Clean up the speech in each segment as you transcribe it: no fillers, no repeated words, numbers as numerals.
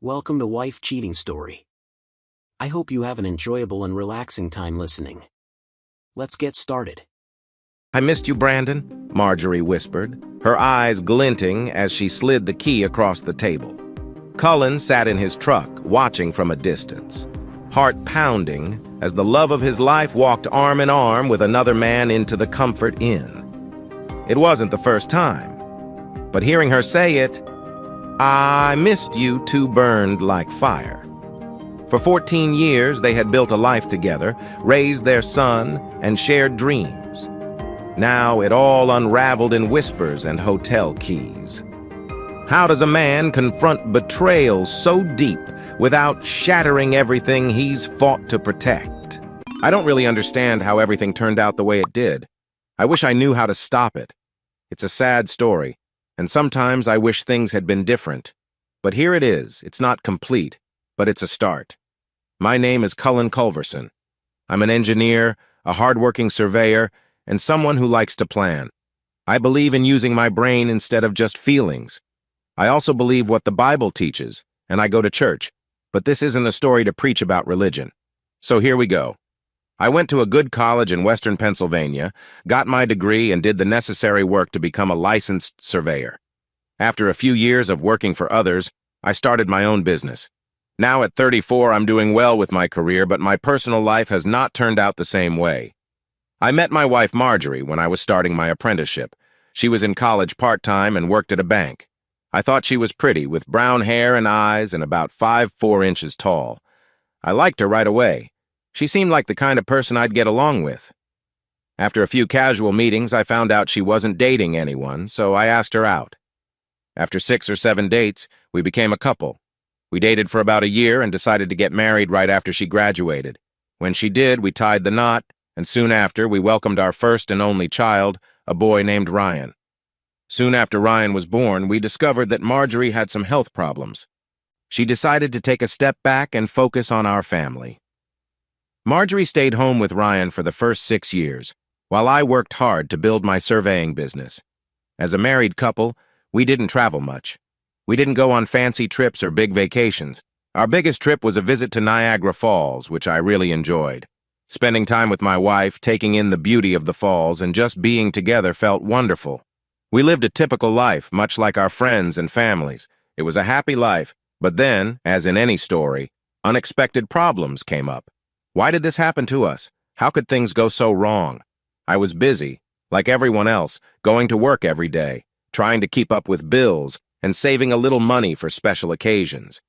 Welcome to Wife Cheating Story. I hope you have an enjoyable and relaxing time listening. Let's get started. "I missed you, Brandon," Marjorie whispered, her eyes glinting as she slid the key across the table. Cullen sat in his truck, watching from a distance, heart pounding as the love of his life walked arm in arm with another man into the Comfort Inn. It wasn't the first time, but hearing her say it, "I missed you," too burned like fire. For 14 years, they had built a life together, raised their son, and shared dreams. Now it all unraveled in whispers and hotel keys. How does a man confront betrayal so deep without shattering everything he's fought to protect? I don't really understand how everything turned out the way it did. I wish I knew how to stop it. It's a sad story, and sometimes I wish things had been different. But here it is. It's not complete, but it's a start. My name is Cullen Culverson. I'm an engineer, a hardworking surveyor, and someone who likes to plan. I believe in using my brain instead of just feelings. I also believe what the Bible teaches, and I go to church. But this isn't a story to preach about religion. So here we go. I went to a good college in Western Pennsylvania, got my degree, and did the necessary work to become a licensed surveyor. After a few years of working for others, I started my own business. Now at 34, I'm doing well with my career, but my personal life has not turned out the same way. I met my wife Marjorie when I was starting my apprenticeship. She was in college part-time and worked at a bank. I thought she was pretty, with brown hair and eyes and about 5'4" inches tall. I liked her right away. She seemed like the kind of person I'd get along with. After a few casual meetings, I found out she wasn't dating anyone, so I asked her out. After 6 or 7 dates, we became a couple. We dated for about a year and decided to get married right after she graduated. When she did, we tied the knot, and soon after, we welcomed our first and only child, a boy named Ryan. Soon after Ryan was born, we discovered that Marjorie had some health problems. She decided to take a step back and focus on our family. Marjorie stayed home with Ryan for the first 6 years, while I worked hard to build my surveying business. As a married couple, we didn't travel much. We didn't go on fancy trips or big vacations. Our biggest trip was a visit to Niagara Falls, which I really enjoyed. Spending time with my wife, taking in the beauty of the falls, and just being together felt wonderful. We lived a typical life, much like our friends and families. It was a happy life, but then, as in any story, unexpected problems came up. Why did this happen to us? How could things go so wrong? I was busy, like everyone else, going to work every day, trying to keep up with bills, and saving a little money for special occasions.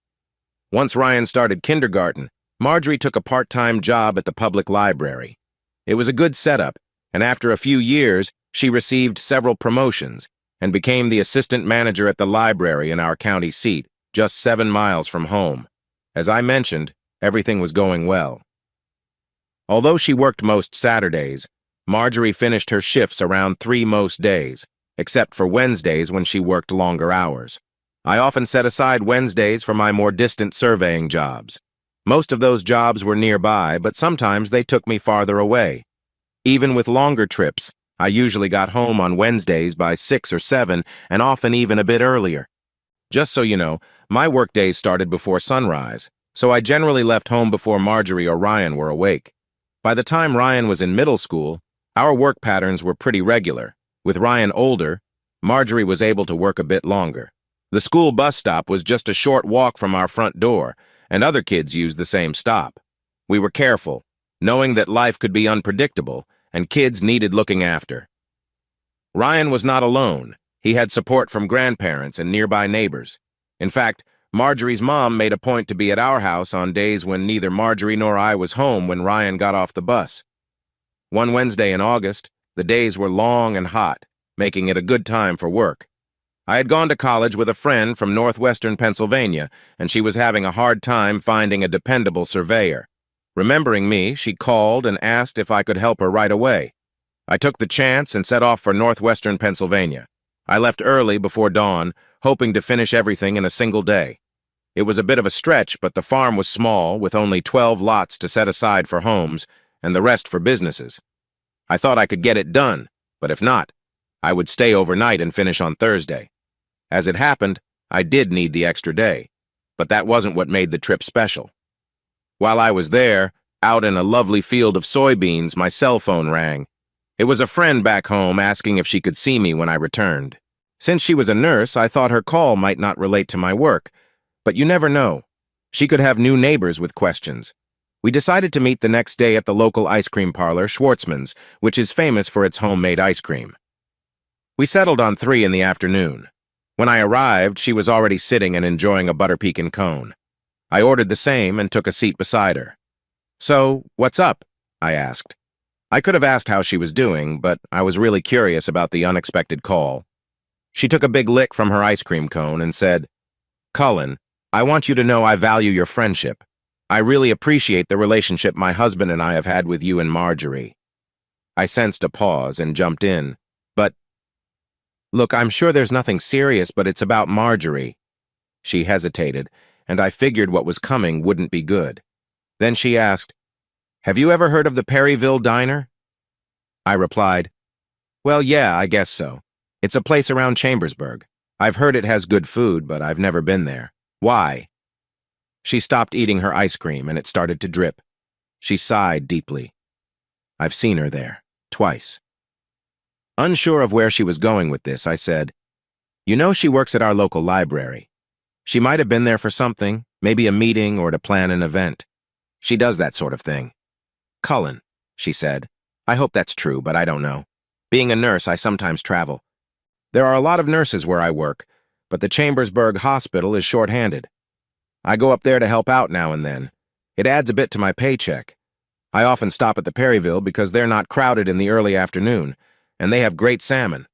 Once Ryan started kindergarten, Marjorie took a part-time job at the public library. It was a good setup, and after a few years, she received several promotions and became the assistant manager at the library in our county seat, just 7 miles from home. As I mentioned, everything was going well. Although she worked most Saturdays, Marjorie finished her shifts around 3 most days, except for Wednesdays when she worked longer hours. I often set aside Wednesdays for my more distant surveying jobs. Most of those jobs were nearby, but sometimes they took me farther away. Even with longer trips, I usually got home on Wednesdays by 6 or 7, and often even a bit earlier. Just so you know, my workdays started before sunrise, so I generally left home before Marjorie or Ryan were awake. By the time Ryan was in middle school, our work patterns were pretty regular. With Ryan older, Marjorie was able to work a bit longer. The school bus stop was just a short walk from our front door, and other kids used the same stop. We were careful, knowing that life could be unpredictable, and kids needed looking after. Ryan was not alone. He had support from grandparents and nearby neighbors. In fact, Marjorie's mom made a point to be at our house on days when neither Marjorie nor I was home when Ryan got off the bus. One Wednesday in August, the days were long and hot, making it a good time for work. I had gone to college with a friend from northwestern Pennsylvania, and she was having a hard time finding a dependable surveyor. Remembering me, she called and asked if I could help her right away. I took the chance and set off for northwestern Pennsylvania. I left early before dawn, hoping to finish everything in a single day. It was a bit of a stretch, but the farm was small, with only 12 lots to set aside for homes, and the rest for businesses. I thought I could get it done, but if not, I would stay overnight and finish on Thursday. As it happened, I did need the extra day. but that wasn't what made the trip special. While I was there, out in a lovely field of soybeans, my cell phone rang. It was a friend back home asking if she could see me when I returned. Since she was a nurse, I thought her call might not relate to my work, but you never know. She could have new neighbors with questions. We decided to meet the next day at the local ice cream parlor, Schwartzman's, which is famous for its homemade ice cream. We settled on 3 in the afternoon. When I arrived, she was already sitting and enjoying a butter pecan cone. I ordered the same and took a seat beside her. "So, what's up?" I asked. I could have asked how she was doing, but I was really curious about the unexpected call. She took a big lick from her ice cream cone and said, "Cullen, I want you to know I value your friendship. I really appreciate the relationship my husband and I have had with you and Marjorie." I sensed a pause and jumped in. "But, look, I'm sure there's nothing serious, but it's about Marjorie." She hesitated, and I figured what was coming wouldn't be good. Then she asked, "Have you ever heard of the Perryville Diner?" I replied, "Well, yeah, I guess so. It's a place around Chambersburg. I've heard it has good food, but I've never been there. Why?" She stopped eating her ice cream, and it started to drip. She sighed deeply. "I've seen her there, twice." Unsure of where she was going with this, I said, "You know she works at our local library. She might have been there for something, maybe a meeting or to plan an event. She does that sort of thing." "Cullen," she said, "I hope that's true, but I don't know. Being a nurse, I sometimes travel. There are a lot of nurses where I work, but the Chambersburg Hospital is short-handed. I go up there to help out now and then. It adds a bit to my paycheck. I often stop at the Perryville because they're not crowded in the early afternoon, and they have great salmon."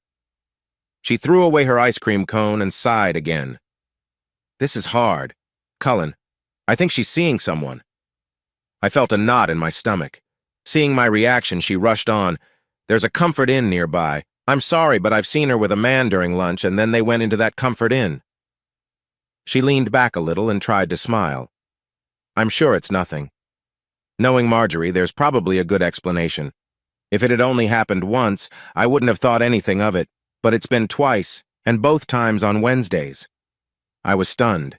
She threw away her ice cream cone and sighed again. "This is hard. Cullen, I think she's seeing someone." I felt a knot in my stomach. Seeing my reaction, she rushed on, "There's a Comfort Inn nearby. I'm sorry, but I've seen her with a man during lunch, and then they went into that Comfort Inn." She leaned back a little and tried to smile. "I'm sure it's nothing. Knowing Marjorie, there's probably a good explanation. If it had only happened once, I wouldn't have thought anything of it, but it's been twice, and both times on Wednesdays." I was stunned.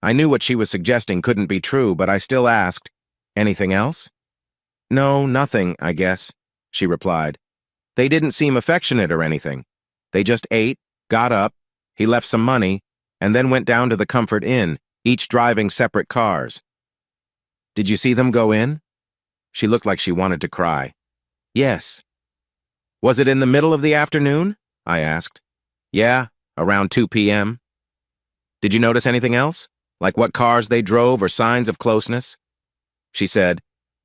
I knew what she was suggesting couldn't be true, but I still asked, "Anything else?" "No, nothing, I guess," she replied. "They didn't seem affectionate or anything. They just ate, got up, he left some money, and then went down to the Comfort Inn, each driving separate cars." "Did you see them go in?" She looked like she wanted to cry. "Yes." "Was it in the middle of the afternoon?" I asked. "Yeah, around 2 p.m. "Did you notice anything else? Like what cars they drove or signs of closeness?" She said,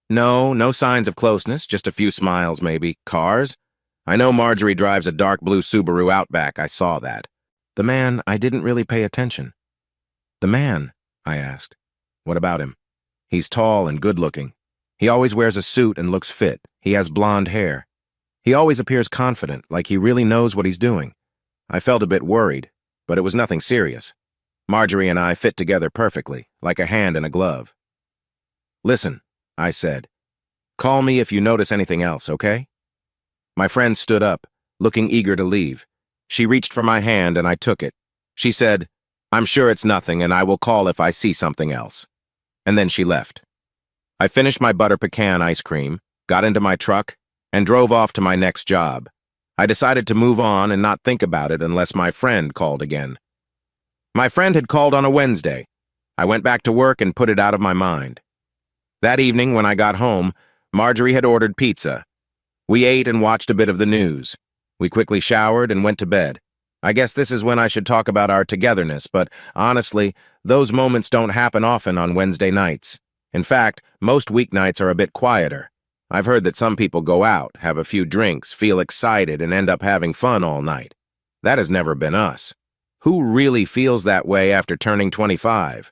No signs of closeness, just a few smiles maybe. Cars? I know Marjorie drives a dark blue Subaru Outback, I saw that. The man, I didn't really pay attention." "The man?" I asked. "What about him?" "He's tall and good-looking. He always wears a suit and looks fit. He has blonde hair. He always appears confident, like he really knows what he's doing." I felt a bit worried, but it was nothing serious. Marjorie and I fit together perfectly, like a hand and a glove. "Listen," I said. "Call me if you notice anything else, okay?" My friend stood up, looking eager to leave. She reached for my hand and I took it. She said, "I'm sure it's nothing and I will call if I see something else." And then she left. I finished my butter pecan ice cream, got into my truck, and drove off to my next job. I decided to move on and not think about it unless my friend called again. My friend had called on a Wednesday. I went back to work and put it out of my mind. That evening, when I got home, Marjorie had ordered pizza. We ate and watched a bit of the news. We quickly showered and went to bed. I guess this is when I should talk about our togetherness, but honestly, those moments don't happen often on Wednesday nights. In fact, most weeknights are a bit quieter. I've heard that some people go out, have a few drinks, feel excited, and end up having fun all night. That has never been us. Who really feels that way after turning 25?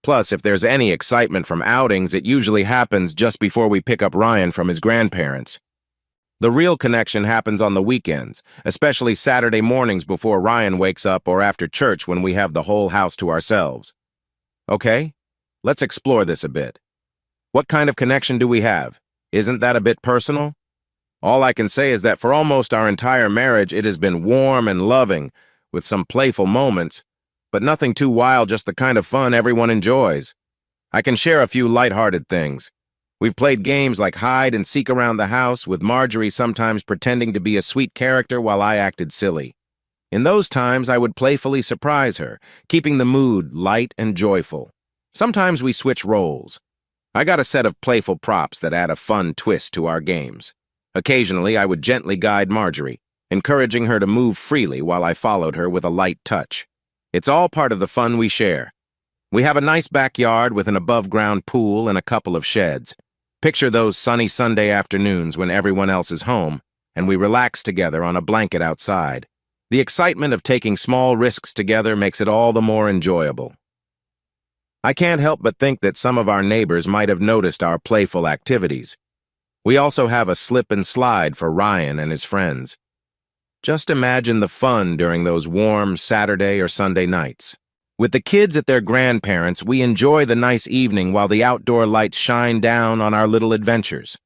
Plus, if there's any excitement from outings, it usually happens just before we pick up Ryan from his grandparents. The real connection happens on the weekends, especially Saturday mornings before Ryan wakes up or after church when we have the whole house to ourselves. Okay, let's explore this a bit. What kind of connection do we have? Isn't that a bit personal? All I can say is that for almost our entire marriage, it has been warm and loving, with some playful moments, but nothing too wild, just the kind of fun everyone enjoys. I can share a few lighthearted things. We've played games like hide and seek around the house, with Marjorie sometimes pretending to be a sweet character while I acted silly. In those times, I would playfully surprise her, keeping the mood light and joyful. Sometimes we switch roles. I got a set of playful props that add a fun twist to our games. Occasionally, I would gently guide Marjorie, encouraging her to move freely while I followed her with a light touch. It's all part of the fun we share. We have a nice backyard with an above-ground pool and a couple of sheds. Picture those sunny Sunday afternoons when everyone else is home, and we relax together on a blanket outside. The excitement of taking small risks together makes it all the more enjoyable. I can't help but think that some of our neighbors might have noticed our playful activities. We also have a slip and slide for Ryan and his friends. Just imagine the fun during those warm Saturday or Sunday nights. With the kids at their grandparents', we enjoy the nice evening while the outdoor lights shine down on our little adventures.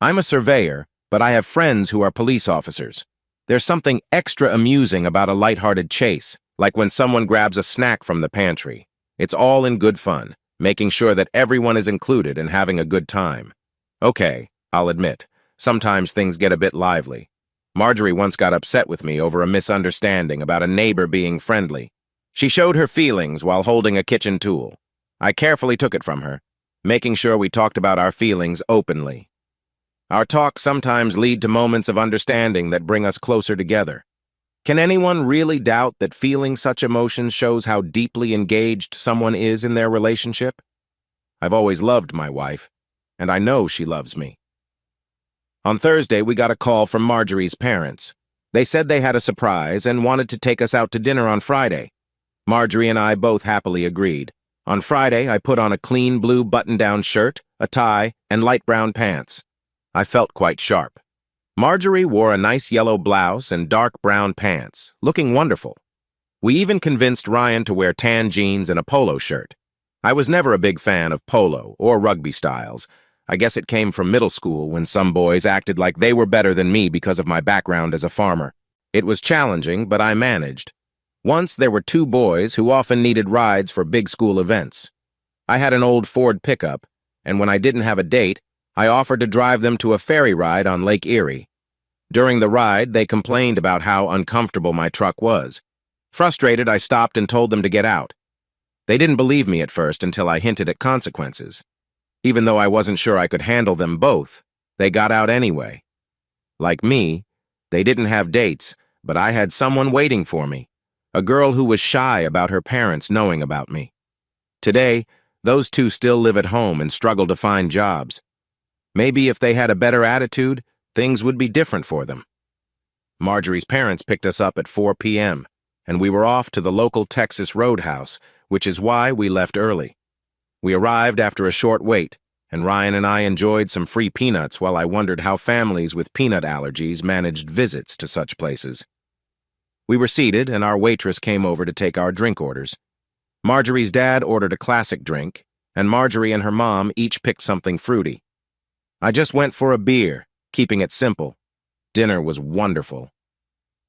I'm a surveyor, but I have friends who are police officers. There's something extra amusing about a lighthearted chase, like when someone grabs a snack from the pantry. It's all in good fun, making sure that everyone is included and having a good time. Okay, I'll admit, sometimes things get a bit lively. Marjorie once got upset with me over a misunderstanding about a neighbor being friendly. She showed her feelings while holding a kitchen tool. I carefully took it from her, making sure we talked about our feelings openly. Our talks sometimes lead to moments of understanding that bring us closer together. Can anyone really doubt that feeling such emotions shows how deeply engaged someone is in their relationship? I've always loved my wife, and I know she loves me. On Thursday, we got a call from Marjorie's parents. They said they had a surprise and wanted to take us out to dinner on Friday. Marjorie and I both happily agreed. On Friday, I put on a clean blue button-down shirt, a tie, and light brown pants. I felt quite sharp. Marjorie wore a nice yellow blouse and dark brown pants, looking wonderful. We even convinced Ryan to wear tan jeans and a polo shirt. I was never a big fan of polo or rugby styles. I guess it came from middle school when some boys acted like they were better than me because of my background as a farmer. It was challenging, but I managed. Once there were two boys who often needed rides for big school events. I had an old Ford pickup, and when I didn't have a date, I offered to drive them to a ferry ride on Lake Erie. During the ride, they complained about how uncomfortable my truck was. Frustrated, I stopped and told them to get out. They didn't believe me at first until I hinted at consequences. Even though I wasn't sure I could handle them both, they got out anyway. Like me, they didn't have dates, but I had someone waiting for me, a girl who was shy about her parents knowing about me. Today, those two still live at home and struggle to find jobs. Maybe if they had a better attitude, things would be different for them. Marjorie's parents picked us up at 4 p.m., and we were off to the local Texas Roadhouse, which is why we left early. We arrived after a short wait, and Ryan and I enjoyed some free peanuts while I wondered how families with peanut allergies managed visits to such places. We were seated, and our waitress came over to take our drink orders. Marjorie's dad ordered a classic drink, and Marjorie and her mom each picked something fruity. I just went for a beer, keeping it simple. Dinner was wonderful.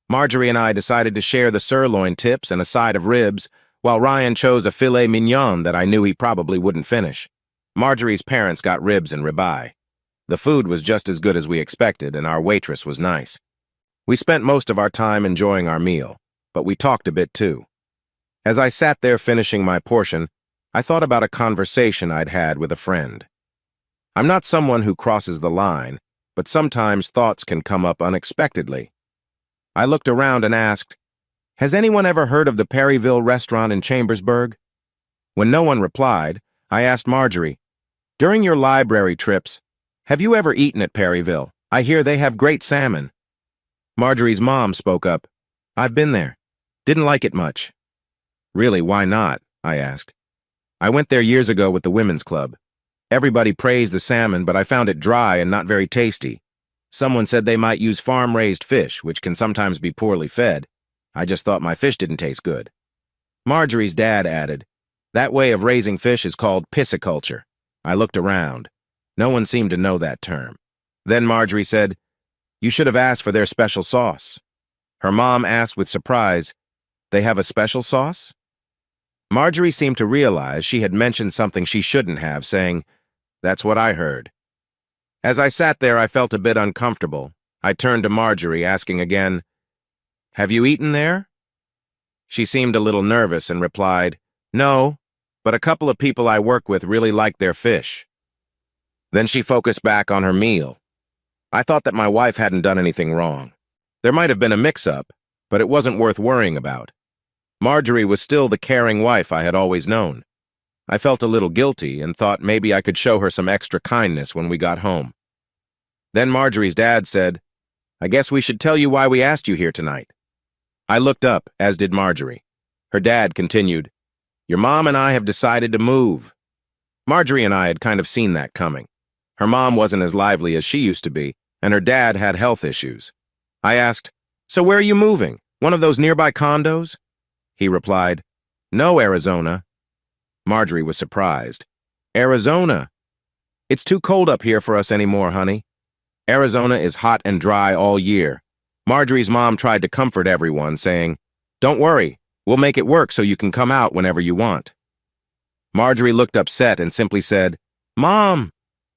Marjorie and I decided to share the sirloin tips and a side of ribs, while Ryan chose a filet mignon that I knew he probably wouldn't finish. Marjorie's parents got ribs and ribeye. The food was just as good as we expected, and our waitress was nice. We spent most of our time enjoying our meal, but we talked a bit too. As I sat there finishing my portion, I thought about a conversation I'd had with a friend. I'm not someone who crosses the line, but sometimes thoughts can come up unexpectedly. I looked around and asked, "Has anyone ever heard of the Perryville restaurant in Chambersburg?" When no one replied, I asked Marjorie, "During your library trips, have you ever eaten at Perryville? I hear they have great salmon." Marjorie's mom spoke up, "I've been there. Didn't like it much." "Really, why not?" I asked. "I went there years ago with the women's club. Everybody praised the salmon, but I found it dry and not very tasty. Someone said they might use farm-raised fish, which can sometimes be poorly fed. I just thought my fish didn't taste good." Marjorie's dad added, "That way of raising fish is called pisciculture." I looked around. No one seemed to know that term. Then Marjorie said, "You should have asked for their special sauce." Her mom asked with surprise, "They have a special sauce?" Marjorie seemed to realize she had mentioned something she shouldn't have, saying, "That's what I heard." As I sat there, I felt a bit uncomfortable. I turned to Marjorie, asking again, "Have you eaten there?" She seemed a little nervous and replied, "No, but a couple of people I work with really like their fish." Then she focused back on her meal. I thought that my wife hadn't done anything wrong. There might have been a mix-up, but it wasn't worth worrying about. Marjorie was still the caring wife I had always known. I felt a little guilty and thought maybe I could show her some extra kindness when we got home. Then Marjorie's dad said, "I guess we should tell you why we asked you here tonight." I looked up, as did Marjorie. Her dad continued, "Your mom and I have decided to move." Marjorie and I had kind of seen that coming. Her mom wasn't as lively as she used to be, and her dad had health issues. I asked, "So where are you moving? One of those nearby condos?" He replied, "No, Arizona." Marjorie was surprised. "Arizona? It's too cold up here for us anymore, honey. Arizona is hot and dry all year." Marjorie's mom tried to comfort everyone, saying, "Don't worry, we'll make it work so you can come out whenever you want." Marjorie looked upset and simply said, "Mom."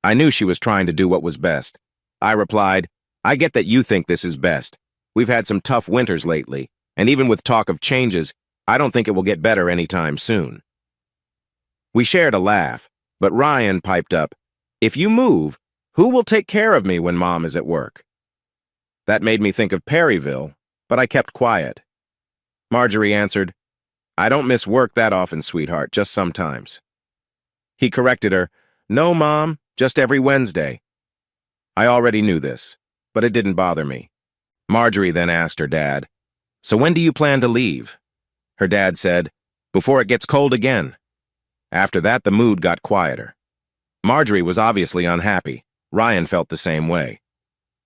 I knew she was trying to do what was best. I replied, "I get that you think this is best. We've had some tough winters lately, and even with talk of changes, I don't think it will get better anytime soon." We shared a laugh, but Ryan piped up, "If you move, who will take care of me when Mom is at work?" That made me think of Perryville, but I kept quiet. Marjorie answered, "I don't miss work that often, sweetheart, just sometimes." He corrected her, "No, Mom, just every Wednesday." I already knew this, but it didn't bother me. Marjorie then asked her dad, "So when do you plan to leave?" Her dad said, "Before it gets cold again." After that, the mood got quieter. Marjorie was obviously unhappy. Ryan felt the same way.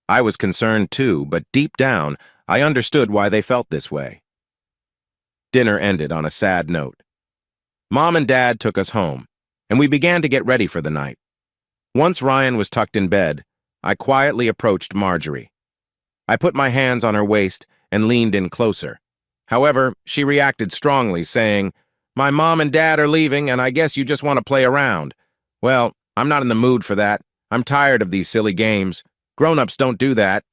I was concerned too, but deep down, I understood why they felt this way. Dinner ended on a sad note. Mom and Dad took us home, and we began to get ready for the night. Once Ryan was tucked in bed, I quietly approached Marjorie. I put my hands on her waist and leaned in closer. However, she reacted strongly, saying, "My mom and dad are leaving, and I guess you just want to play around." Well, I'm not in the mood for that. I'm tired of these silly games. Grown-ups don't do that.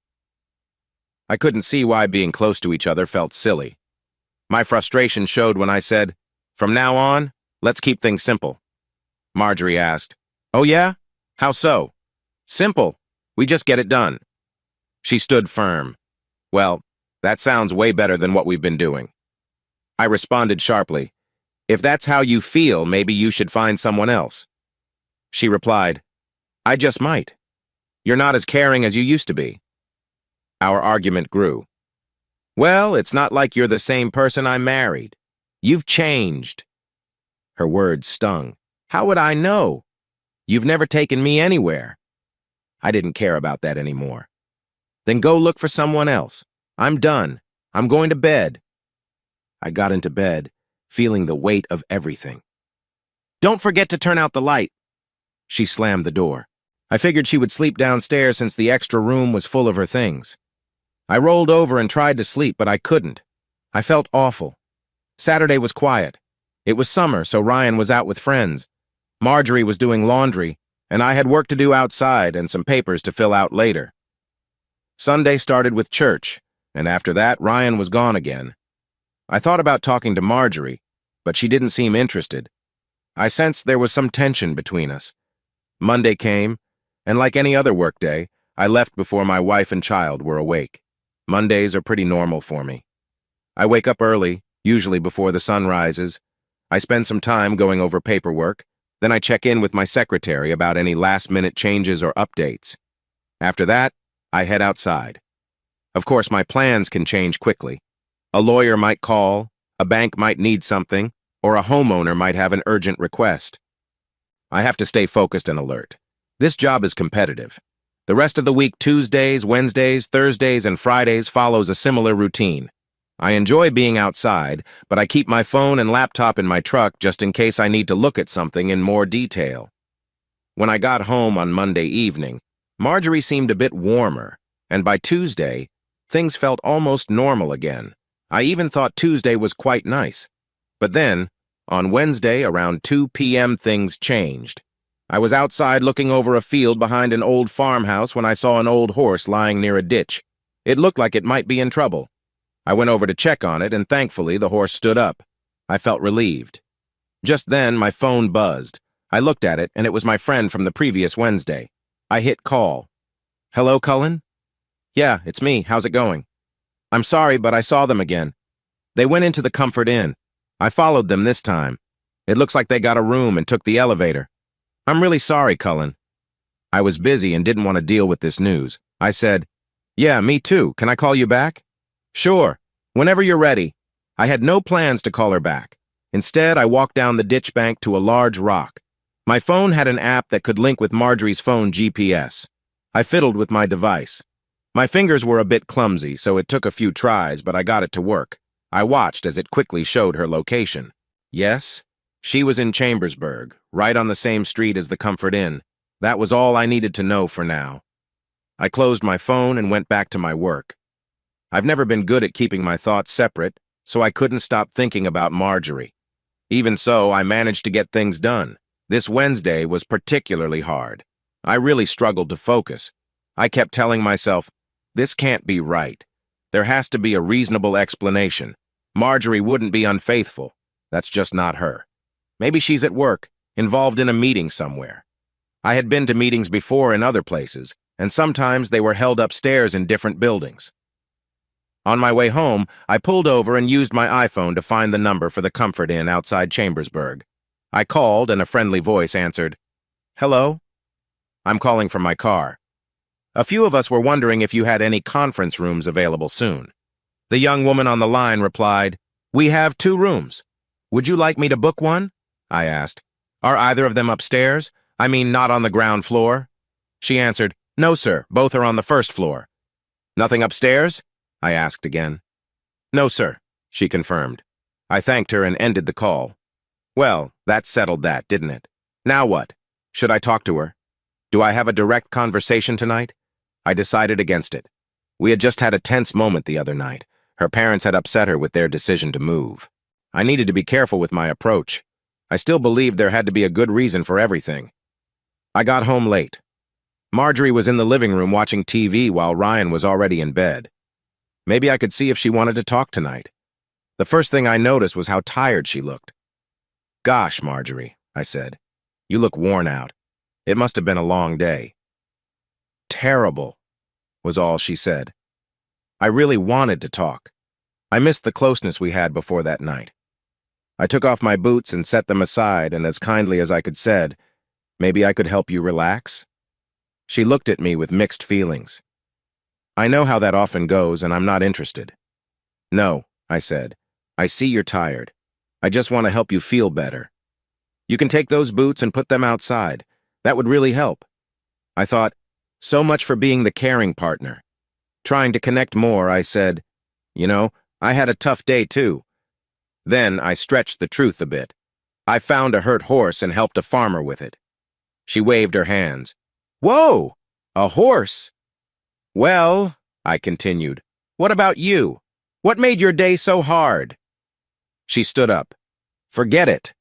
I couldn't see why being close to each other felt silly. My frustration showed when I said, "From now on, let's keep things simple." Marjorie asked, "Oh yeah? How so?" "Simple. We just get it done." She stood firm. "Well, that sounds way better than what we've been doing." I responded sharply, "If that's how you feel, maybe you should find someone else." She replied, "I just might. You're not as caring as you used to be." Our argument grew. "Well, it's not like you're the same person I married. You've changed." Her words stung. "How would I know? You've never taken me anywhere." I didn't care about that anymore. "Then go look for someone else. I'm done. I'm going to bed." I got into bed, feeling the weight of everything. "Don't forget to turn out the light." She slammed the door. I figured she would sleep downstairs since the extra room was full of her things. I rolled over and tried to sleep, but I couldn't. I felt awful. Saturday was quiet. It was summer, so Ryan was out with friends. Marjorie was doing laundry, and I had work to do outside and some papers to fill out later. Sunday started with church, and after that, Ryan was gone again. I thought about talking to Marjorie, but she didn't seem interested. I sensed there was some tension between us. Monday came, and like any other workday, I left before my wife and child were awake. Mondays are pretty normal for me. I wake up early, usually before the sun rises. I spend some time going over paperwork, then I check in with my secretary about any last-minute changes or updates. After that, I head outside. Of course, my plans can change quickly. A lawyer might call, a bank might need something, or a homeowner might have an urgent request. I have to stay focused and alert. This job is competitive. The rest of the week, Tuesdays, Wednesdays, Thursdays, and Fridays follows a similar routine. I enjoy being outside, but I keep my phone and laptop in my truck just in case I need to look at something in more detail. When I got home on Monday evening, Marjorie seemed a bit warmer, and by Tuesday, things felt almost normal again. I even thought Tuesday was quite nice. But then, On Wednesday, around 2 p.m., things changed. I was outside looking over a field behind an old farmhouse when I saw an old horse lying near a ditch. It looked like it might be in trouble. I went over to check on it, and thankfully the horse stood up. I felt relieved. Just then, my phone buzzed. I looked at it, and it was my friend from the previous Wednesday. I hit call. "Hello, Cullen?" "Yeah, it's me. How's it going?" "I'm sorry, but I saw them again. They went into the Comfort Inn. I followed them this time. It looks like they got a room and took the elevator. I'm really sorry, Cullen." I was busy and didn't want to deal with this news. I said, "Yeah, me too. Can I call you back?" "Sure. Whenever you're ready." I had no plans to call her back. Instead, I walked down the ditch bank to a large rock. My phone had an app that could link with Marjorie's phone GPS. I fiddled with my device. My fingers were a bit clumsy, so it took a few tries, but I got it to work. I watched as it quickly showed her location. Yes, she was in Chambersburg, right on the same street as the Comfort Inn. That was all I needed to know for now. I closed my phone and went back to my work. I've never been good at keeping my thoughts separate, so I couldn't stop thinking about Marjorie. Even so, I managed to get things done. This Wednesday was particularly hard. I really struggled to focus. I kept telling myself, this can't be right. There has to be a reasonable explanation. Marjorie wouldn't be unfaithful. That's just not her. Maybe she's at work, involved in a meeting somewhere. I had been to meetings before in other places, and sometimes they were held upstairs in different buildings. On my way home, I pulled over and used my iPhone to find the number for the Comfort Inn outside Chambersburg. I called, and a friendly voice answered, "Hello? I'm calling from my car. A few of us were wondering if you had any conference rooms available soon." The young woman on the line replied, "We have 2 rooms. Would you like me to book one?" I asked. "Are either of them upstairs? I mean, not on the ground floor?" She answered, "No, sir. Both are on the first floor." "Nothing upstairs?" I asked again. "No, sir," she confirmed. I thanked her and ended the call. Well, that settled that, didn't it? Now what? Should I talk to her? Do I have a direct conversation tonight? I decided against it. We had just had a tense moment the other night. Her parents had upset her with their decision to move. I needed to be careful with my approach. I still believed there had to be a good reason for everything. I got home late. Marjorie was in the living room watching TV while Ryan was already in bed. Maybe I could see if she wanted to talk tonight. The first thing I noticed was how tired she looked. "Gosh, Marjorie," I said. "You look worn out. It must have been a long day." "Terrible," was all she said. I really wanted to talk. I missed the closeness we had before that night. I took off my boots and set them aside, and as kindly as I could said, "Maybe I could help you relax?" She looked at me with mixed feelings. "I know how that often goes, and I'm not interested." "No," I said. "I see you're tired. I just want to help you feel better. You can take those boots and put them outside. That would really help." I thought, so much for being the caring partner. Trying to connect more, I said, "You know, I had a tough day too." Then I stretched the truth a bit. I found a hurt horse and helped a farmer with it. She waved her hands. "Whoa! A horse!" "Well," I continued, "what about you? What made your day so hard?" She stood up. "Forget it."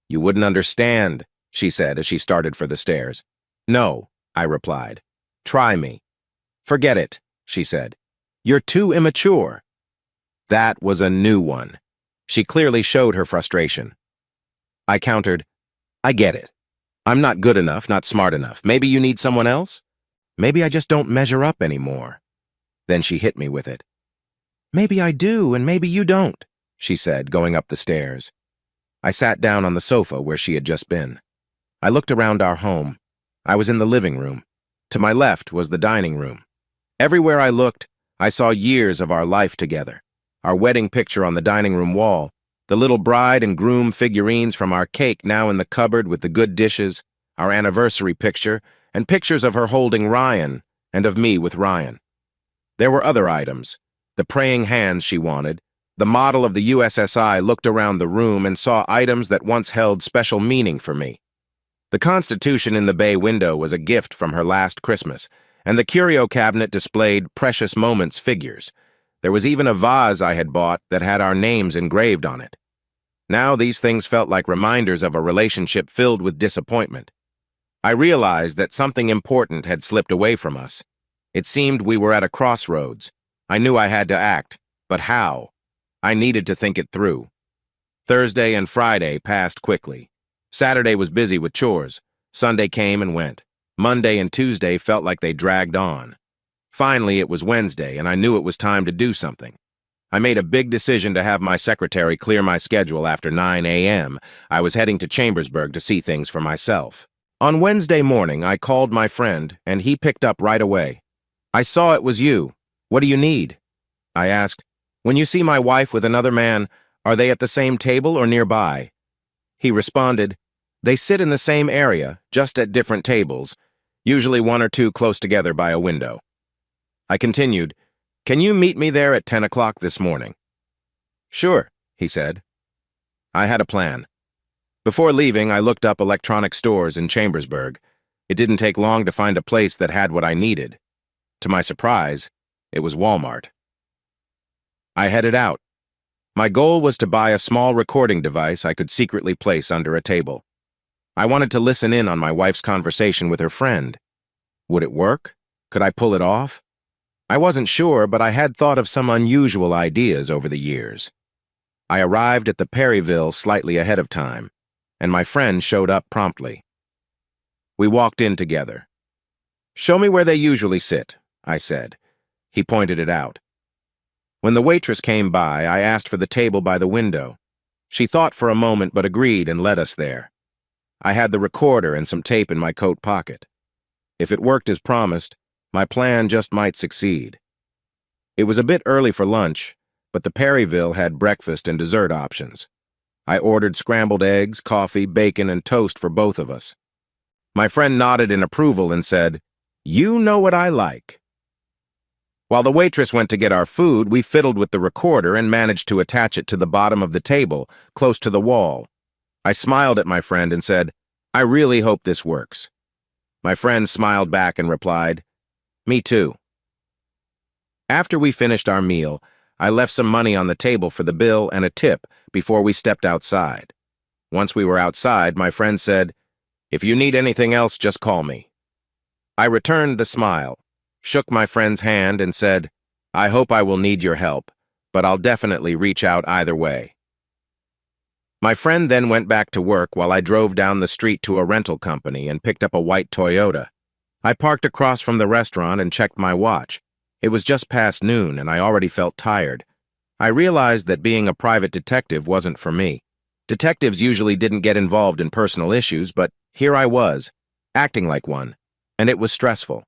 "You wouldn't understand," she said as she started for the stairs. "No," I replied. "Try me." "Forget it," she said. "You're too immature." That was a new one. She clearly showed her frustration. I countered, "I get it. I'm not good enough, not smart enough. Maybe you need someone else? Maybe I just don't measure up anymore." Then she hit me with it. "Maybe I do, and maybe you don't," she said, going up the stairs. I sat down on the sofa where she had just been. I looked around our home. I was in the living room. To my left was the dining room. Everywhere I looked, I saw years of our life together. Our wedding picture on the dining room wall, the little bride and groom figurines from our cake now in the cupboard with the good dishes, our anniversary picture, and pictures of her holding Ryan and of me with Ryan. There were other items. The praying hands she wanted. The model of the USSI looked around the room and saw items that once held special meaning for me. The Constitution in the bay window was a gift from her last Christmas, and the curio cabinet displayed precious moments figures. There was even a vase I had bought that had our names engraved on it. Now these things felt like reminders of a relationship filled with disappointment. I realized that something important had slipped away from us. It seemed we were at a crossroads. I knew I had to act, but how? I needed to think it through. Thursday and Friday passed quickly. Saturday was busy with chores. Sunday came and went. Monday and Tuesday felt like they dragged on. Finally, it was Wednesday, and I knew it was time to do something. I made a big decision to have my secretary clear my schedule after 9 a.m. I was heading to Chambersburg to see things for myself. On Wednesday morning, I called my friend, and he picked up right away. "I saw it was you. What do you need?" I asked. "When you see my wife with another man, are they at the same table or nearby?" He responded, "They sit in the same area, just at different tables, usually one or two close together by a window." I continued, "Can you meet me there at 10 o'clock this morning?" "Sure," he said. I had a plan. Before leaving, I looked up electronic stores in Chambersburg. It didn't take long to find a place that had what I needed. To my surprise, it was Walmart. I headed out. My goal was to buy a small recording device I could secretly place under a table. I wanted to listen in on my wife's conversation with her friend. Would it work? Could I pull it off? I wasn't sure, but I had thought of some unusual ideas over the years. I arrived at the Perryville slightly ahead of time, and my friend showed up promptly. We walked in together. "Show me where they usually sit," I said. He pointed it out. When the waitress came by, I asked for the table by the window. She thought for a moment but agreed and led us there. I had the recorder and some tape in my coat pocket. If it worked as promised, my plan just might succeed. It was a bit early for lunch, but the Perryville had breakfast and dessert options. I ordered scrambled eggs, coffee, bacon, and toast for both of us. My friend nodded in approval and said, "You know what I like." While the waitress went to get our food, we fiddled with the recorder and managed to attach it to the bottom of the table, close to the wall. I smiled at my friend and said, "I really hope this works." My friend smiled back and replied, "Me too." After we finished our meal, I left some money on the table for the bill and a tip before we stepped outside. Once we were outside, my friend said, "If you need anything else, just call me." I returned the smile, shook my friend's hand, and said, "I hope I will need your help, but I'll definitely reach out either way." My friend then went back to work while I drove down the street to a rental company and picked up a white Toyota. I parked across from the restaurant and checked my watch. It was just past noon, and I already felt tired. I realized that being a private detective wasn't for me. Detectives usually didn't get involved in personal issues, but here I was, acting like one, and it was stressful.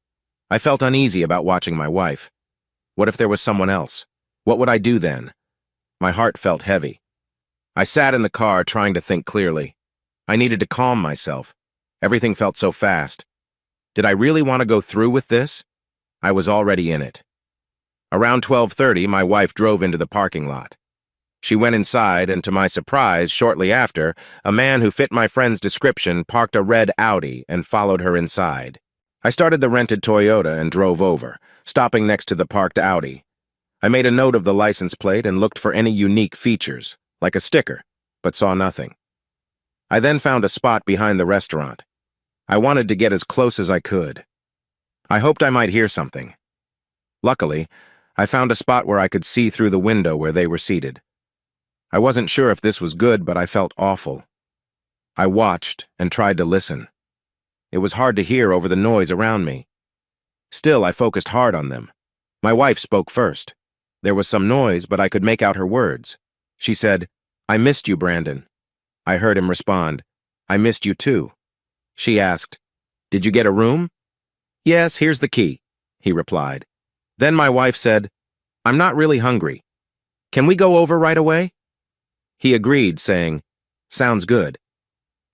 I felt uneasy about watching my wife. What if there was someone else? What would I do then? My heart felt heavy. I sat in the car trying to think clearly. I needed to calm myself. Everything felt so fast. Did I really want to go through with this? I was already in it. Around 12:30, my wife drove into the parking lot. She went inside, and to my surprise, shortly after, a man who fit my friend's description parked a red Audi and followed her inside. I started the rented Toyota and drove over, stopping next to the parked Audi. I made a note of the license plate and looked for any unique features, like a sticker, but saw nothing. I then found a spot behind the restaurant. I wanted to get as close as I could. I hoped I might hear something. Luckily, I found a spot where I could see through the window where they were seated. I wasn't sure if this was good, but I felt awful. I watched and tried to listen. It was hard to hear over the noise around me. Still, I focused hard on them. My wife spoke first. There was some noise, but I could make out her words. She said, "I missed you, Brandon." I heard him respond, "I missed you too." She asked, "Did you get a room?" "Yes, here's the key," he replied. Then my wife said, "I'm not really hungry. Can we go over right away?" He agreed, saying, "Sounds good."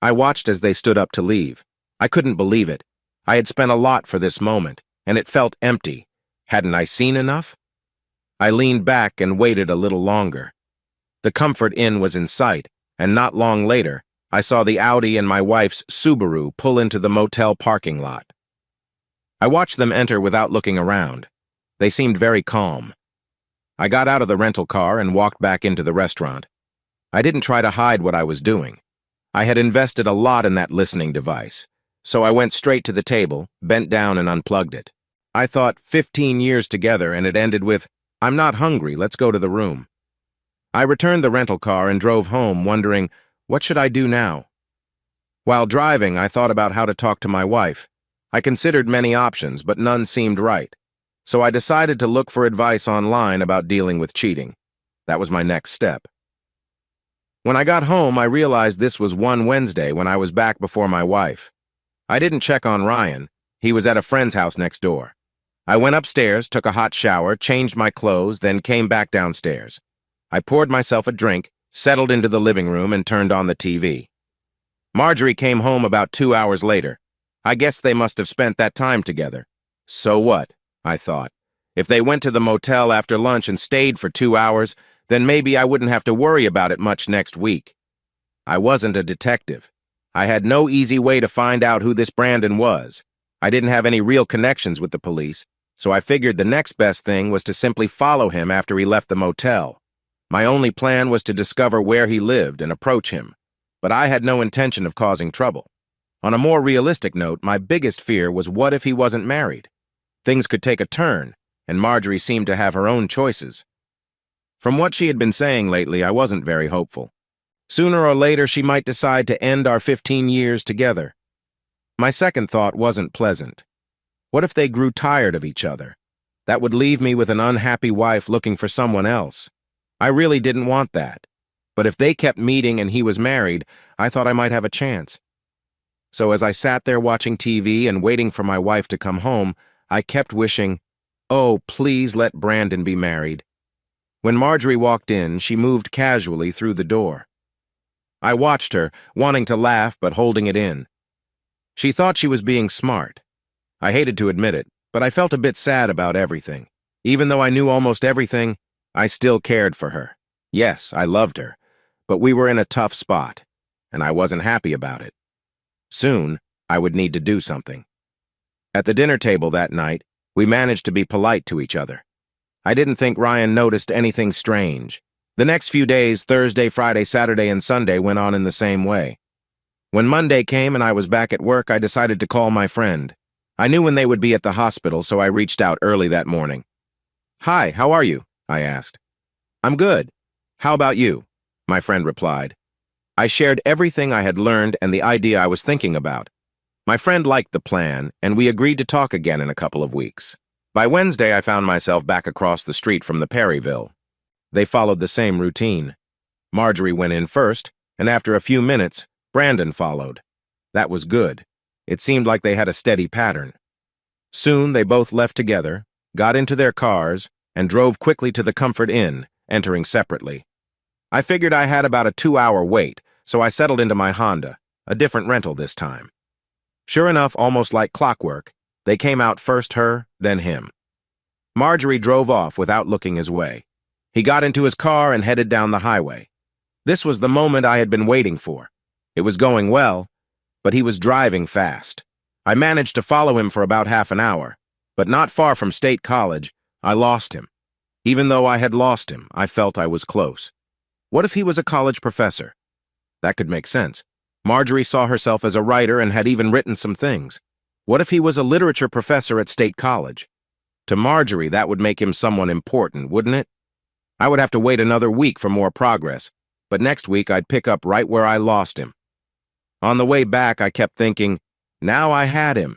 I watched as they stood up to leave. I couldn't believe it. I had spent a lot for this moment, and it felt empty. Hadn't I seen enough? I leaned back and waited a little longer. The Comfort Inn was in sight, and not long later, I saw the Audi and my wife's Subaru pull into the motel parking lot. I watched them enter without looking around. They seemed very calm. I got out of the rental car and walked back into the restaurant. I didn't try to hide what I was doing. I had invested a lot in that listening device, so I went straight to the table, bent down and unplugged it. I thought 15 years together, and it ended with, "I'm not hungry, let's go to the room." I returned the rental car and drove home, wondering, what should I do now? While driving, I thought about how to talk to my wife. I considered many options, but none seemed right. So I decided to look for advice online about dealing with cheating. That was my next step. When I got home, I realized this was one Wednesday when I was back before my wife. I didn't check on Ryan. He was at a friend's house next door. I went upstairs, took a hot shower, changed my clothes, then came back downstairs. I poured myself a drink, settled into the living room, and turned on the TV. Marjorie came home about 2 hours later. I guess they must have spent that time together. So what? I thought. If they went to the motel after lunch and stayed for 2 hours, then maybe I wouldn't have to worry about it much next week. I wasn't a detective. I had no easy way to find out who this Brandon was. I didn't have any real connections with the police, so I figured the next best thing was to simply follow him after he left the motel. My only plan was to discover where he lived and approach him, but I had no intention of causing trouble. On a more realistic note, my biggest fear was what if he wasn't married? Things could take a turn, and Marjorie seemed to have her own choices. From what she had been saying lately, I wasn't very hopeful. Sooner or later, she might decide to end our 15 years together. My second thought wasn't pleasant. What if they grew tired of each other? That would leave me with an unhappy wife looking for someone else. I really didn't want that. But if they kept meeting and he was married, I thought I might have a chance. So as I sat there watching TV and waiting for my wife to come home, I kept wishing, oh, please let Brandon be married. When Marjorie walked in, she moved casually through the door. I watched her, wanting to laugh but holding it in. She thought she was being smart. I hated to admit it, but I felt a bit sad about everything. Even though I knew almost everything, I still cared for her. Yes, I loved her, but we were in a tough spot, and I wasn't happy about it. Soon, I would need to do something. At the dinner table that night, we managed to be polite to each other. I didn't think Ryan noticed anything strange. The next few days, Thursday, Friday, Saturday, and Sunday, went on in the same way. When Monday came and I was back at work, I decided to call my friend. I knew when they would be at the hospital, so I reached out early that morning. "Hi, how are you?" I asked. "I'm good. How about you?" my friend replied. I shared everything I had learned and the idea I was thinking about. My friend liked the plan, and we agreed to talk again in a couple of weeks. By Wednesday, I found myself back across the street from the Perryville. They followed the same routine. Marjorie went in first, and after a few minutes, Brandon followed. That was good. It seemed like they had a steady pattern. Soon, they both left together, got into their cars, and drove quickly to the Comfort Inn, entering separately. I figured I had about a 2-hour wait, so I settled into my Honda, a different rental this time. Sure enough, almost like clockwork, they came out first her, then him. Marjorie drove off without looking his way. He got into his car and headed down the highway. This was the moment I had been waiting for. It was going well, but he was driving fast. I managed to follow him for about half an hour, but not far from State College, I lost him. Even though I had lost him, I felt I was close. What if he was a college professor? That could make sense. Marjorie saw herself as a writer and had even written some things. What if he was a literature professor at State College? To Marjorie, that would make him someone important, wouldn't it? I would have to wait another week for more progress, but next week I'd pick up right where I lost him. On the way back, I kept thinking, now I had him.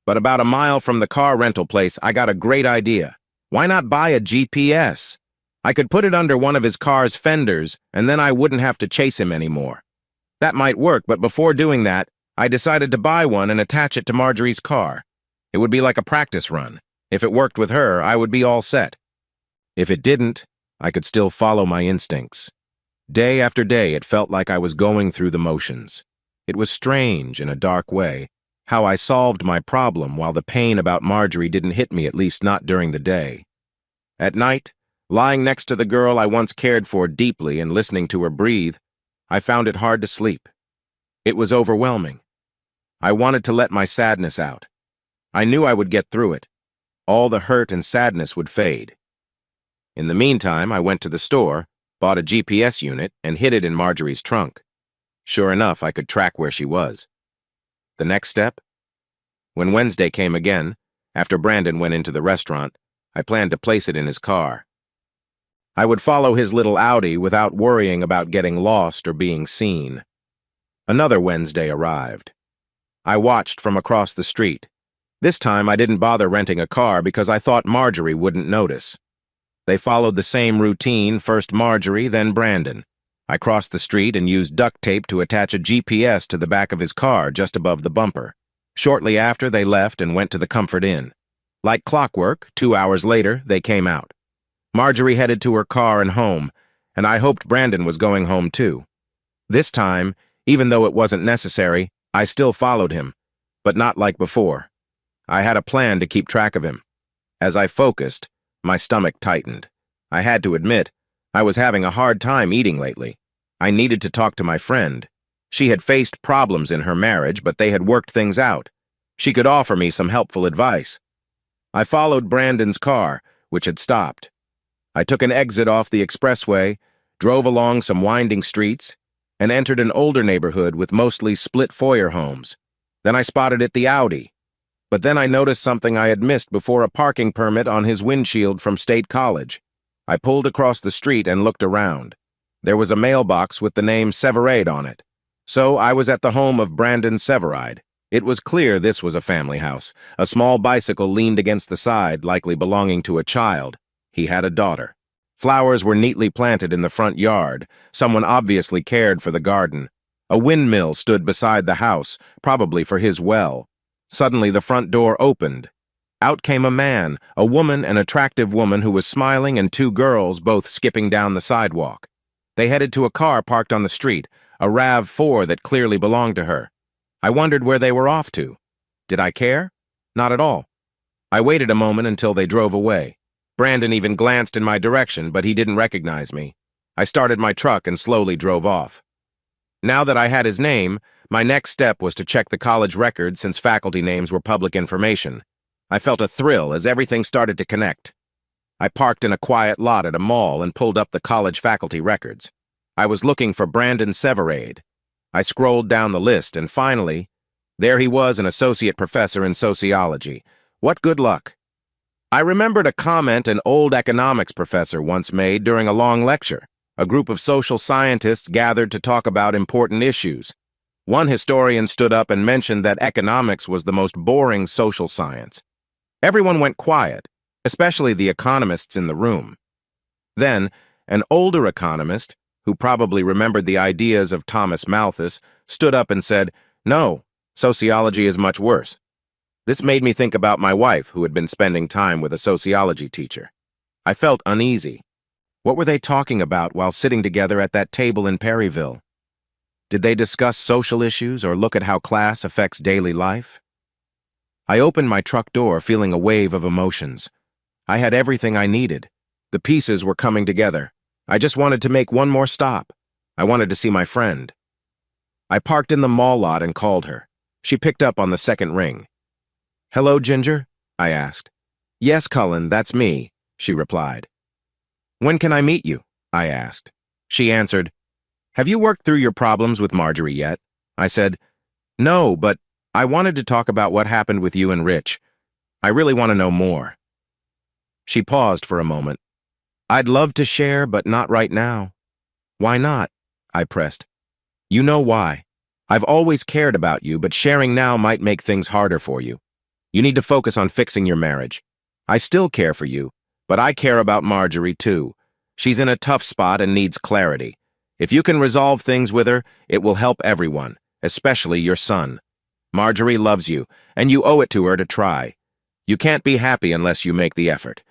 But about a mile from the car rental place, I got a great idea. Why not buy a GPS? I could put it under one of his car's fenders, and then I wouldn't have to chase him anymore. That might work, but before doing that, I decided to buy one and attach it to Marjorie's car. It would be like a practice run. If it worked with her, I would be all set. If it didn't, I could still follow my instincts. Day after day, it felt like I was going through the motions. It was strange, in a dark way, how I solved my problem while the pain about Marjorie didn't hit me, at least not during the day. At night, lying next to the girl I once cared for deeply and listening to her breathe, I found it hard to sleep. It was overwhelming. I wanted to let my sadness out. I knew I would get through it. All the hurt and sadness would fade. In the meantime, I went to the store, bought a GPS unit, and hid it in Marjorie's trunk. Sure enough, I could track where she was. The next step? When Wednesday came again, after Brandon went into the restaurant, I planned to place it in his car. I would follow his little Audi without worrying about getting lost or being seen. Another Wednesday arrived. I watched from across the street. This time I didn't bother renting a car because I thought Marjorie wouldn't notice. They followed the same routine, first Marjorie, then Brandon. I crossed the street and used duct tape to attach a GPS to the back of his car just above the bumper. Shortly after, they left and went to the Comfort Inn. Like clockwork, 2 hours later, they came out. Marjorie headed to her car and home, and I hoped Brandon was going home too. This time, even though it wasn't necessary, I still followed him, but not like before. I had a plan to keep track of him. As I focused, my stomach tightened. I had to admit, I was having a hard time eating lately. I needed to talk to my friend. She had faced problems in her marriage, but they had worked things out. She could offer me some helpful advice. I followed Brandon's car, which had stopped. I took an exit off the expressway, drove along some winding streets, and entered an older neighborhood with mostly split foyer homes. Then I spotted the Audi. But then I noticed something I had missed before: a parking permit on his windshield from State College. I pulled across the street and looked around. There was a mailbox with the name Severide on it. So I was at the home of Brandon Severide. It was clear this was a family house. A small bicycle leaned against the side, likely belonging to a child. He had a daughter. Flowers were neatly planted in the front yard. Someone obviously cared for the garden. A windmill stood beside the house, probably for his well. Suddenly the front door opened. Out came a man, a woman, an attractive woman who was smiling, and 2 girls, both skipping down the sidewalk. They headed to a car parked on the street, a RAV4 that clearly belonged to her. I wondered where they were off to. Did I care? Not at all. I waited a moment until they drove away. Brandon even glanced in my direction, but he didn't recognize me. I started my truck and slowly drove off. Now that I had his name, my next step was to check the college records since faculty names were public information. I felt a thrill as everything started to connect. I parked in a quiet lot at a mall and pulled up the college faculty records. I was looking for Brandon Severide. I scrolled down the list and finally, there he was, an associate professor in sociology. What good luck. I remembered a comment an old economics professor once made during a long lecture. A group of social scientists gathered to talk about important issues. One historian stood up and mentioned that economics was the most boring social science. Everyone went quiet, especially the economists in the room. Then, an older economist, who probably remembered the ideas of Thomas Malthus, stood up and said, "No, sociology is much worse." This made me think about my wife, who had been spending time with a sociology teacher. I felt uneasy. What were they talking about while sitting together at that table in Perryville? Did they discuss social issues or look at how class affects daily life? I opened my truck door, feeling a wave of emotions. I had everything I needed. The pieces were coming together. I just wanted to make one more stop. I wanted to see my friend. I parked in the mall lot and called her. She picked up on the second ring. "Hello, Ginger?" I asked. "Yes, Cullen, that's me," she replied. "When can I meet you?" I asked. She answered, "Have you worked through your problems with Marjorie yet?" I said, "No, but I wanted to talk about what happened with you and Rich. I really want to know more." She paused for a moment. "I'd love to share, but not right now." "Why not?" I pressed. "You know why. I've always cared about you, but sharing now might make things harder for you. You need to focus on fixing your marriage. I still care for you, but I care about Marjorie too. She's in a tough spot and needs clarity. If you can resolve things with her, it will help everyone, especially your son. Marjorie loves you, and you owe it to her to try. You can't be happy unless you make the effort.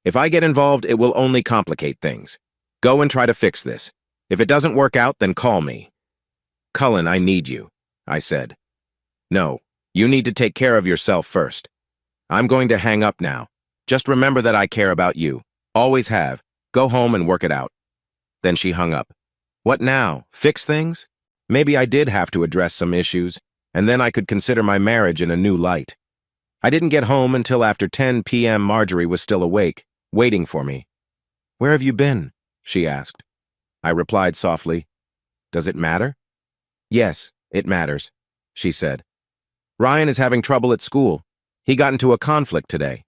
If I get involved, it will only complicate things. Go and try to fix this. If it doesn't work out, then call me." "Cullen, I need you," I said. "No, you need to take care of yourself first. I'm going to hang up now. Just remember that I care about you. Always have. Go home and work it out." Then she hung up. What now? Fix things? Maybe I did have to address some issues, and then I could consider my marriage in a new light. I didn't get home until after 10 p.m. Marjorie was still awake, waiting for me. "Where have you been?" she asked. I replied softly. Does it matter? Yes, it matters, she said. Ryan is having trouble at school. He got into a conflict today.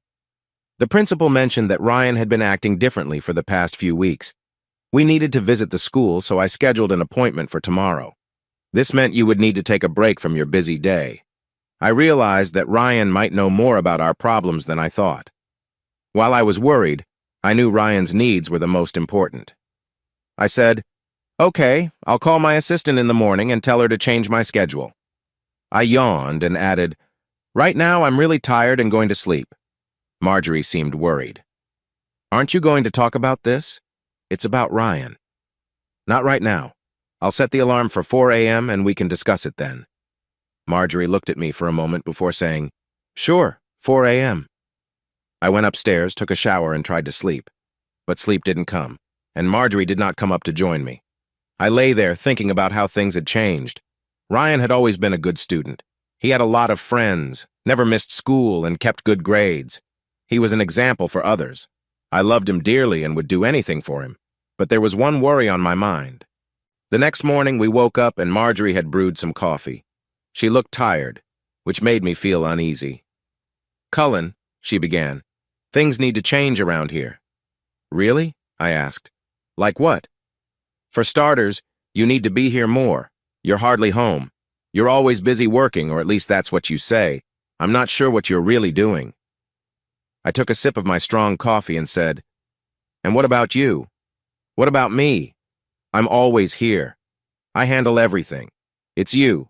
The principal mentioned that Ryan had been acting differently for the past few weeks. We needed to visit the school, so I scheduled an appointment for tomorrow. This meant you would need to take a break from your busy day. I realized that Ryan might know more about our problems than I thought. While I was worried, I knew Ryan's needs were the most important. I said, "Okay, I'll call my assistant in the morning and tell her to change my schedule." I yawned and added, "Right now I'm really tired and going to sleep." Marjorie seemed worried. "Aren't you going to talk about this? It's about Ryan." "Not right now. I'll set the alarm for 4 a.m. and we can discuss it then." Marjorie looked at me for a moment before saying, "Sure, 4 a.m." I went upstairs, took a shower, and tried to sleep. But sleep didn't come, and Marjorie did not come up to join me. I lay there thinking about how things had changed. Ryan had always been a good student. He had a lot of friends, never missed school, and kept good grades. He was an example for others. I loved him dearly and would do anything for him, but there was one worry on my mind. The next morning we woke up and Marjorie had brewed some coffee. She looked tired, which made me feel uneasy. "Cullen," she began, "things need to change around here." "Really?" I asked. "Like what?" "For starters, you need to be here more. You're hardly home. You're always busy working, or at least that's what you say. I'm not sure what you're really doing." I took a sip of my strong coffee and said, "And what about you? What about me? I'm always here. I handle everything. It's you.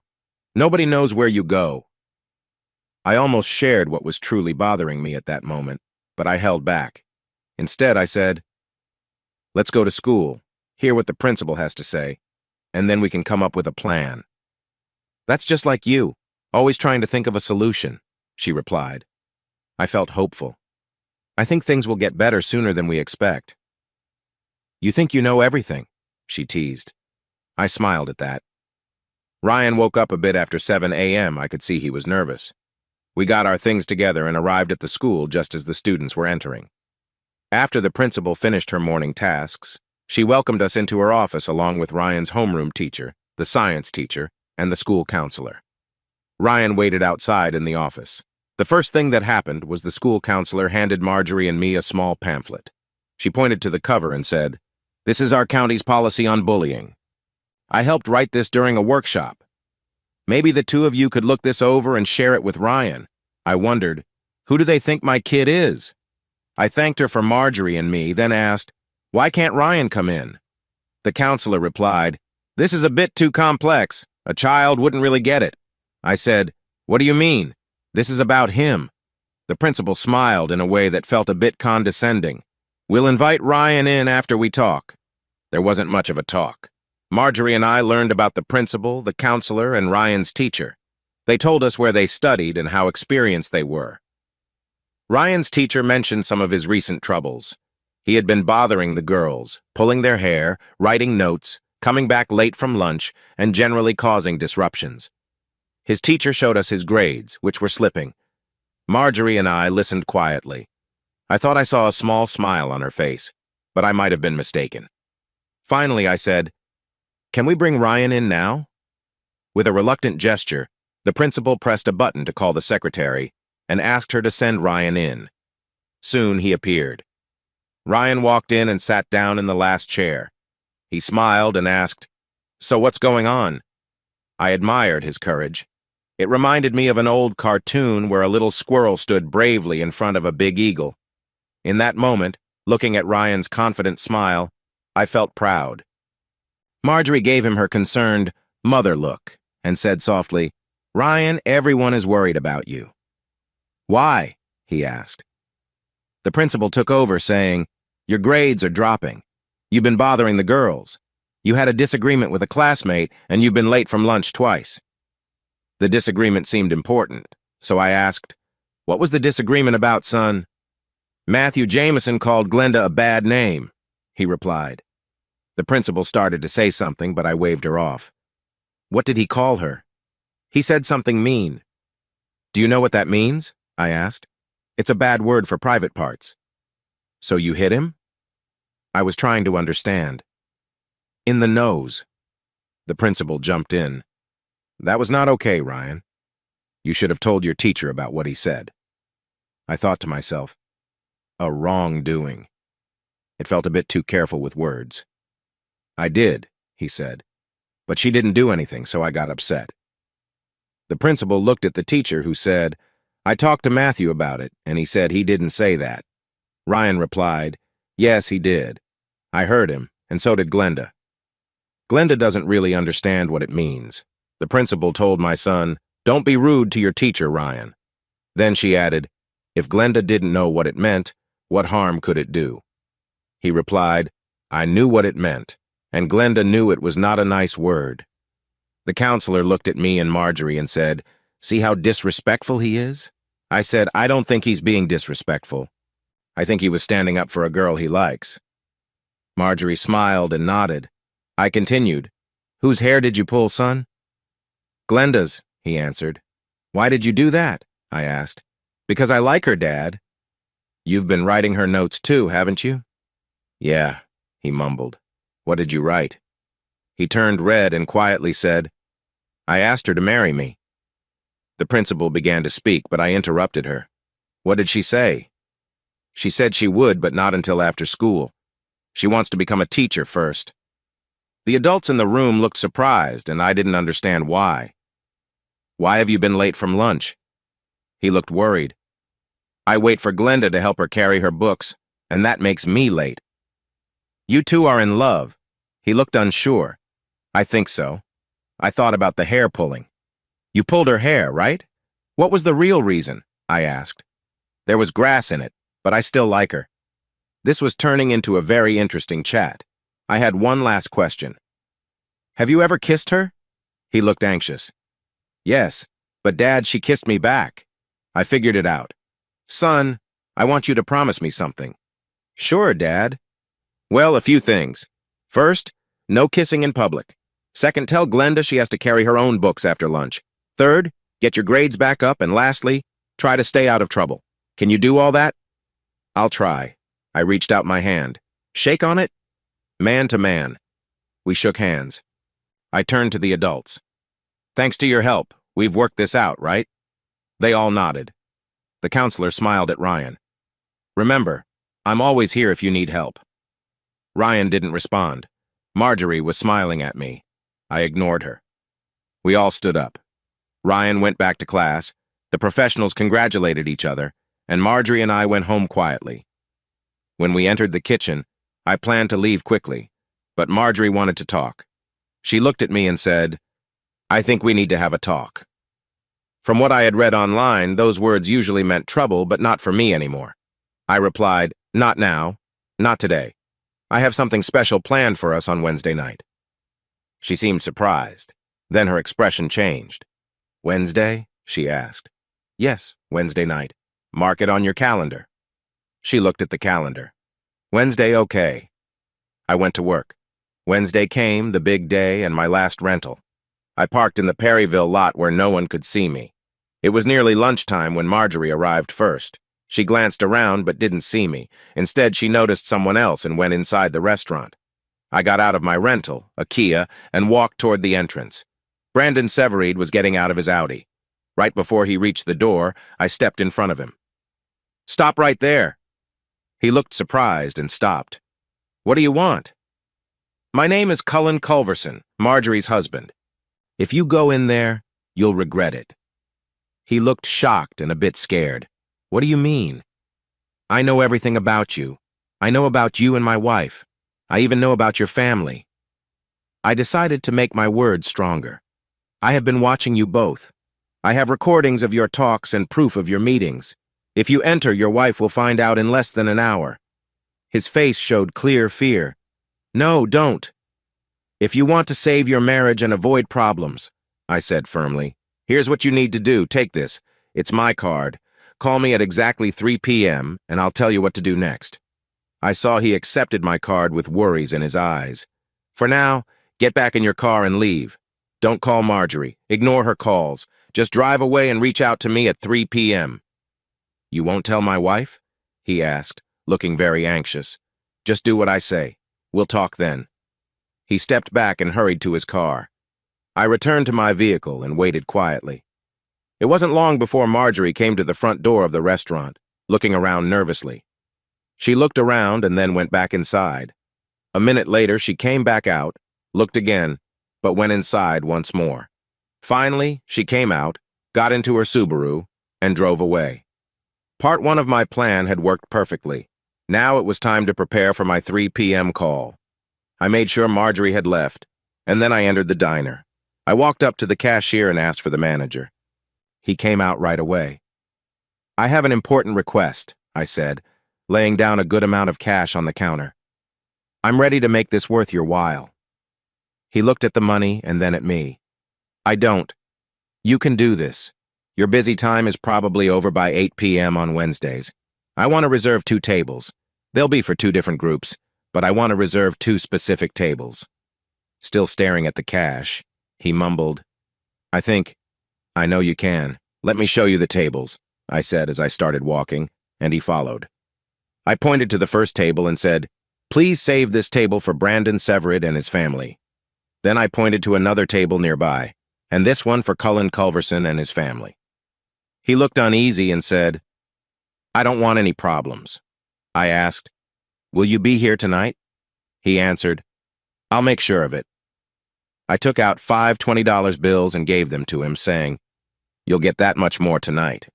Nobody knows where you go." I almost shared what was truly bothering me at that moment, but I held back. Instead, I said, "Let's go to school, hear what the principal has to say, and then we can come up with a plan." "That's just like you, always trying to think of a solution," she replied. I felt hopeful. "I think things will get better sooner than we expect." "You think you know everything," she teased. I smiled at that. Ryan woke up a bit after 7 a.m. I could see he was nervous. We got our things together and arrived at the school just as the students were entering. After the principal finished her morning tasks, she welcomed us into her office along with Ryan's homeroom teacher, the science teacher, and the school counselor. Ryan waited outside in the office. The first thing that happened was the school counselor handed Marjorie and me a small pamphlet. She pointed to the cover and said, "This is our county's policy on bullying. I helped write this during a workshop. Maybe the two of you could look this over and share it with Ryan." I wondered, who do they think my kid is? I thanked her for Marjorie and me, then asked, "Why can't Ryan come in?" The counselor replied, "This is a bit too complex. A child wouldn't really get it." I said, "What do you mean? This is about him." The principal smiled in a way that felt a bit condescending. "We'll invite Ryan in after we talk." There wasn't much of a talk. Marjorie and I learned about the principal, the counselor, and Ryan's teacher. They told us where they studied and how experienced they were. Ryan's teacher mentioned some of his recent troubles. He had been bothering the girls, pulling their hair, writing notes, coming back late from lunch, and generally causing disruptions. His teacher showed us his grades, which were slipping. Marjorie and I listened quietly. I thought I saw a small smile on her face, but I might have been mistaken. Finally, I said, "Can we bring Ryan in now?" With a reluctant gesture, the principal pressed a button to call the secretary and asked her to send Ryan in. Soon he appeared. Ryan walked in and sat down in the last chair. He smiled and asked, "So what's going on?" I admired his courage. It reminded me of an old cartoon where a little squirrel stood bravely in front of a big eagle. In that moment, looking at Ryan's confident smile, I felt proud. Marjorie gave him her concerned mother look and said softly, "Ryan, everyone is worried about you." "Why?" he asked. The principal took over, saying, "Your grades are dropping. You've been bothering the girls. You had a disagreement with a classmate, and you've been late from lunch twice." The disagreement seemed important, so I asked, "What was the disagreement about, son?" "Matthew Jameson called Glenda a bad name," he replied. The principal started to say something, but I waved her off. "What did he call her?" "He said something mean." "Do you know what that means?" I asked. "It's a bad word for private parts." "So you hit him?" I was trying to understand. In the nose. The principal jumped in. That was not okay, Ryan. You should have told your teacher about what he said. I thought to myself, a wrongdoing. It felt a bit too careful with words. I did, he said, but she didn't do anything, so I got upset. The principal looked at the teacher, who said, I talked to Matthew about it, and he said he didn't say that. Ryan replied, yes, he did. I heard him, and so did Glenda. Glenda doesn't really understand what it means. The principal told my son, don't be rude to your teacher, Ryan. Then she added, if Glenda didn't know what it meant, what harm could it do? He replied, I knew what it meant, and Glenda knew it was not a nice word. The counselor looked at me and Marjorie and said, see how disrespectful he is? I said, I don't think he's being disrespectful. I think he was standing up for a girl he likes. Marjorie smiled and nodded. I continued, whose hair did you pull, son? Glenda's, he answered. Why did you do that? I asked. Because I like her, Dad. You've been writing her notes too, haven't you? Yeah, he mumbled. What did you write? He turned red and quietly said, I asked her to marry me. The principal began to speak, but I interrupted her. What did she say? She said she would, but not until after school. She wants to become a teacher first. The adults in the room looked surprised, and I didn't understand why. Why have you been late from lunch? He looked worried. I wait for Glenda to help her carry her books, and that makes me late. You two are in love. He looked unsure. I think so. I thought about the hair pulling. You pulled her hair, right? What was the real reason? I asked. There was grass in it, but I still like her. This was turning into a very interesting chat. I had one last question. Have you ever kissed her? He looked anxious. Yes, but Dad, she kissed me back. I figured it out. Son, I want you to promise me something. Sure, Dad. Well, a few things. First, no kissing in public. Second, tell Glenda she has to carry her own books after lunch. Third, get your grades back up. And lastly, try to stay out of trouble. Can you do all that? I'll try. I reached out my hand. Shake on it? Man to man. We shook hands. I turned to the adults. Thanks to your help, we've worked this out, right? They all nodded. The counselor smiled at Ryan. Remember, I'm always here if you need help. Ryan didn't respond. Marjorie was smiling at me. I ignored her. We all stood up. Ryan went back to class, the professionals congratulated each other, and Marjorie and I went home quietly. When we entered the kitchen, I planned to leave quickly, but Marjorie wanted to talk. She looked at me and said, I think we need to have a talk. From what I had read online, those words usually meant trouble, but not for me anymore. I replied, not now, not today. I have something special planned for us on Wednesday night. She seemed surprised. Then her expression changed. Wednesday? She asked. Yes, Wednesday night. Mark it on your calendar. She looked at the calendar. Wednesday, okay. I went to work. Wednesday came, the big day, and my last rental. I parked in the Perryville lot where no one could see me. It was nearly lunchtime when Marjorie arrived first. She glanced around but didn't see me. Instead, she noticed someone else and went inside the restaurant. I got out of my rental, a Kia, and walked toward the entrance. Brandon Severeid was getting out of his Audi. Right before he reached the door, I stepped in front of him. Stop right there. He looked surprised and stopped. What do you want? My name is Cullen Culverson, Marjorie's husband. If you go in there, you'll regret it. He looked shocked and a bit scared. What do you mean? I know everything about you. I know about you and my wife. I even know about your family. I decided to make my words stronger. I have been watching you both. I have recordings of your talks and proof of your meetings. If you enter, your wife will find out in less than an hour. His face showed clear fear. No, don't. If you want to save your marriage and avoid problems, I said firmly, here's what you need to do. Take this. It's my card. Call me at exactly 3 p.m. and I'll tell you what to do next. I saw he accepted my card with worries in his eyes. For now, get back in your car and leave. Don't call Marjorie. Ignore her calls. Just drive away and reach out to me at 3 p.m. You won't tell my wife? He asked, looking very anxious. Just do what I say. We'll talk then. He stepped back and hurried to his car. I returned to my vehicle and waited quietly. It wasn't long before Marjorie came to the front door of the restaurant, looking around nervously. She looked around and then went back inside. A minute later, she came back out, looked again, but went inside once more. Finally, she came out, got into her Subaru, and drove away. Part 1 of my plan had worked perfectly. Now it was time to prepare for my 3 p.m. call. I made sure Marjorie had left, and then I entered the diner. I walked up to the cashier and asked for the manager. He came out right away. "I have an important request," I said, laying down a good amount of cash on the counter. "I'm ready to make this worth your while." He looked at the money and then at me. "I don't. You can do this. Your busy time is probably over by 8 p.m. on Wednesdays. I want to reserve 2 tables. They'll be for 2 different groups, but I want to reserve 2 specific tables." Still staring at the cash, he mumbled, I know you can. Let me show you the tables," I said as I started walking, and he followed. I pointed to the first table and said, "Please save this table for Brandon Severid and his family." Then I pointed to another table nearby, and this one for Cullen Culverson and his family. He looked uneasy and said, "I don't want any problems." I asked, "Will you be here tonight?" He answered, "I'll make sure of it." I took out 5 $20 bills and gave them to him, saying, "You'll get that much more tonight."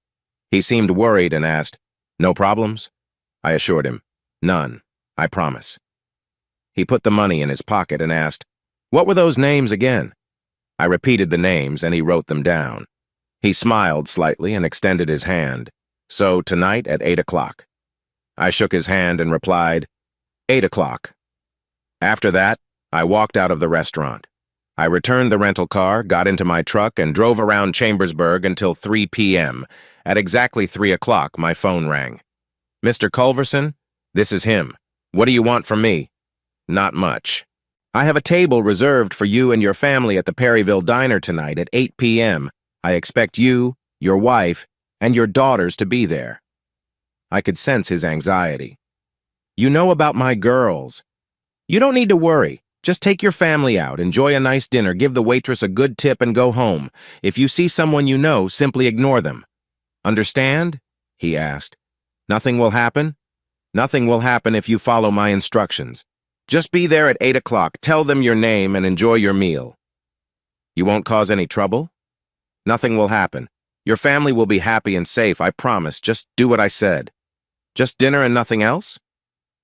He seemed worried and asked, "No problems?" I assured him, "None, I promise." He put the money in his pocket and asked, "What were those names again?" I repeated the names and he wrote them down. He smiled slightly and extended his hand. "So tonight at 8 o'clock. I shook his hand and replied, 8 o'clock. After that, I walked out of the restaurant. I returned the rental car, got into my truck, and drove around Chambersburg until 3 p.m. At exactly 3 o'clock, my phone rang. "Mr. Culverson, this is him. What do you want from me?" "Not much. I have a table reserved for you and your family at the Perryville Diner tonight at 8 p.m. I expect you, your wife, and your daughters to be there." I could sense his anxiety. "You know about my girls. You don't need to worry. Just take your family out, enjoy a nice dinner, give the waitress a good tip, and go home. If you see someone you know, simply ignore them. Understand?" he asked. "Nothing will happen?" "Nothing will happen if you follow my instructions. Just be there at 8 o'clock, tell them your name, and enjoy your meal." "You won't cause any trouble?" "Nothing will happen. Your family will be happy and safe, I promise. Just do what I said." "Just dinner and nothing else?"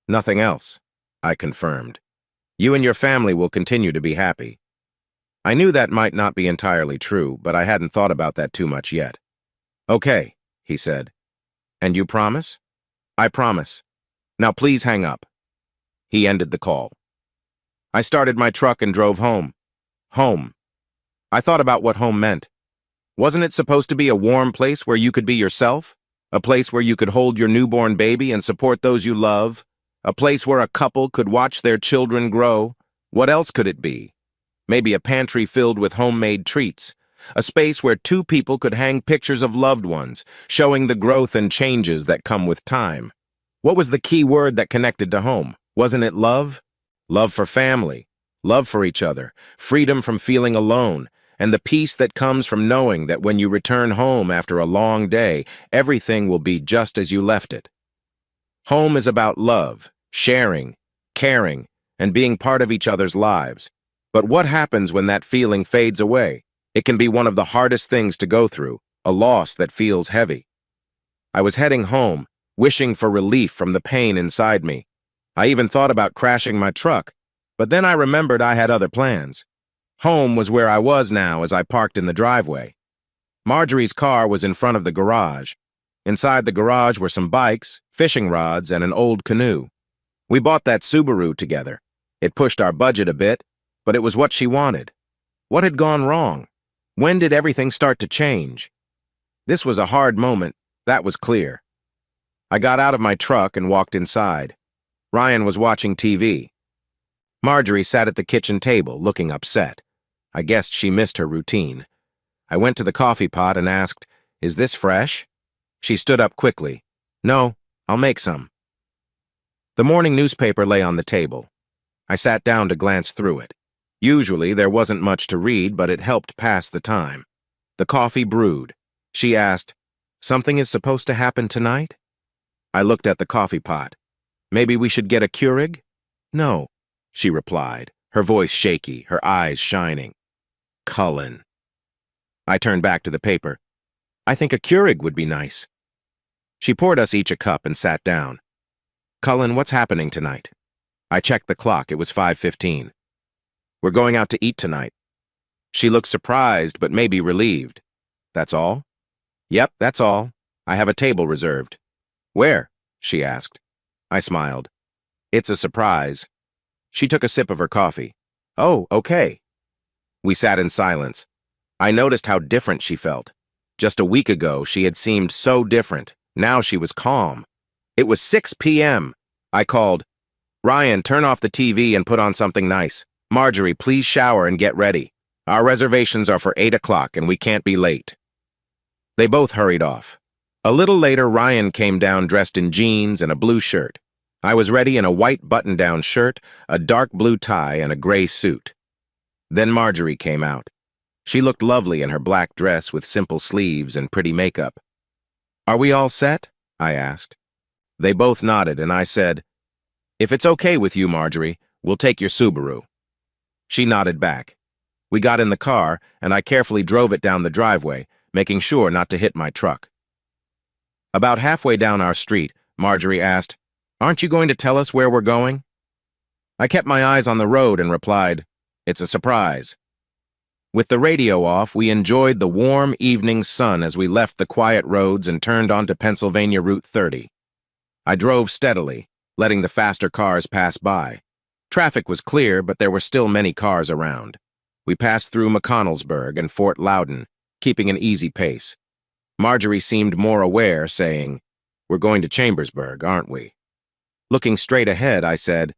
"Nothing else," I confirmed. "You and your family will continue to be happy." I knew that might not be entirely true, but I hadn't thought about that too much yet. "Okay," he said. "And you promise?" "I promise. Now please hang up." He ended the call. I started my truck and drove home. Home. I thought about what home meant. Wasn't it supposed to be a warm place where you could be yourself? A place where you could hold your newborn baby and support those you love? A place where a couple could watch their children grow? What else could it be? Maybe a pantry filled with homemade treats. A space where 2 people could hang pictures of loved ones, showing the growth and changes that come with time. What was the key word that connected to home? Wasn't it love? Love for family, love for each other, freedom from feeling alone, and the peace that comes from knowing that when you return home after a long day, everything will be just as you left it. Home is about love, sharing, caring, and being part of each other's lives. But what happens when that feeling fades away? It can be one of the hardest things to go through, a loss that feels heavy. I was heading home, wishing for relief from the pain inside me. I even thought about crashing my truck, but then I remembered I had other plans. Home was where I was now as I parked in the driveway. Marjorie's car was in front of the garage. Inside the garage were some bikes, fishing rods, and an old canoe. We bought that Subaru together. It pushed our budget a bit, but it was what she wanted. What had gone wrong? When did everything start to change? This was a hard moment, that was clear. I got out of my truck and walked inside. Ryan was watching TV. Marjorie sat at the kitchen table, looking upset. I guessed she missed her routine. I went to the coffee pot and asked, "Is this fresh?" She stood up quickly. "No, I'll make some." The morning newspaper lay on the table. I sat down to glance through it. Usually, there wasn't much to read, but it helped pass the time. The coffee brewed. She asked, "Something is supposed to happen tonight?" I looked at the coffee pot. "Maybe we should get a Keurig?" "No," she replied, her voice shaky, her eyes shining. "Cullen." I turned back to the paper. "I think a Keurig would be nice." She poured us each a cup and sat down. "Cullen, what's happening tonight?" I checked the clock. It was 5:15. "We're going out to eat tonight." She looked surprised, but maybe relieved. "That's all?" "Yep, that's all. I have a table reserved." "Where?" she asked. I smiled. "It's a surprise." She took a sip of her coffee. "Oh, okay." We sat in silence. I noticed how different she felt. Just a week ago, she had seemed so different. Now she was calm. It was 6 p.m. I called, "Ryan, turn off the TV and put on something nice. Marjorie, please shower and get ready. Our reservations are for 8 o'clock and we can't be late." They both hurried off. A little later, Ryan came down dressed in jeans and a blue shirt. I was ready in a white button-down shirt, a dark blue tie, and a gray suit. Then Marjorie came out. She looked lovely in her black dress with simple sleeves and pretty makeup. "Are we all set?" I asked. They both nodded, and I said, "If it's okay with you, Marjorie, we'll take your Subaru." She nodded back. We got in the car, and I carefully drove it down the driveway, making sure not to hit my truck. About halfway down our street, Marjorie asked, "Aren't you going to tell us where we're going?" I kept my eyes on the road and replied, "It's a surprise." With the radio off, we enjoyed the warm evening sun as we left the quiet roads and turned onto Pennsylvania Route 30. I drove steadily, letting the faster cars pass by. Traffic was clear, but there were still many cars around. We passed through McConnellsburg and Fort Loudon, keeping an easy pace. Marjorie seemed more aware, saying, "We're going to Chambersburg, aren't we?" Looking straight ahead, I said,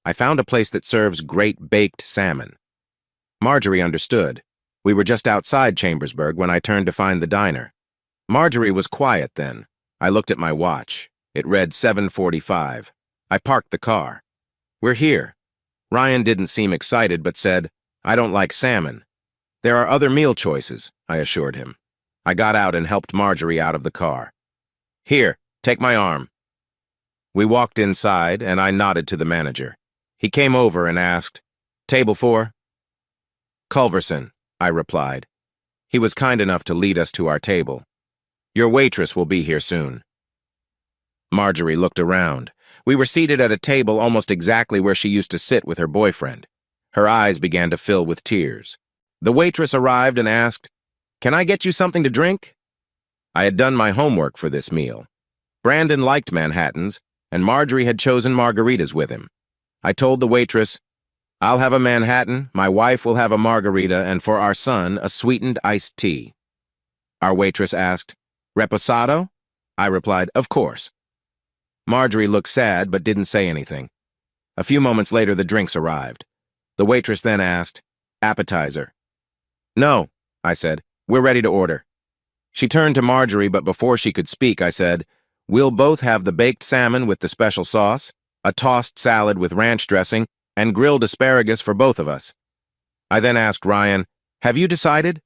"I found a place that serves great baked salmon." Marjorie understood. We were just outside Chambersburg when I turned to find the diner. Marjorie was quiet then. I looked at my watch. It read 7:45. I parked the car. "We're here." Ryan didn't seem excited but said, "I don't like salmon." "There are other meal choices," I assured him. I got out and helped Marjorie out of the car. "Here, take my arm." We walked inside, and I nodded to the manager. He came over and asked, "Table 4? "Culverson," I replied. He was kind enough to lead us to our table. "Your waitress will be here soon." Marjorie looked around. We were seated at a table almost exactly where she used to sit with her boyfriend. Her eyes began to fill with tears. The waitress arrived and asked, "Can I get you something to drink?" I had done my homework for this meal. Brandon liked Manhattans, and Marjorie had chosen margaritas with him. I told the waitress, "I'll have a Manhattan, my wife will have a margarita, and for our son, a sweetened iced tea." Our waitress asked, "Reposado?" I replied, "Of course." Marjorie looked sad but didn't say anything. A few moments later, the drinks arrived. The waitress then asked, "Appetizer?" "No," I said. "We're ready to order." She turned to Marjorie, but before she could speak, I said, "We'll both have the baked salmon with the special sauce, a tossed salad with ranch dressing, and grilled asparagus for both of us." I then asked Ryan, "Have you decided?"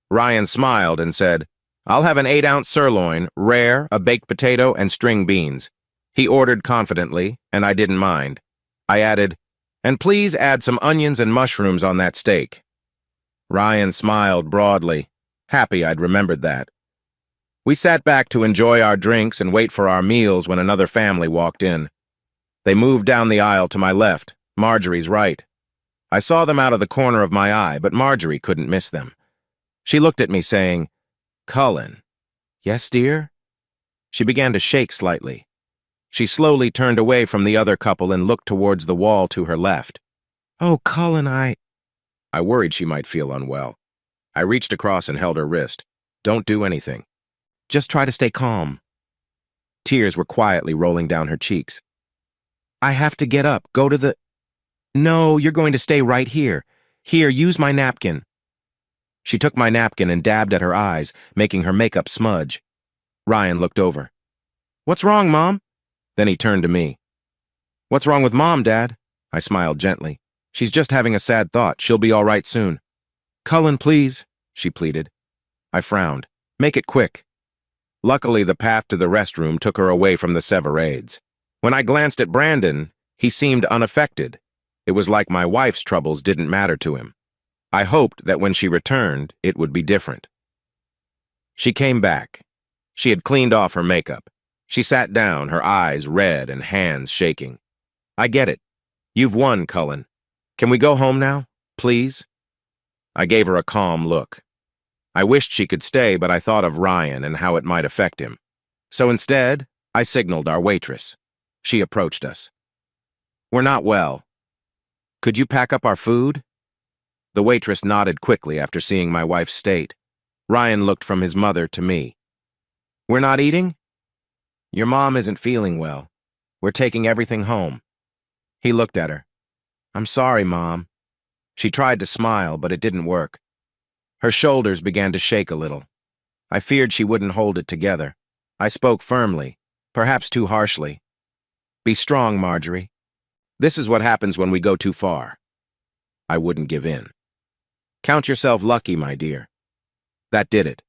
Ryan smiled and said, "I'll have an 8-ounce sirloin, rare, a baked potato, and string beans." He ordered confidently, and I didn't mind. I added, "And please add some onions and mushrooms on that steak." Ryan smiled broadly, happy I'd remembered that. We sat back to enjoy our drinks and wait for our meals when another family walked in. They moved down the aisle to my left, Marjorie's right. I saw them out of the corner of my eye, but Marjorie couldn't miss them. She looked at me saying, "Cullen." "Yes, dear?" She began to shake slightly. She slowly turned away from the other couple and looked towards the wall to her left. "Oh, Cullen, I worried she might feel unwell. I reached across and held her wrist. "Don't do anything. Just try to stay calm." Tears were quietly rolling down her cheeks. "I have to get up, go to the—" "No, you're going to stay right here. Here, use my napkin." She took my napkin and dabbed at her eyes, making her makeup smudge. Ryan looked over. "What's wrong, Mom?" Then he turned to me. "What's wrong with Mom, Dad?" I smiled gently. She's just having a sad thought. She'll be all right soon. Cullen, please, she pleaded. I frowned. Make it quick. Luckily, the path to the restroom took her away from the Severaids. When I glanced at Brandon, he seemed unaffected. It was like my wife's troubles didn't matter to him. I hoped that when she returned, it would be different. She came back. She had cleaned off her makeup. She sat down, her eyes red and hands shaking. I get it. You've won, Cullen. Can we go home now, please? I gave her a calm look. I wished she could stay, but I thought of Ryan and how it might affect him. So instead, I signaled our waitress. She approached us. We're not well. Could you pack up our food? The waitress nodded quickly after seeing my wife's state. Ryan looked from his mother to me. We're not eating? Your mom isn't feeling well. We're taking everything home. He looked at her. I'm sorry, Mom. She tried to smile, but it didn't work. Her shoulders began to shake a little. I feared she wouldn't hold it together. I spoke firmly, perhaps too harshly. Be strong, Marjorie. This is what happens when we go too far. I wouldn't give in. Count yourself lucky, my dear. That did it.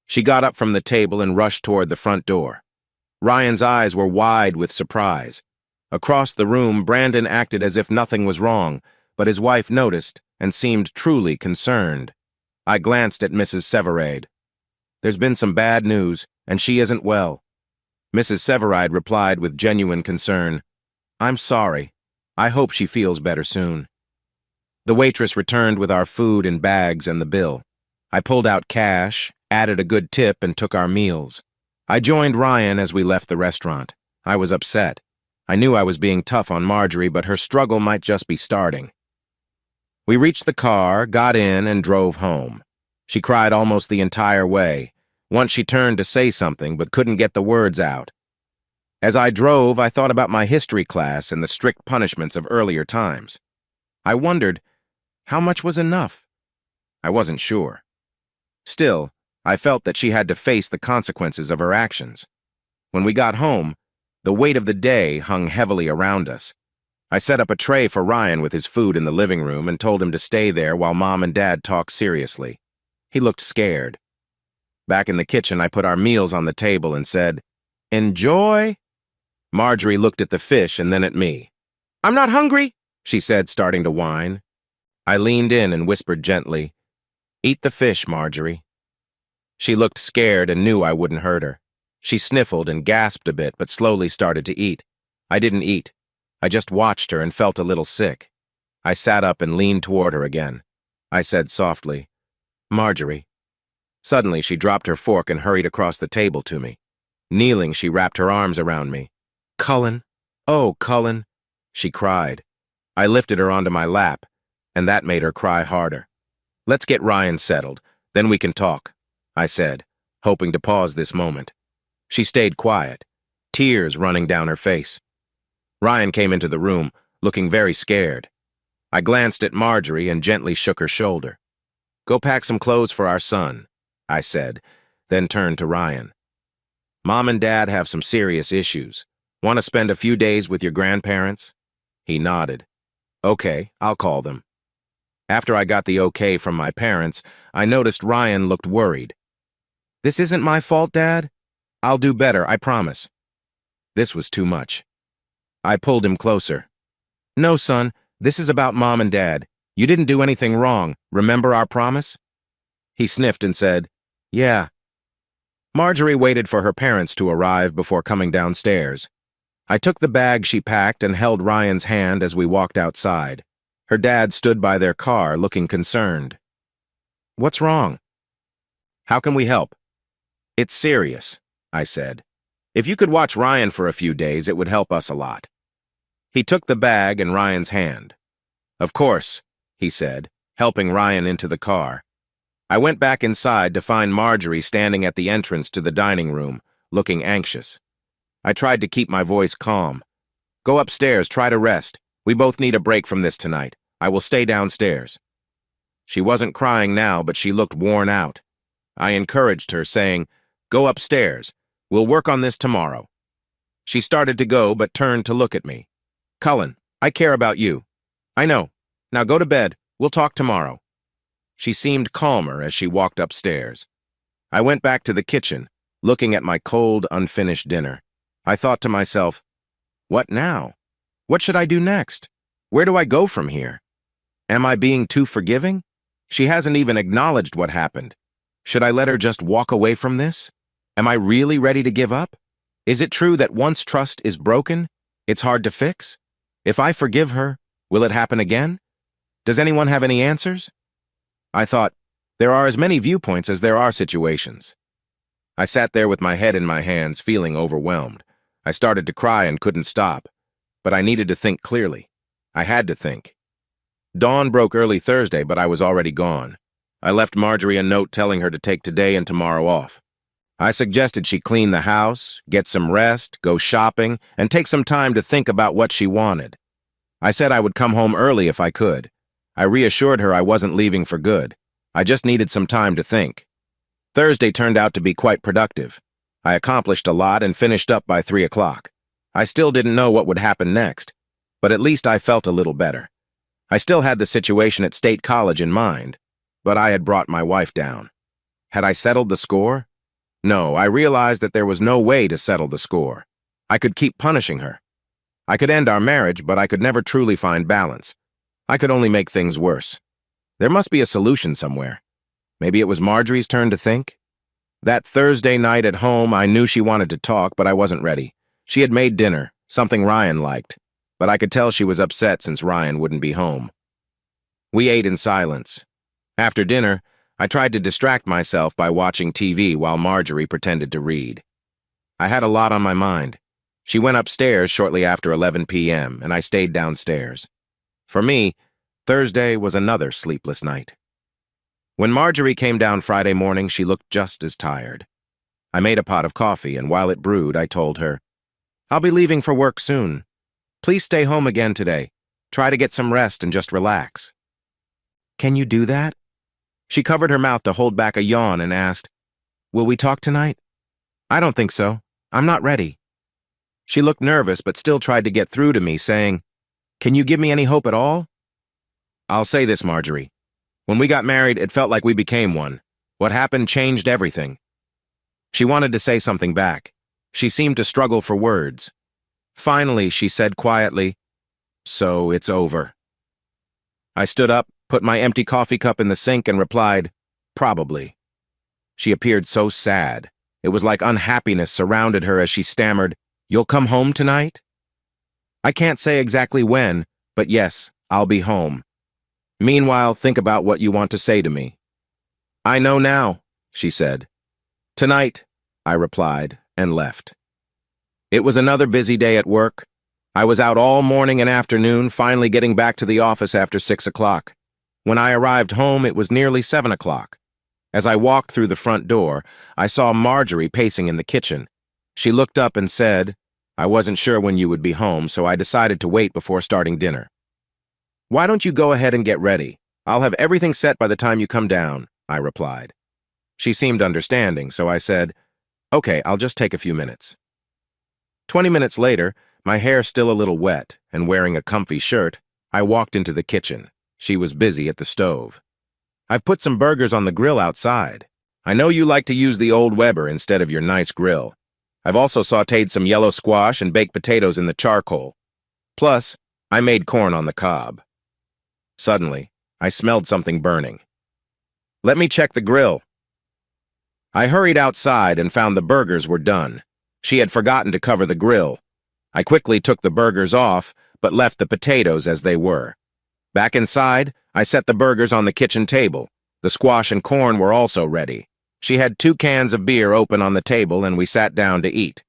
She got up from the table and rushed toward the front door. Ryan's eyes were wide with surprise. Across the room, Brandon acted as if nothing was wrong, but his wife noticed and seemed truly concerned. I glanced at Mrs. Severaid. There's been some bad news, and she isn't well. Mrs. Severaid replied with genuine concern. I'm sorry. I hope she feels better soon. The waitress returned with our food and bags and the bill. I pulled out cash, added a good tip, and took our meals. I joined Ryan as we left the restaurant. I was upset. I knew I was being tough on Marjorie, but her struggle might just be starting. We reached the car, got in, and drove home. She cried almost the entire way. Once she turned to say something, but couldn't get the words out. As I drove, I thought about my history class and the strict punishments of earlier times. I wondered, how much was enough? I wasn't sure. Still, I felt that she had to face the consequences of her actions. When we got home, the weight of the day hung heavily around us. I set up a tray for Ryan with his food in the living room and told him to stay there while Mom and Dad talked seriously. He looked scared. Back in the kitchen, I put our meals on the table and said, Enjoy? Marjorie looked at the fish and then at me. I'm not hungry, she said, starting to whine. I leaned in and whispered gently, Eat the fish, Marjorie. She looked scared and knew I wouldn't hurt her. She sniffled and gasped a bit, but slowly started to eat. I didn't eat. I just watched her and felt a little sick. I sat up and leaned toward her again. I said softly, Marjorie. Suddenly, she dropped her fork and hurried across the table to me. Kneeling, she wrapped her arms around me. Cullen, oh, Cullen, she cried. I lifted her onto my lap, and that made her cry harder. Let's get Ryan settled, then we can talk, I said, hoping to pause this moment. She stayed quiet, tears running down her face. Ryan came into the room, looking very scared. I glanced at Marjorie and gently shook her shoulder. Go pack some clothes for our son, I said, then turned to Ryan. Mom and Dad have some serious issues. Want to spend a few days with your grandparents? He nodded. Okay, I'll call them. After I got the okay from my parents, I noticed Ryan looked worried. This isn't my fault, Dad. I'll do better, I promise. This was too much. I pulled him closer. No, son, this is about Mom and Dad. You didn't do anything wrong. Remember our promise? He sniffed and said, Yeah. Marjorie waited for her parents to arrive before coming downstairs. I took the bag she packed and held Ryan's hand as we walked outside. Her dad stood by their car, looking concerned. What's wrong? How can we help? It's serious, I said. If you could watch Ryan for a few days, it would help us a lot. He took the bag in Ryan's hand. Of course, he said, helping Ryan into the car. I went back inside to find Marjorie standing at the entrance to the dining room, looking anxious. I tried to keep my voice calm. Go upstairs, try to rest. We both need a break from this tonight. I will stay downstairs. She wasn't crying now, but she looked worn out. I encouraged her, saying, Go upstairs. We'll work on this tomorrow. She started to go, but turned to look at me. Cullen, I care about you. I know. Now go to bed. We'll talk tomorrow." She seemed calmer as she walked upstairs. I went back to the kitchen, looking at my cold, unfinished dinner. I thought to myself, what now? What should I do next? Where do I go from here? Am I being too forgiving? She hasn't even acknowledged what happened. Should I let her just walk away from this? Am I really ready to give up? Is it true that once trust is broken, it's hard to fix? If I forgive her, will it happen again? Does anyone have any answers? I thought, there are as many viewpoints as there are situations. I sat there with my head in my hands, feeling overwhelmed. I started to cry and couldn't stop, but I needed to think clearly. I had to think. Dawn broke early Thursday, but I was already gone. I left Marjorie a note telling her to take today and tomorrow off. I suggested she clean the house, get some rest, go shopping, and take some time to think about what she wanted. I said I would come home early if I could. I reassured her I wasn't leaving for good. I just needed some time to think. Thursday turned out to be quite productive. I accomplished a lot and finished up by 3 o'clock. I still didn't know what would happen next, but at least I felt a little better. I still had the situation at State College in mind, but I had brought my wife down. Had I settled the score? No, I realized that there was no way to settle the score. I could keep punishing her. I could end our marriage, but I could never truly find balance. I could only make things worse. There must be a solution somewhere. Maybe it was Marjorie's turn to think? That Thursday night at home, I knew she wanted to talk, but I wasn't ready. She had made dinner, something Ryan liked, but I could tell she was upset since Ryan wouldn't be home. We ate in silence. After dinner, I tried to distract myself by watching TV while Marjorie pretended to read. I had a lot on my mind. She went upstairs shortly after 11 p.m., and I stayed downstairs. For me, Thursday was another sleepless night. When Marjorie came down Friday morning, she looked just as tired. I made a pot of coffee, and while it brewed, I told her, "I'll be leaving for work soon. Please stay home again today. Try to get some rest and just relax." "Can you do that?" She covered her mouth to hold back a yawn and asked, "Will we talk tonight?" "I don't think so. I'm not ready." She looked nervous but still tried to get through to me, saying, "Can you give me any hope at all?" "I'll say this, Marjorie. When we got married, it felt like we became one. What happened changed everything." She wanted to say something back. She seemed to struggle for words. Finally, she said quietly, "So it's over." I stood up, put my empty coffee cup in the sink, and replied, "Probably." She appeared so sad. It was like unhappiness surrounded her as she stammered, "You'll come home tonight?" "I can't say exactly when, but yes, I'll be home. Meanwhile, think about what you want to say to me." "I know now," she said. "Tonight," I replied, and left. It was another busy day at work. I was out all morning and afternoon, finally getting back to the office after 6 o'clock. When I arrived home, it was nearly 7 o'clock. As I walked through the front door, I saw Marjorie pacing in the kitchen. She looked up and said, "I wasn't sure when you would be home, so I decided to wait before starting dinner." "Why don't you go ahead and get ready? I'll have everything set by the time you come down," I replied. She seemed understanding, so I said, "Okay, I'll just take a few minutes." 20 minutes later, my hair still a little wet and wearing a comfy shirt, I walked into the kitchen. She was busy at the stove. "I've put some burgers on the grill outside. I know you like to use the old Weber instead of your nice grill. I've also sautéed some yellow squash and baked potatoes in the charcoal. Plus, I made corn on the cob." Suddenly, I smelled something burning. "Let me check the grill." I hurried outside and found the burgers were done. She had forgotten to cover the grill. I quickly took the burgers off, but left the potatoes as they were. Back inside, I set the burgers on the kitchen table. The squash and corn were also ready. She had 2 cans of beer open on the table, and we sat down to eat.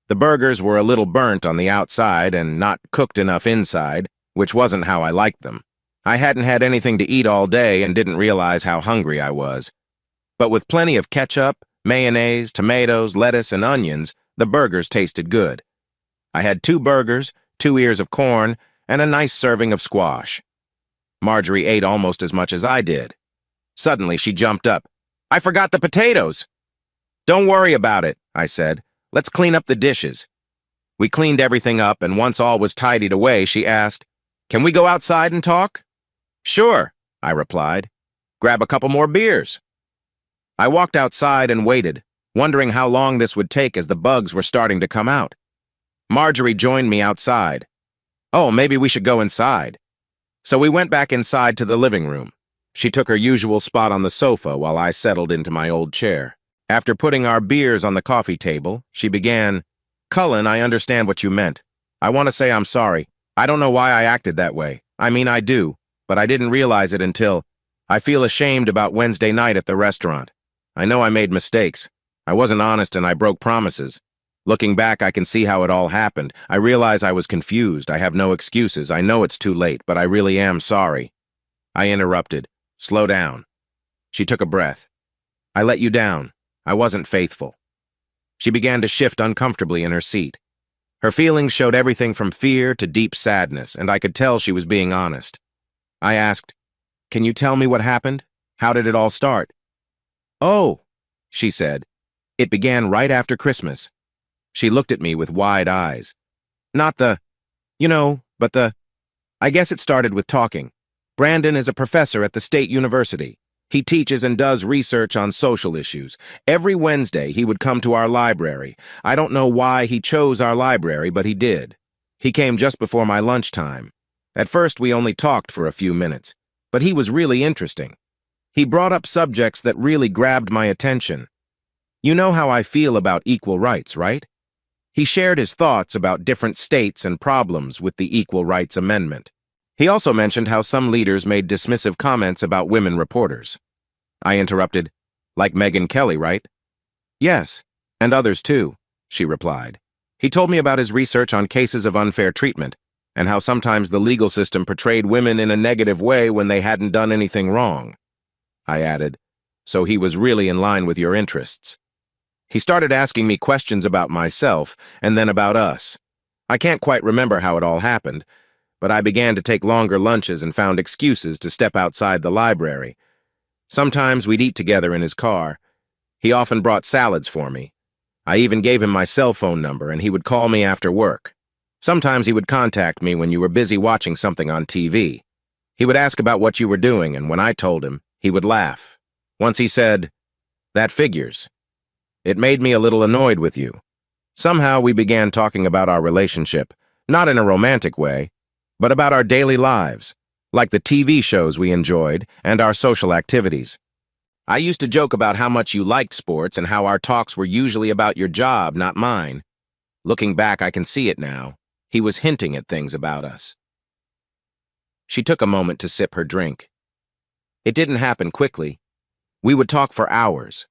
The burgers were a little burnt on the outside and not cooked enough inside, which wasn't how I liked them. I hadn't had anything to eat all day and didn't realize how hungry I was. But with plenty of ketchup, mayonnaise, tomatoes, lettuce, and onions, the burgers tasted good. I had 2 burgers, 2 ears of corn, and a nice serving of squash. Marjorie ate almost as much as I did. Suddenly, she jumped up. "I forgot the potatoes!" "Don't worry about it," I said. "Let's clean up the dishes." We cleaned everything up, and once all was tidied away, she asked, "Can we go outside and talk?" Sure, I replied. Grab a couple more beers. I walked outside and waited, wondering how long this would take as the bugs were starting to come out. Marjorie joined me outside. Oh, maybe we should go inside. So we went back inside to the living room. She took her usual spot on the sofa while I settled into my old chair. After putting our beers on the coffee table, she began, "Cullen, I understand what you meant. I want to say I'm sorry. I don't know why I acted that way. I mean, I do, but I didn't realize it until I feel ashamed about Wednesday night at the restaurant. I know I made mistakes. I wasn't honest and I broke promises. Looking back, I can see how it all happened. I realize I was confused. I have no excuses. I know it's too late, but I really am sorry." I interrupted. "Slow down." She took a breath. "I let you down. I wasn't faithful." She began to shift uncomfortably in her seat. Her feelings showed everything from fear to deep sadness, and I could tell she was being honest. I asked, "Can you tell me what happened? How did it all start?" "Oh," she said. "It began right after Christmas." She looked at me with wide eyes. "Not the, but the, I guess it started with talking. Brandon is a professor at the state university. He teaches and does research on social issues. Every Wednesday, he would come to our library. I don't know why he chose our library, but he did. He came just before my lunchtime. At first, we only talked for a few minutes, but he was really interesting. He brought up subjects that really grabbed my attention. You know how I feel about equal rights, right? He shared his thoughts about different states and problems with the Equal Rights Amendment. He also mentioned how some leaders made dismissive comments about women reporters. I interrupted, "Like Megyn Kelly, right?" "Yes, and others too," she replied. He told me about his research on cases of unfair treatment, and how sometimes the legal system portrayed women in a negative way when they hadn't done anything wrong. I added, "So he was really in line with your interests." He started asking me questions about myself, and then about us. I can't quite remember how it all happened, but I began to take longer lunches and found excuses to step outside the library. Sometimes we'd eat together in his car. He often brought salads for me. I even gave him my cell phone number, and he would call me after work. Sometimes he would contact me when you were busy watching something on TV. He would ask about what you were doing, and when I told him, he would laugh. Once he said, "That figures." It made me a little annoyed with you. Somehow we began talking about our relationship, not in a romantic way, but about our daily lives, like the TV shows we enjoyed and our social activities. I used to joke about how much you liked sports and how our talks were usually about your job, not mine. Looking back, I can see it now. He was hinting at things about us. She took a moment to sip her drink. It didn't happen quickly. We would talk for hours.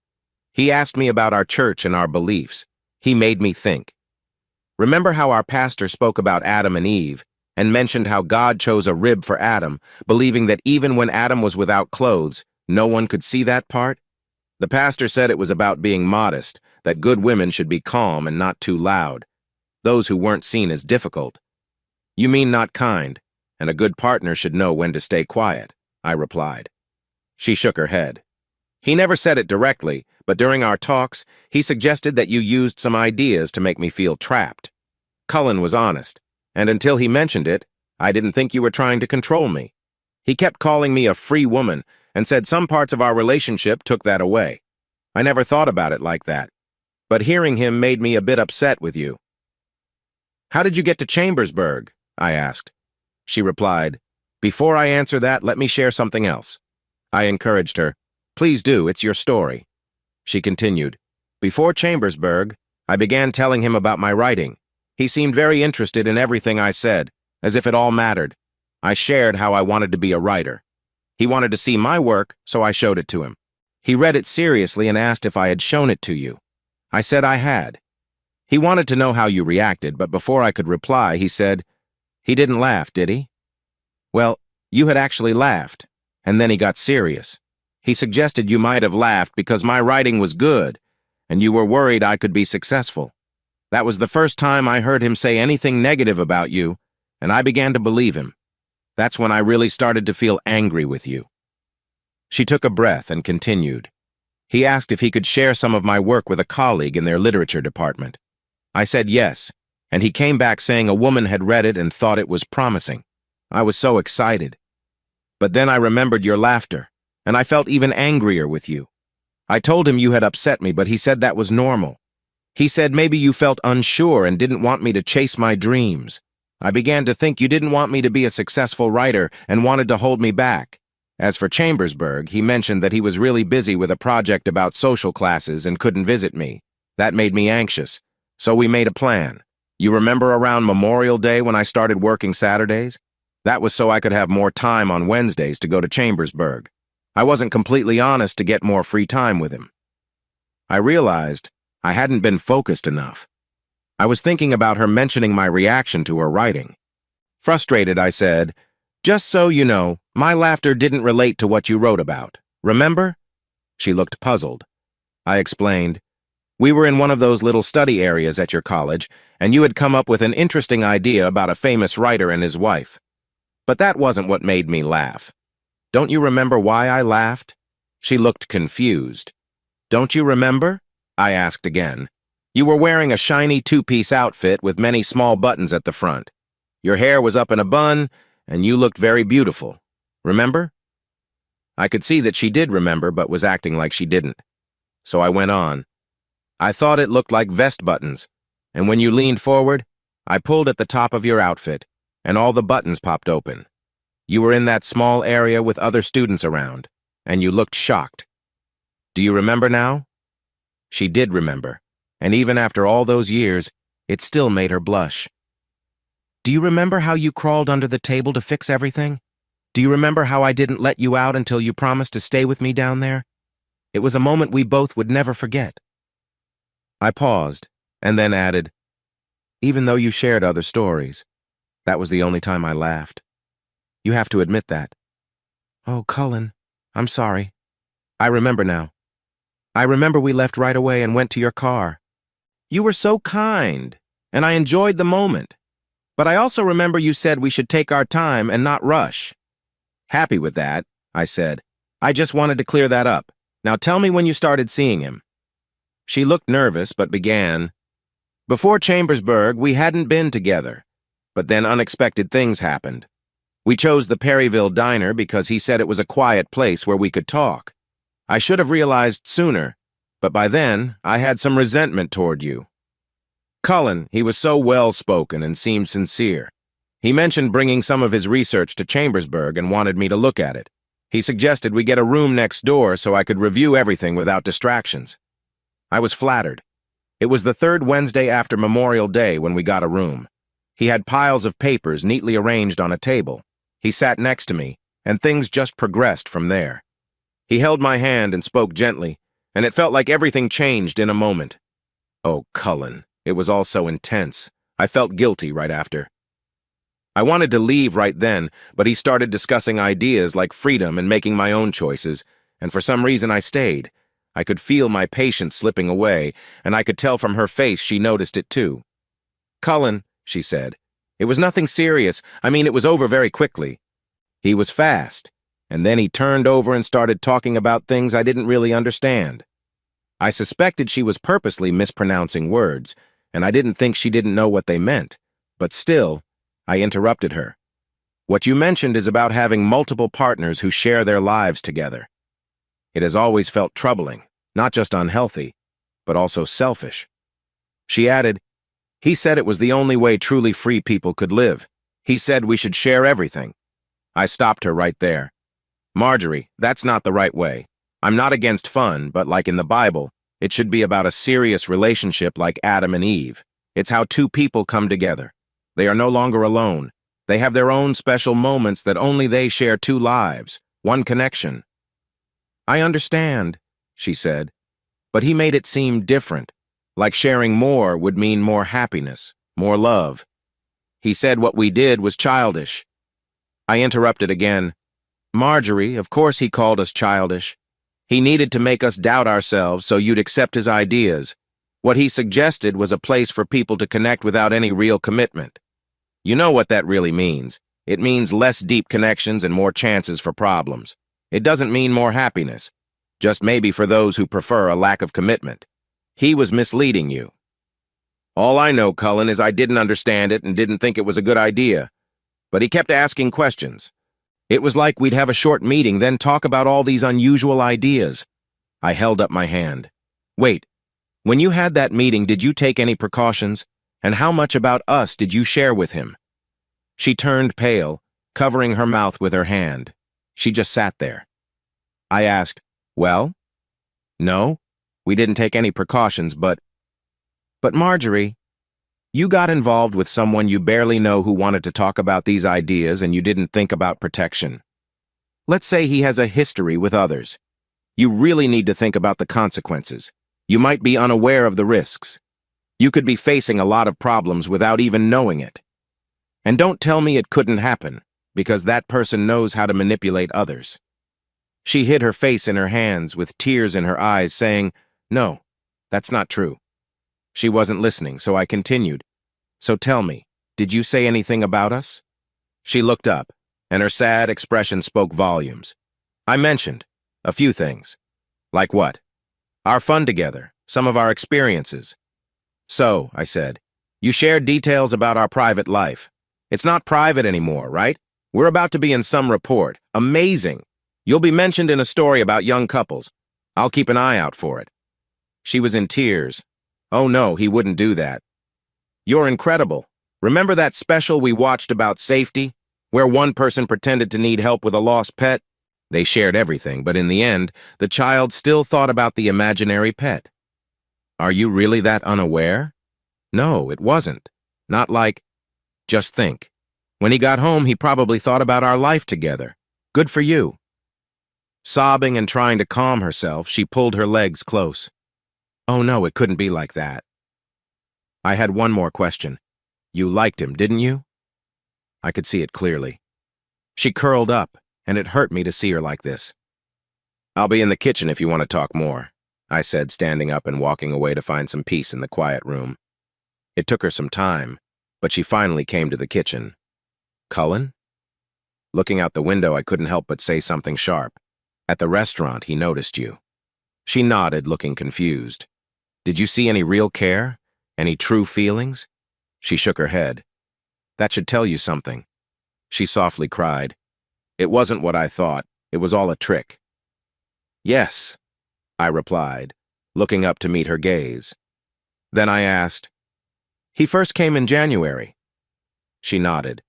He asked me about our church and our beliefs. He made me think. Remember how our pastor spoke about Adam and Eve and mentioned how God chose a rib for Adam, believing that even when Adam was without clothes, no one could see that part? The pastor said it was about being modest, that good women should be calm and not too loud, those who weren't seen as difficult. "You mean not kind, and a good partner should know when to stay quiet," I replied. She shook her head. "He never said it directly, but during our talks, he suggested that you used some ideas to make me feel trapped. Cullen was honest, and until he mentioned it, I didn't think you were trying to control me. He kept calling me a free woman and said some parts of our relationship took that away. I never thought about it like that, but hearing him made me a bit upset with you." "How did you get to Chambersburg?" I asked. She replied, "Before I answer that, let me share something else." I encouraged her, "Please do, it's your story." She continued, "Before Chambersburg, I began telling him about my writing. He seemed very interested in everything I said, as if it all mattered. I shared how I wanted to be a writer. He wanted to see my work, so I showed it to him. He read it seriously and asked if I had shown it to you. I said I had. He wanted to know how you reacted, but before I could reply, he said, 'He didn't laugh, did he?' Well, you had actually laughed, and then he got serious. He suggested you might have laughed because my writing was good, and you were worried I could be successful. That was the first time I heard him say anything negative about you, and I began to believe him. That's when I really started to feel angry with you." She took a breath and continued. He asked if he could share some of my work with a colleague in their literature department. I said yes, and he came back saying a woman had read it and thought it was promising. I was so excited. But then I remembered your laughter, and I felt even angrier with you. I told him you had upset me, but he said that was normal. He said maybe you felt unsure and didn't want me to chase my dreams. I began to think you didn't want me to be a successful writer and wanted to hold me back. As for Chambersburg, he mentioned that he was really busy with a project about social classes and couldn't visit me. That made me anxious, so we made a plan. You remember around Memorial Day when I started working Saturdays? That was so I could have more time on Wednesdays to go to Chambersburg. I wasn't completely honest to get more free time with him. I realized I hadn't been focused enough. I was thinking about her mentioning my reaction to her writing. Frustrated, I said, "Just so you know, my laughter didn't relate to what you wrote about. Remember?" She looked puzzled. I explained, "We were in one of those little study areas at your college, and you had come up with an interesting idea about a famous writer and his wife. But that wasn't what made me laugh. Don't you remember why I laughed?" She looked confused. "Don't you remember?" I asked again. "You were wearing a shiny two-piece outfit with many small buttons at the front. Your hair was up in a bun, and you looked very beautiful. Remember?" I could see that she did remember but was acting like she didn't. So I went on. "I thought it looked like vest buttons, and when you leaned forward, I pulled at the top of your outfit, and all the buttons popped open. You were in that small area with other students around, and you looked shocked. Do you remember now?" She did remember, and even after all those years, it still made her blush. "Do you remember how you crawled under the table to fix everything? Do you remember how I didn't let you out until you promised to stay with me down there? It was a moment we both would never forget." I paused, and then added, "Even though you shared other stories, that was the only time I laughed. You have to admit that." "Oh, Cullen, I'm sorry. I remember now. I remember we left right away and went to your car. You were so kind, and I enjoyed the moment. But I also remember you said we should take our time and not rush." "Happy with that," I said. "I just wanted to clear that up. Now tell me when you started seeing him." She looked nervous but began, "Before Chambersburg, we hadn't been together. But then unexpected things happened. We chose the Perryville Diner because he said it was a quiet place where we could talk. I should have realized sooner, but by then, I had some resentment toward you. Cullen, he was so well-spoken and seemed sincere. He mentioned bringing some of his research to Chambersburg and wanted me to look at it. He suggested we get a room next door so I could review everything without distractions. I was flattered. It was the third Wednesday after Memorial Day when we got a room. He had piles of papers neatly arranged on a table. He sat next to me, and things just progressed from there. He held my hand and spoke gently, and it felt like everything changed in a moment. Oh, Cullen, it was all so intense. I felt guilty right after. I wanted to leave right then, but he started discussing ideas like freedom and making my own choices, and for some reason I stayed. I could feel my patience slipping away, and I could tell from her face she noticed it too. "Cullen," she said, "it was nothing serious. I mean, it was over very quickly." He was fast, and then he turned over and started talking about things I didn't really understand. I suspected she was purposely mispronouncing words, and I didn't think she didn't know what they meant, but still, I interrupted her. "What you mentioned is about having multiple partners who share their lives together. It has always felt troubling, not just unhealthy, but also selfish." She added, "He said it was the only way truly free people could live. He said we should share everything." I stopped her right there. "Marjorie, that's not the right way. I'm not against fun, but like in the Bible, it should be about a serious relationship like Adam and Eve. It's how two people come together. They are no longer alone. They have their own special moments that only they share, two lives, one connection." "I understand," she said, "but he made it seem different, like sharing more would mean more happiness, more love. He said what we did was childish." I interrupted again. "Marjorie, of course he called us childish. He needed to make us doubt ourselves so you'd accept his ideas. What he suggested was a place for people to connect without any real commitment. You know what that really means. It means less deep connections and more chances for problems. It doesn't mean more happiness, just maybe for those who prefer a lack of commitment. He was misleading you." "All I know, Cullen, is I didn't understand it and didn't think it was a good idea. But he kept asking questions. It was like we'd have a short meeting, then talk about all these unusual ideas. I held up my hand. Wait, when you had that meeting, did you take any precautions? And how much about us did you share with him? She turned pale, covering her mouth with her hand. She just sat there. I asked, well? No, we didn't take any precautions, but Marjorie, you got involved with someone you barely know who wanted to talk about these ideas and you didn't think about protection. Let's say he has a history with others. You really need to think about the consequences. You might be unaware of the risks. You could be facing a lot of problems without even knowing it. And don't tell me it couldn't happen, because that person knows how to manipulate others. She hid her face in her hands with tears in her eyes, saying, no, that's not true. She wasn't listening, so I continued. So tell me, did you say anything about us? She looked up, and her sad expression spoke volumes. I mentioned a few things. Like what? Our fun together, some of our experiences. So, I said, you shared details about our private life. It's not private anymore, right? We're about to be in some report. Amazing. You'll be mentioned in a story about young couples. I'll keep an eye out for it. She was in tears. Oh no, he wouldn't do that. You're incredible. Remember that special we watched about safety, where one person pretended to need help with a lost pet? They shared everything, but in the end, the child still thought about the imaginary pet. Are you really that unaware? No, it wasn't. Not like, just think. When he got home, he probably thought about our life together. Good for you. Sobbing and trying to calm herself, she pulled her legs close. Oh no, it couldn't be like that. I had one more question. You liked him, didn't you? I could see it clearly. She curled up, and it hurt me to see her like this. I'll be in the kitchen if you want to talk more, I said, standing up and walking away to find some peace in the quiet room. It took her some time, but she finally came to the kitchen. Cullen? Looking out the window, I couldn't help but say something sharp. At the restaurant, he noticed you. She nodded, looking confused. Did you see any real care? Any true feelings? She shook her head. That should tell you something. She softly cried. It wasn't what I thought. It was all a trick. Yes, I replied, looking up to meet her gaze. Then I asked, he first came in January. She nodded.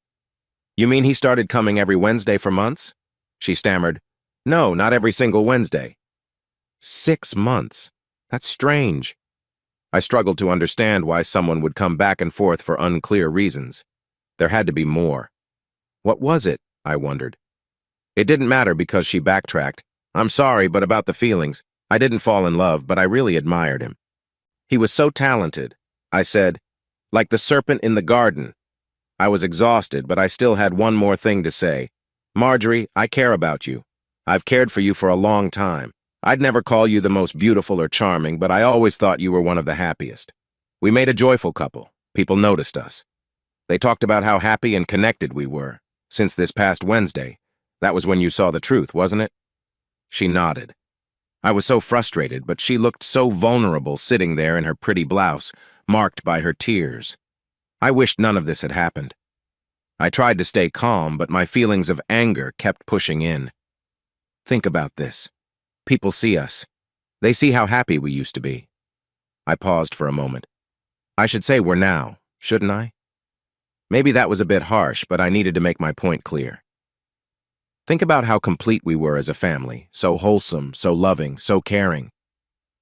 You mean he started coming every Wednesday for months? She stammered. No, not every single Wednesday. 6 months. That's strange. I struggled to understand why someone would come back and forth for unclear reasons. There had to be more. What was it? I wondered. It didn't matter because she backtracked. I'm sorry, but about the feelings. I didn't fall in love, but I really admired him. He was so talented, I said, like the serpent in the garden. I was exhausted, but I still had one more thing to say. Marjorie, I care about you. I've cared for you for a long time. I'd never call you the most beautiful or charming, but I always thought you were one of the happiest. We made a joyful couple. People noticed us. They talked about how happy and connected we were. Since this past Wednesday. That was when you saw the truth, wasn't it? She nodded. I was so frustrated, but she looked so vulnerable sitting there in her pretty blouse, marked by her tears. I wished none of this had happened. I tried to stay calm, but my feelings of anger kept pushing in. Think about this. People see us. They see how happy we used to be. I paused for a moment. I should say we're now, shouldn't I? Maybe that was a bit harsh, but I needed to make my point clear. Think about how complete we were as a family, so wholesome, so loving, so caring.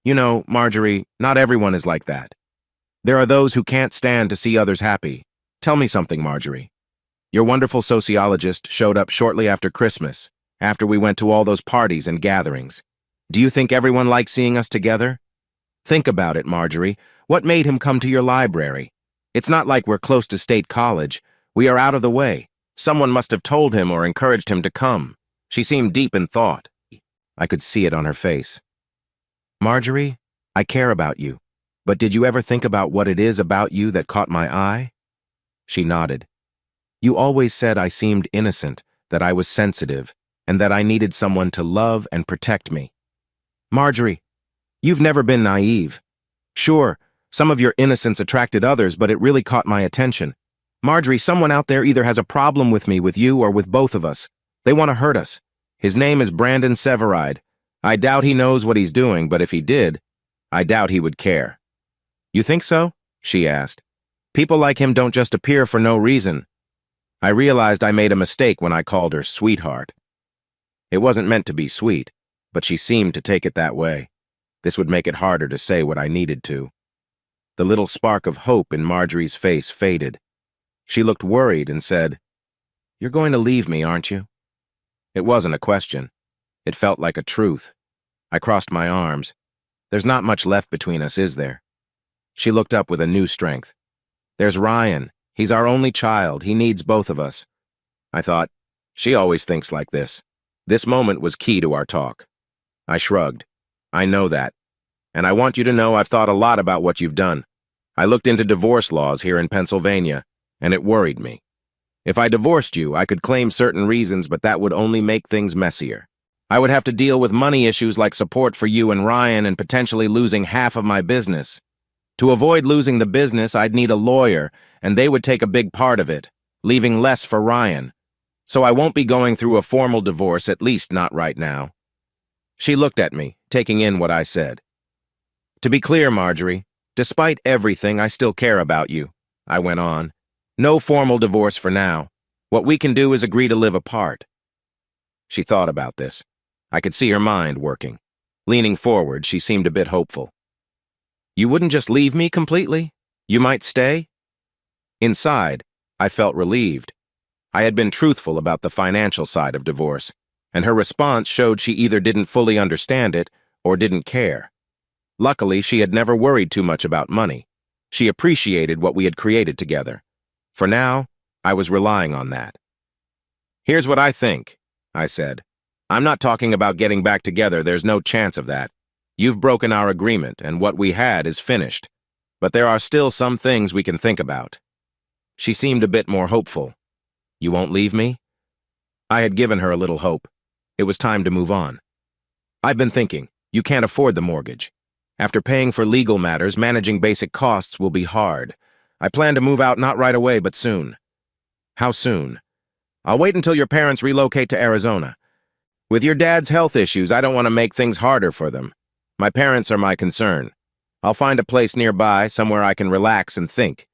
You know, Marjorie, not everyone is like that. There are those who can't stand to see others happy. Tell me something, Marjorie. Your wonderful sociologist showed up shortly after Christmas, after we went to all those parties and gatherings. Do you think everyone likes seeing us together? Think about it, Marjorie. What made him come to your library? It's not like we're close to State College. We are out of the way. Someone must have told him or encouraged him to come. She seemed deep in thought. I could see it on her face. Marjorie, I care about you. But did you ever think about what it is about you that caught my eye? She nodded. You always said I seemed innocent, that I was sensitive, and that I needed someone to love and protect me. Marjorie, you've never been naive. Sure, some of your innocence attracted others, but it really caught my attention. Marjorie, someone out there either has a problem with me, with you, or with both of us. They want to hurt us. His name is Brandon Severide. I doubt he knows what he's doing, but if he did, I doubt he would care. You think so? She asked. People like him don't just appear for no reason. I realized I made a mistake when I called her sweetheart. It wasn't meant to be sweet, but she seemed to take it that way. This would make it harder to say what I needed to. The little spark of hope in Marjorie's face faded. She looked worried and said, "You're going to leave me, aren't you?" It wasn't a question. It felt like a truth. I crossed my arms. There's not much left between us, is there? She looked up with a new strength. There's Ryan. He's our only child. He needs both of us. I thought, she always thinks like this. This moment was key to our talk. I shrugged. I know that. And I want you to know I've thought a lot about what you've done. I looked into divorce laws here in Pennsylvania, and it worried me. If I divorced you, I could claim certain reasons, but that would only make things messier. I would have to deal with money issues like support for you and Ryan and potentially losing half of my business. To avoid losing the business, I'd need a lawyer, and they would take a big part of it, leaving less for Ryan. So I won't be going through a formal divorce, at least not right now. She looked at me, taking in what I said. To be clear, Marjorie, despite everything, I still care about you, I went on. No formal divorce for now. What we can do is agree to live apart. She thought about this. I could see her mind working. Leaning forward, she seemed a bit hopeful. You wouldn't just leave me completely? You might stay? Inside, I felt relieved. I had been truthful about the financial side of divorce, and her response showed she either didn't fully understand it or didn't care. Luckily, she had never worried too much about money. She appreciated what we had created together. For now, I was relying on that. Here's what I think, I said. I'm not talking about getting back together. There's no chance of that. You've broken our agreement, and what we had is finished. But there are still some things we can think about. She seemed a bit more hopeful. You won't leave me? I had given her a little hope. It was time to move on. I've been thinking, you can't afford the mortgage. After paying for legal matters, managing basic costs will be hard. I plan to move out not right away, but soon. How soon? I'll wait until your parents relocate to Arizona. With your dad's health issues, I don't want to make things harder for them. My parents are my concern. I'll find a place nearby, somewhere I can relax and think.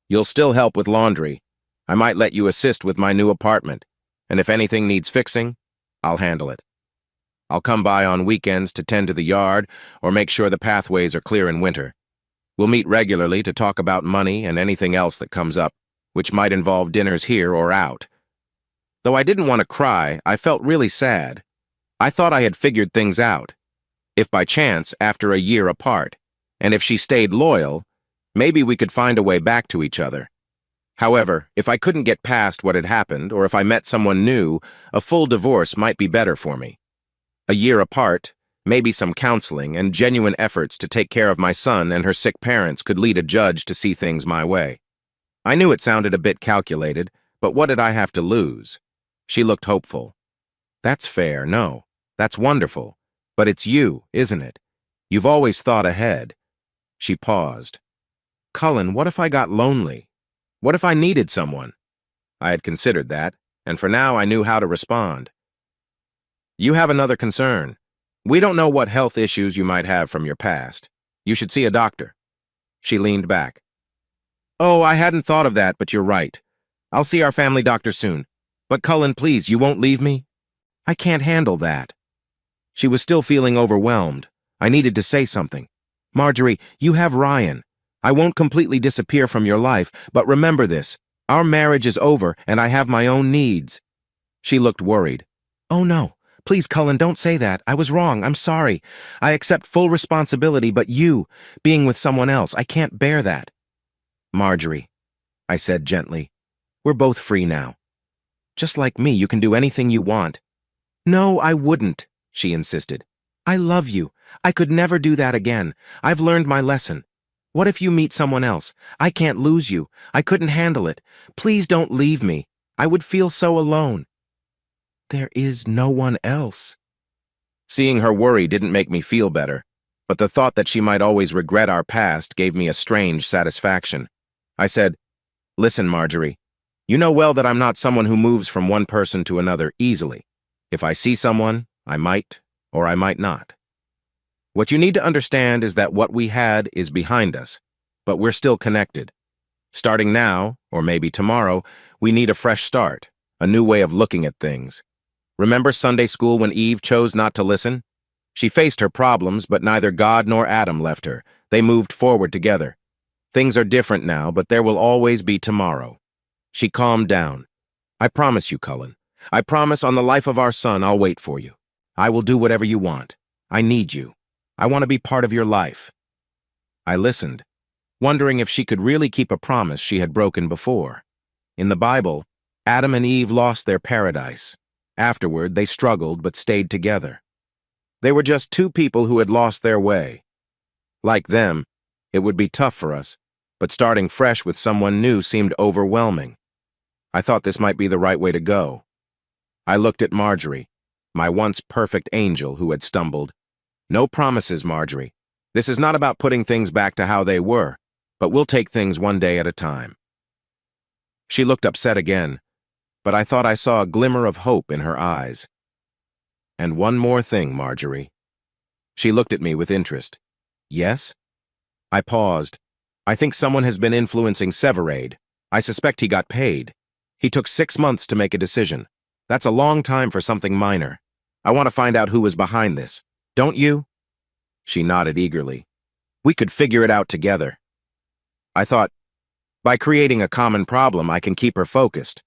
You'll still help with laundry. I might let you assist with my new apartment. And if anything needs fixing, I'll handle it. I'll come by on weekends to tend to the yard or make sure the pathways are clear in winter. We'll meet regularly to talk about money and anything else that comes up, which might involve dinners here or out. Though I didn't want to cry, I felt really sad. I thought I had figured things out. If by chance, after a year apart, and if she stayed loyal, maybe we could find a way back to each other. However, if I couldn't get past what had happened, or if I met someone new, a full divorce might be better for me. A year apart, maybe some counseling and genuine efforts to take care of my son and her sick parents could lead a judge to see things my way. I knew it sounded a bit calculated, but what did I have to lose? She looked hopeful. That's fair, no. That's wonderful. But it's you, isn't it? You've always thought ahead. She paused. Cullen, what if I got lonely? What if I needed someone? I had considered that, and for now I knew how to respond. You have another concern. We don't know what health issues you might have from your past. You should see a doctor. She leaned back. Oh, I hadn't thought of that, but you're right. I'll see our family doctor soon. But Cullen, please, you won't leave me? I can't handle that. She was still feeling overwhelmed. I needed to say something. Marjorie, you have Ryan. I won't completely disappear from your life, but remember this. Our marriage is over, and I have my own needs. She looked worried. Oh, no. Please, Cullen, don't say that. I was wrong. I'm sorry. I accept full responsibility, but you, being with someone else, I can't bear that. Marjorie, I said gently, we're both free now. Just like me, you can do anything you want. No, I wouldn't, she insisted. I love you. I could never do that again. I've learned my lesson. What if you meet someone else? I can't lose you. I couldn't handle it. Please don't leave me. I would feel so alone. There is no one else. Seeing her worry didn't make me feel better, but the thought that she might always regret our past gave me a strange satisfaction. I said, Listen, Marjorie, You know well that I'm not someone who moves from one person to another easily. If I see someone, I might or I might not. What you need to understand is that what we had is behind us, but we're still connected. Starting now, or maybe tomorrow, we need a fresh start, a new way of looking at things. Remember Sunday school when Eve chose not to listen? She faced her problems, but neither God nor Adam left her. They moved forward together. Things are different now, but there will always be tomorrow. She calmed down. I promise you, Cullen. I promise on the life of our son I'll wait for you. I will do whatever you want. I need you. I want to be part of your life. I listened, wondering if she could really keep a promise she had broken before. In the Bible, Adam and Eve lost their paradise. Afterward, they struggled but stayed together. They were just two people who had lost their way. Like them, it would be tough for us, but starting fresh with someone new seemed overwhelming. I thought this might be the right way to go. I looked at Marjorie, my once perfect angel who had stumbled. No promises, Marjorie. This is not about putting things back to how they were, but we'll take things one day at a time. She looked upset again, but I thought I saw a glimmer of hope in her eyes. And one more thing, Marjorie. She looked at me with interest. Yes? I paused. I think someone has been influencing Severade. I suspect he got paid. He took 6 months to make a decision. That's a long time for something minor. I want to find out who was behind this. Don't you? She nodded eagerly. We could figure it out together. I thought, by creating a common problem, I can keep her focused.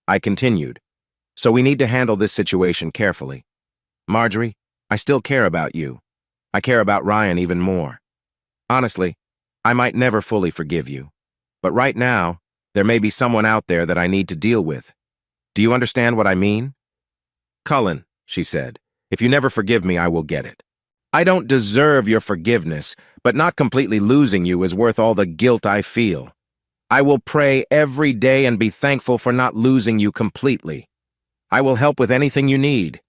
I continued. So we need to handle this situation carefully. Marjorie, I still care about you. I care about Ryan even more. Honestly, I might never fully forgive you. But right now, there may be someone out there that I need to deal with. Do you understand what I mean? Cullen, she said, if you never forgive me, I will get it. I don't deserve your forgiveness, but not completely losing you is worth all the guilt I feel. I will pray every day and be thankful for not losing you completely. I will help with anything you need.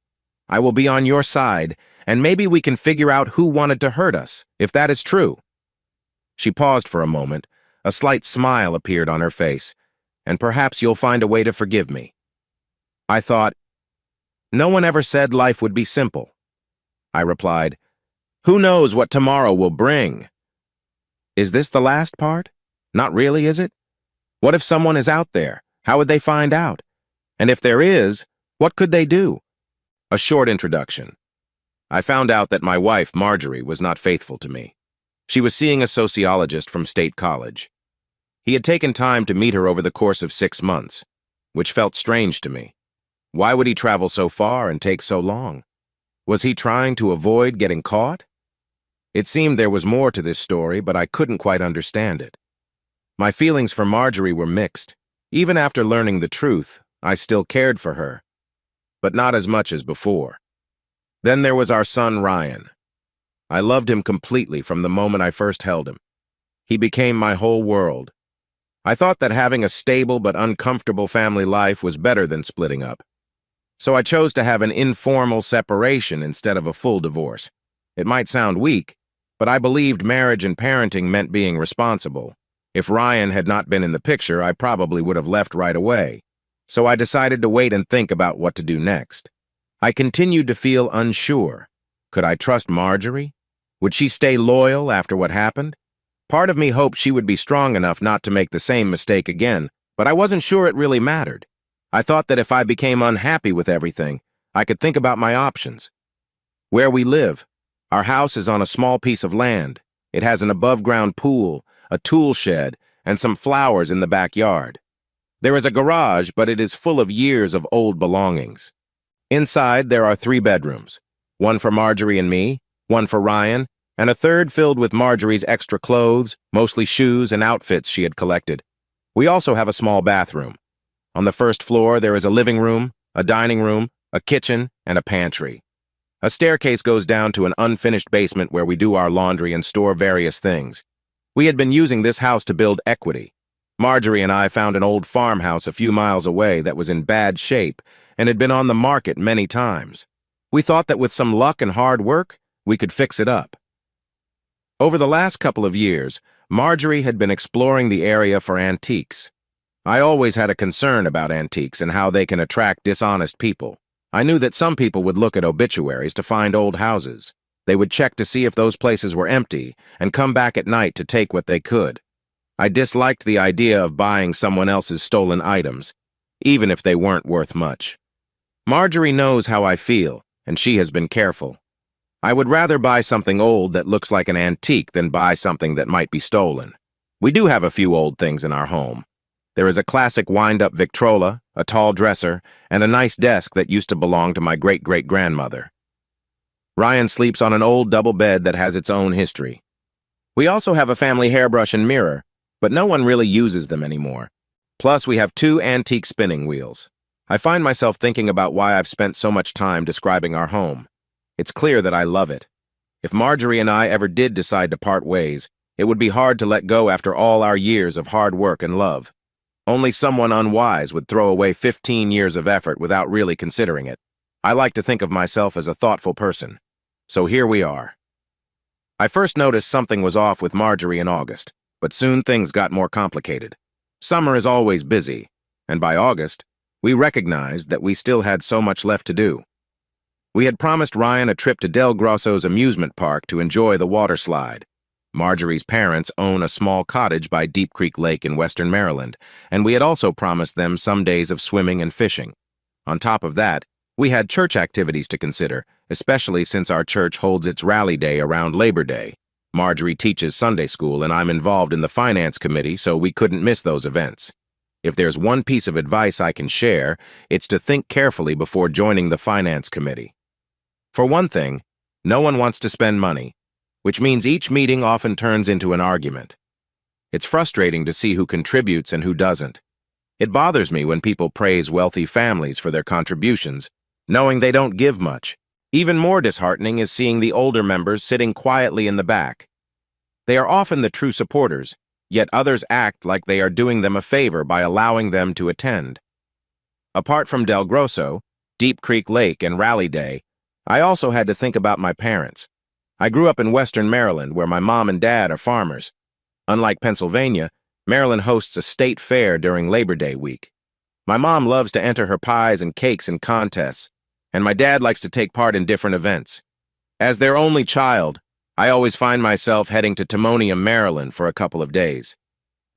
I will be on your side, and maybe we can figure out who wanted to hurt us, if that is true. She paused for a moment. A slight smile appeared on her face, and perhaps you'll find a way to forgive me. I thought, no one ever said life would be simple. I replied, who knows what tomorrow will bring? Is this the last part? Not really, is it? What if someone is out there? How would they find out? And if there is, what could they do? A short introduction. I found out that my wife, Marjorie, was not faithful to me. She was seeing a sociologist from State College. He had taken time to meet her over the course of 6 months, which felt strange to me. Why would he travel so far and take so long? Was he trying to avoid getting caught? It seemed there was more to this story, but I couldn't quite understand it. My feelings for Marjorie were mixed. Even after learning the truth, I still cared for her, but not as much as before. Then there was our son, Ryan. I loved him completely from the moment I first held him. He became my whole world. I thought that having a stable but uncomfortable family life was better than splitting up. So I chose to have an informal separation instead of a full divorce. It might sound weak, but I believed marriage and parenting meant being responsible. If Ryan had not been in the picture, I probably would have left right away. So I decided to wait and think about what to do next. I continued to feel unsure. Could I trust Marjorie? Would she stay loyal after what happened? Part of me hoped she would be strong enough not to make the same mistake again, but I wasn't sure it really mattered. I thought that if I became unhappy with everything, I could think about my options. Where we live, our house is on a small piece of land. It has an above-ground pool, a tool shed, and some flowers in the backyard. There is a garage, but it is full of years of old belongings. Inside, there are 3 bedrooms, one for Marjorie and me, one for Ryan, and a third filled with Marjorie's extra clothes, mostly shoes and outfits she had collected. We also have a small bathroom. On the first floor, there is a living room, a dining room, a kitchen, and a pantry. A staircase goes down to an unfinished basement where we do our laundry and store various things. We had been using this house to build equity. Marjorie and I found an old farmhouse a few miles away that was in bad shape and had been on the market many times. We thought that with some luck and hard work, we could fix it up. Over the last couple of years, Marjorie had been exploring the area for antiques. I always had a concern about antiques and how they can attract dishonest people. I knew that some people would look at obituaries to find old houses. They would check to see if those places were empty and come back at night to take what they could. I disliked the idea of buying someone else's stolen items, even if they weren't worth much. Marjorie knows how I feel, and she has been careful. I would rather buy something old that looks like an antique than buy something that might be stolen. We do have a few old things in our home. There is a classic wind-up Victrola, a tall dresser, and a nice desk that used to belong to my great-great-grandmother. Ryan sleeps on an old double bed that has its own history. We also have a family hairbrush and mirror, but no one really uses them anymore. Plus, we have 2 antique spinning wheels. I find myself thinking about why I've spent so much time describing our home. It's clear that I love it. If Marjorie and I ever did decide to part ways, it would be hard to let go after all our years of hard work and love. Only someone unwise would throw away 15 years of effort without really considering it. I like to think of myself as a thoughtful person. So here we are. I first noticed something was off with Marjorie in August, but soon things got more complicated. Summer is always busy, and by August, we recognized that we still had so much left to do. We had promised Ryan a trip to Del Grosso's amusement park to enjoy the water slide. Marjorie's parents own a small cottage by Deep Creek Lake in western Maryland, and we had also promised them some days of swimming and fishing. On top of that, we had church activities to consider, especially since our church holds its rally day around Labor Day. Marjorie teaches Sunday school, and I'm involved in the finance committee, so we couldn't miss those events. If there's one piece of advice I can share, it's to think carefully before joining the finance committee. For one thing, no one wants to spend money, which means each meeting often turns into an argument. It's frustrating to see who contributes and who doesn't. It bothers me when people praise wealthy families for their contributions, knowing they don't give much. Even more disheartening is seeing the older members sitting quietly in the back. They are often the true supporters, yet others act like they are doing them a favor by allowing them to attend. Apart from Del Grosso, Deep Creek Lake, and Rally Day, I also had to think about my parents. I grew up in western Maryland, where my mom and dad are farmers. Unlike Pennsylvania, Maryland hosts a state fair during Labor Day week. My mom loves to enter her pies and cakes in contests, and my dad likes to take part in different events. As their only child, I always find myself heading to Timonium, Maryland for a couple of days.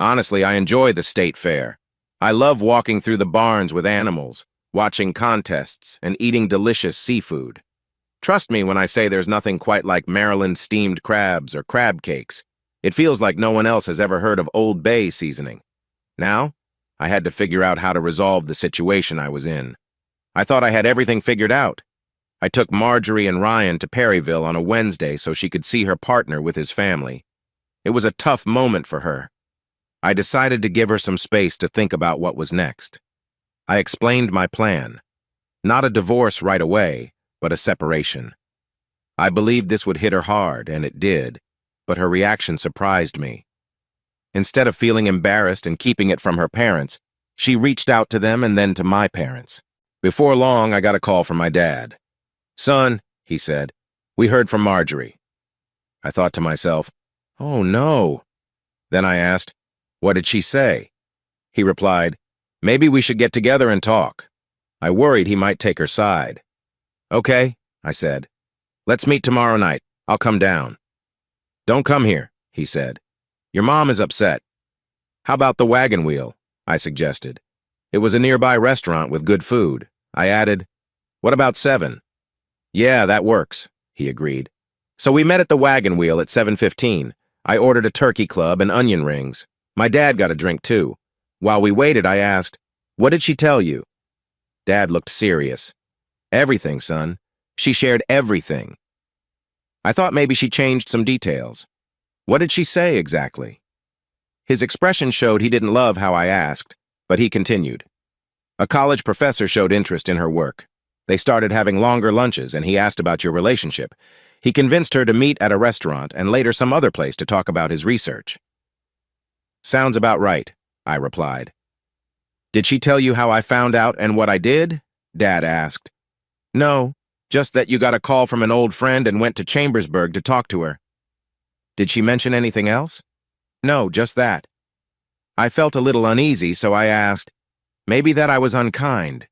Honestly, I enjoy the state fair. I love walking through the barns with animals, watching contests, and eating delicious seafood. Trust me when I say there's nothing quite like Maryland steamed crabs or crab cakes. It feels like no one else has ever heard of Old Bay seasoning. Now, I had to figure out how to resolve the situation I was in. I thought I had everything figured out. I took Marjorie and Ryan to Perryville on a Wednesday so she could see her partner with his family. It was a tough moment for her. I decided to give her some space to think about what was next. I explained my plan. Not a divorce right away, but a separation. I believed this would hit her hard, and it did, but her reaction surprised me. Instead of feeling embarrassed and keeping it from her parents, she reached out to them and then to my parents. Before long, I got a call from my dad. "Son," he said, "we heard from Marjorie." I thought to myself, "Oh no." Then I asked, "What did she say?" He replied, "Maybe we should get together and talk." I worried he might take her side. "Okay," I said. "Let's meet tomorrow night. I'll come down." "Don't come here," he said. "Your mom is upset." "How about the Wagon Wheel?" I suggested. It was a nearby restaurant with good food. I added, "What about 7?" "Yeah, that works," he agreed. So we met at the Wagon Wheel at 7:15. I ordered a turkey club and onion rings. My dad got a drink too. While we waited, I asked, "What did she tell you?" Dad looked serious. "Everything, son. She shared everything." I thought maybe she changed some details. "What did she say exactly?" His expression showed he didn't love how I asked, but he continued. "A college professor showed interest in her work. They started having longer lunches, and he asked about your relationship. He convinced her to meet at a restaurant and later some other place to talk about his research." "Sounds about right," I replied. "Did she tell you how I found out and what I did?" Dad asked. "No, just that you got a call from an old friend and went to Chambersburg to talk to her." "Did she mention anything else?" "No, just that." I felt a little uneasy, so I asked, maybe that I was unkind.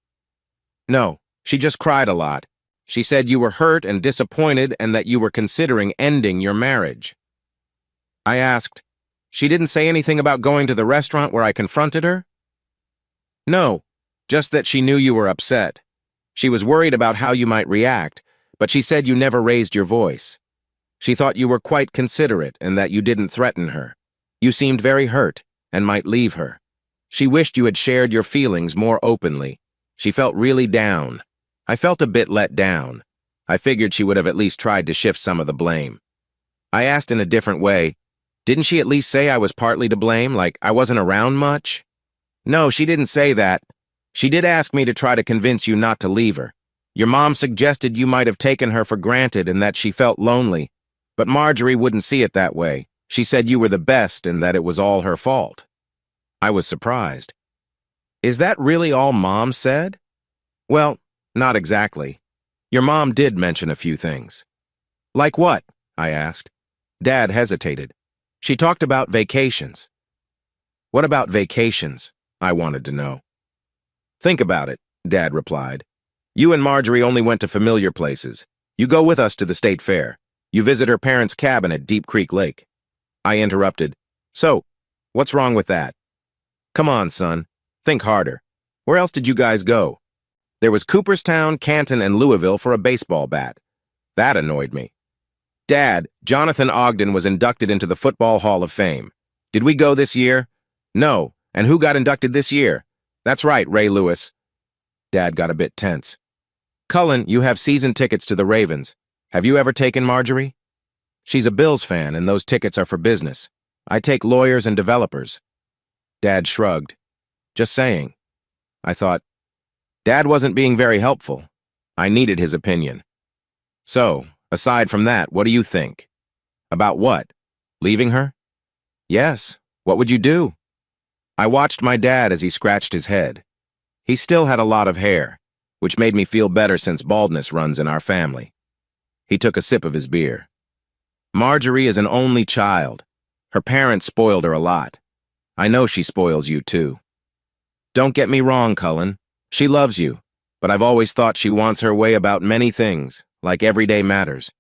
No, she just cried a lot. She said you were hurt and disappointed and that you were considering ending your marriage. I asked, she didn't say anything about going to the restaurant where I confronted her? No, just that she knew you were upset. She was worried about how you might react, but she said you never raised your voice. She thought you were quite considerate and that you didn't threaten her. You seemed very hurt and might leave her. She wished you had shared your feelings more openly. She felt really down. I felt a bit let down. I figured she would have at least tried to shift some of the blame. I asked in a different way, didn't she at least say I was partly to blame, like I wasn't around much? No, she didn't say that. She did ask me to try to convince you not to leave her. Your mom suggested you might have taken her for granted and that she felt lonely, but Marjorie wouldn't see it that way. She said you were the best and that it was all her fault. I was surprised. Is that really all Mom said? Well, not exactly. Your mom did mention a few things. Like what? I asked. Dad hesitated. She talked about vacations. What about vacations? I wanted to know. Think about it, Dad replied. You and Marjorie only went to familiar places. You go with us to the state fair. You visit her parents' cabin at Deep Creek Lake. I interrupted. So, what's wrong with that? Come on, son. Think harder. Where else did you guys go? There was Cooperstown, Canton, and Louisville for a baseball bat. That annoyed me. Dad, Jonathan Ogden was inducted into the Football Hall of Fame. Did we go this year? No. And who got inducted this year? That's right, Ray Lewis. Dad got a bit tense. Cullen, you have season tickets to the Ravens. Have you ever taken Marjorie? She's a Bills fan, and those tickets are for business. I take lawyers and developers. Dad shrugged. Just saying. I thought, Dad wasn't being very helpful. I needed his opinion. So, aside from that, what do you think? About what? Leaving her? Yes. What would you do? I watched my dad as he scratched his head. He still had a lot of hair, which made me feel better since baldness runs in our family. He took a sip of his beer. Marjorie is an only child. Her parents spoiled her a lot. I know she spoils you too. Don't get me wrong, Cullen. She loves you, but I've always thought she wants her way about many things, like everyday matters.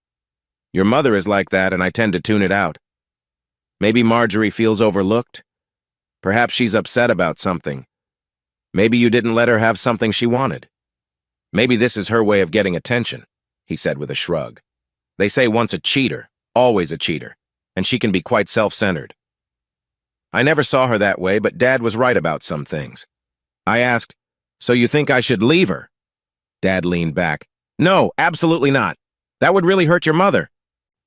Your mother is like that, and I tend to tune it out. Maybe Marjorie feels overlooked. Perhaps she's upset about something. Maybe you didn't let her have something she wanted. Maybe this is her way of getting attention, he said with a shrug. They say once a cheater, always a cheater, and she can be quite self-centered. I never saw her that way, but Dad was right about some things. I asked, so you think I should leave her? Dad leaned back. No, absolutely not. That would really hurt your mother.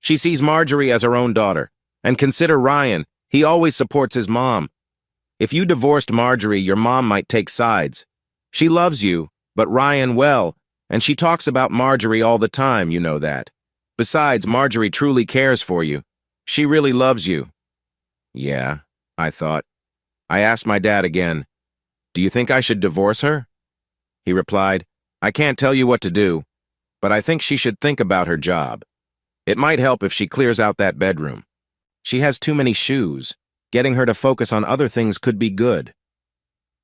She sees Marjorie as her own daughter. And consider Ryan. He always supports his mom. If you divorced Marjorie, your mom might take sides. She loves you, but Ryan well, and she talks about Marjorie all the time, you know that. Besides, Marjorie truly cares for you. She really loves you. Yeah, I thought. I asked my dad again, do you think I should divorce her? He replied, I can't tell you what to do, but I think she should think about her job. It might help if she clears out that bedroom. She has too many shoes. Getting her to focus on other things could be good.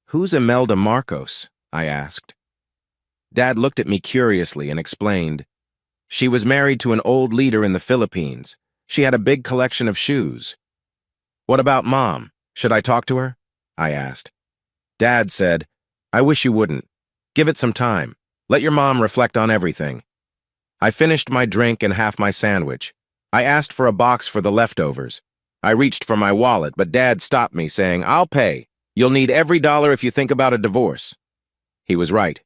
Who's Imelda Marcos? I asked. Dad looked at me curiously and explained. She was married to an old leader in the Philippines. She had a big collection of shoes. What about Mom? Should I talk to her? I asked. Dad said, I wish you wouldn't. Give it some time. Let your mom reflect on everything. I finished my drink and half my sandwich. I asked for a box for the leftovers. I reached for my wallet, but Dad stopped me, saying, I'll pay. You'll need every dollar if you think about a divorce. He was right.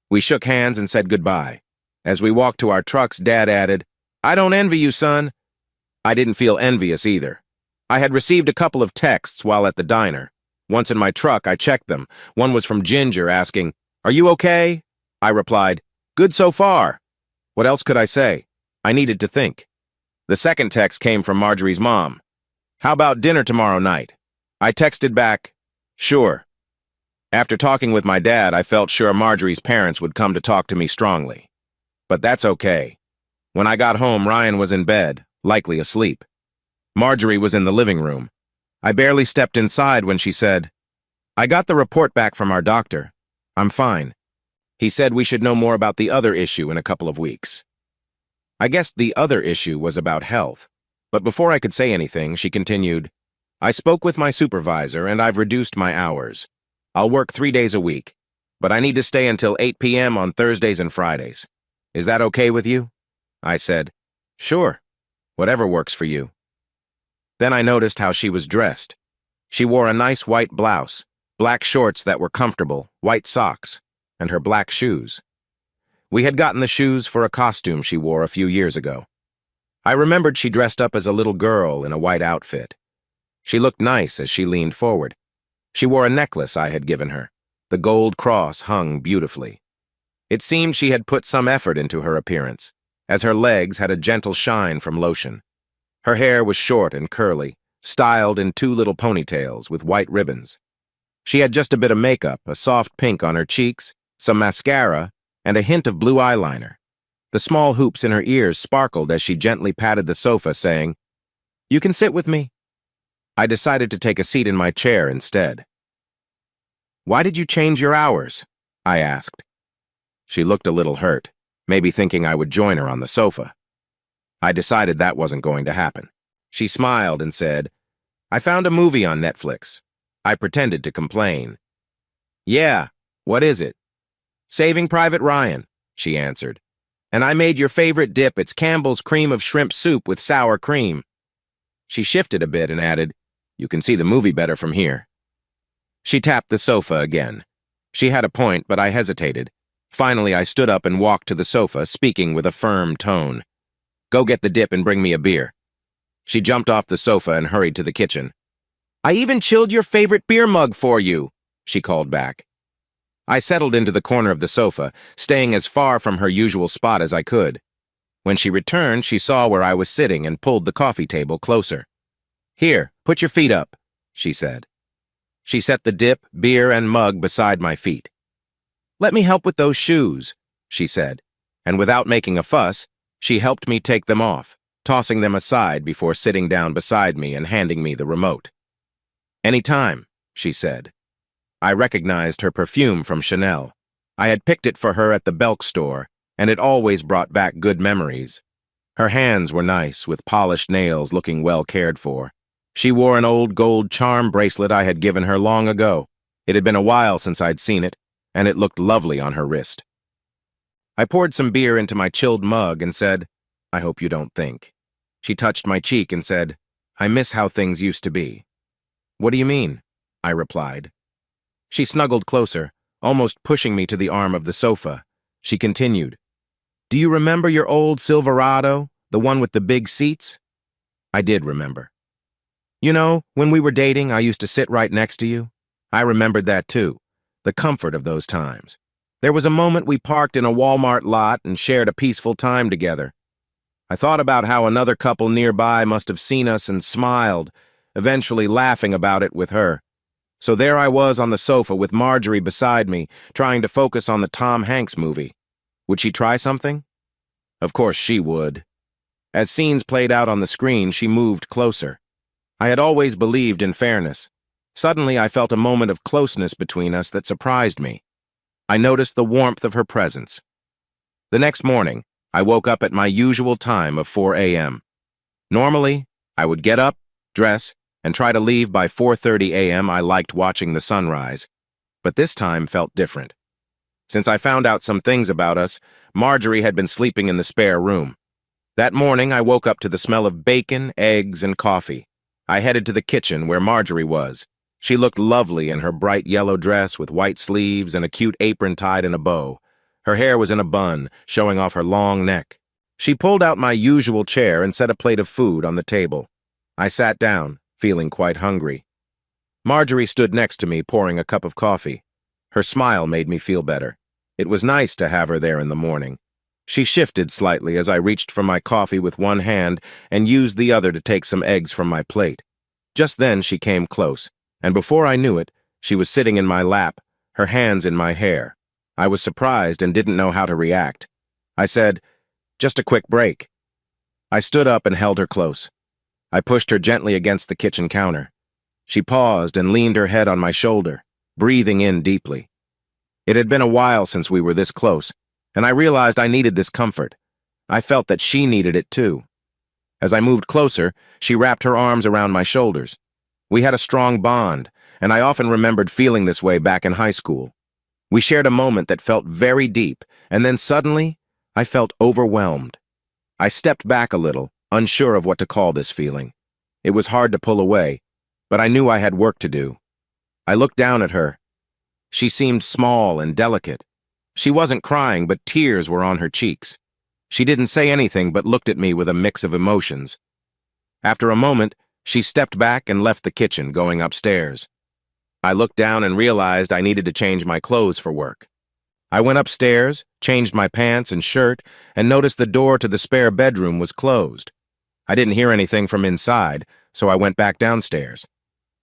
We shook hands and said goodbye. As we walked to our trucks, Dad added, I don't envy you, son. I didn't feel envious either. I had received a couple of texts while at the diner. Once in my truck, I checked them. One was from Ginger asking, Are you okay? I replied, Good so far. What else could I say? I needed to think. The second text came from Marjorie's mom. How about dinner tomorrow night? I texted back, Sure. After talking with my dad, I felt sure Marjorie's parents would come to talk to me strongly. But that's okay. When I got home, Ryan was in bed, likely asleep. Marjorie was in the living room. I barely stepped inside when she said, "I got the report back from our doctor. I'm fine. He said we should know more about the other issue in a couple of weeks." I guessed the other issue was about health, but before I could say anything, she continued, "I spoke with my supervisor and I've reduced my hours. I'll work 3 days a week, but I need to stay until 8 p.m. on Thursdays and Fridays. Is that okay with you?" I said, "Sure, whatever works for you." Then I noticed how she was dressed. She wore a nice white blouse, black shorts that were comfortable, white socks, and her black shoes. We had gotten the shoes for a costume she wore a few years ago. I remembered she dressed up as a little girl in a white outfit. She looked nice as she leaned forward. She wore a necklace I had given her. The gold cross hung beautifully. It seemed she had put some effort into her appearance, as her legs had a gentle shine from lotion. Her hair was short and curly, styled in 2 little ponytails with white ribbons. She had just a bit of makeup, a soft pink on her cheeks, some mascara, and a hint of blue eyeliner. The small hoops in her ears sparkled as she gently patted the sofa, saying, "You can sit with me." I decided to take a seat in my chair instead. "Why did you change your hours?" I asked. She looked a little hurt, maybe thinking I would join her on the sofa. I decided that wasn't going to happen. She smiled and said, "I found a movie on Netflix." I pretended to complain. "Yeah, what is it?" "Saving Private Ryan," she answered. "And I made your favorite dip. It's Campbell's cream of shrimp soup with sour cream." She shifted a bit and added, "You can see the movie better from here." She tapped the sofa again. She had a point, but I hesitated. Finally, I stood up and walked to the sofa, speaking with a firm tone. "Go get the dip and bring me a beer." She jumped off the sofa and hurried to the kitchen. "I even chilled your favorite beer mug for you," she called back. I settled into the corner of the sofa, staying as far from her usual spot as I could. When she returned, she saw where I was sitting and pulled the coffee table closer. "Here, put your feet up," she said. She set the dip, beer, and mug beside my feet. "Let me help with those shoes," she said, and without making a fuss, she helped me take them off, tossing them aside before sitting down beside me and handing me the remote. "Any time," she said. I recognized her perfume from Chanel. I had picked it for her at the Belk store, and it always brought back good memories. Her hands were nice, with polished nails looking well cared for. She wore an old gold charm bracelet I had given her long ago. It had been a while since I'd seen it, and it looked lovely on her wrist. I poured some beer into my chilled mug and said, "I hope you don't think." She touched my cheek and said, "I miss how things used to be." "What do you mean?" I replied. She snuggled closer, almost pushing me to the arm of the sofa. She continued, "Do you remember your old Silverado, the one with the big seats?" I did remember. "You know, when we were dating, I used to sit right next to you. I remembered that too, the comfort of those times. There was a moment we parked in a Walmart lot and shared a peaceful time together. I thought about how another couple nearby must have seen us and smiled, eventually laughing about it with her. So there I was on the sofa with Marjorie beside me, trying to focus on the Tom Hanks movie. Would she try something? Of course she would. As scenes played out on the screen, she moved closer. I had always believed in fairness. Suddenly, I felt a moment of closeness between us that surprised me. I noticed the warmth of her presence. The next morning, I woke up at my usual time of 4 a.m. Normally, I would get up, dress, and try to leave by 4:30 a.m. I liked watching the sunrise, but this time felt different. Since I found out some things about us, Marjorie had been sleeping in the spare room. That morning, I woke up to the smell of bacon, eggs, and coffee. I headed to the kitchen where Marjorie was. She looked lovely in her bright yellow dress with white sleeves and a cute apron tied in a bow. Her hair was in a bun, showing off her long neck. She pulled out my usual chair and set a plate of food on the table. I sat down, feeling quite hungry. Marjorie stood next to me, pouring a cup of coffee. Her smile made me feel better. It was nice to have her there in the morning. She shifted slightly as I reached for my coffee with one hand and used the other to take some eggs from my plate. Just then she came close, and before I knew it, she was sitting in my lap, her hands in my hair. I was surprised and didn't know how to react. I said, "Just a quick break." I stood up and held her close. I pushed her gently against the kitchen counter. She paused and leaned her head on my shoulder, breathing in deeply. It had been a while since we were this close, and I realized I needed this comfort. I felt that she needed it too. As I moved closer, she wrapped her arms around my shoulders. We had a strong bond, and I often remembered feeling this way back in high school. We shared a moment that felt very deep, and then suddenly, I felt overwhelmed. I stepped back a little, unsure of what to call this feeling. It was hard to pull away, but I knew I had work to do. I looked down at her. She seemed small and delicate. She wasn't crying, but tears were on her cheeks. She didn't say anything but looked at me with a mix of emotions. After a moment, she stepped back and left the kitchen, going upstairs. I looked down and realized I needed to change my clothes for work. I went upstairs, changed my pants and shirt, and noticed the door to the spare bedroom was closed. I didn't hear anything from inside, so I went back downstairs.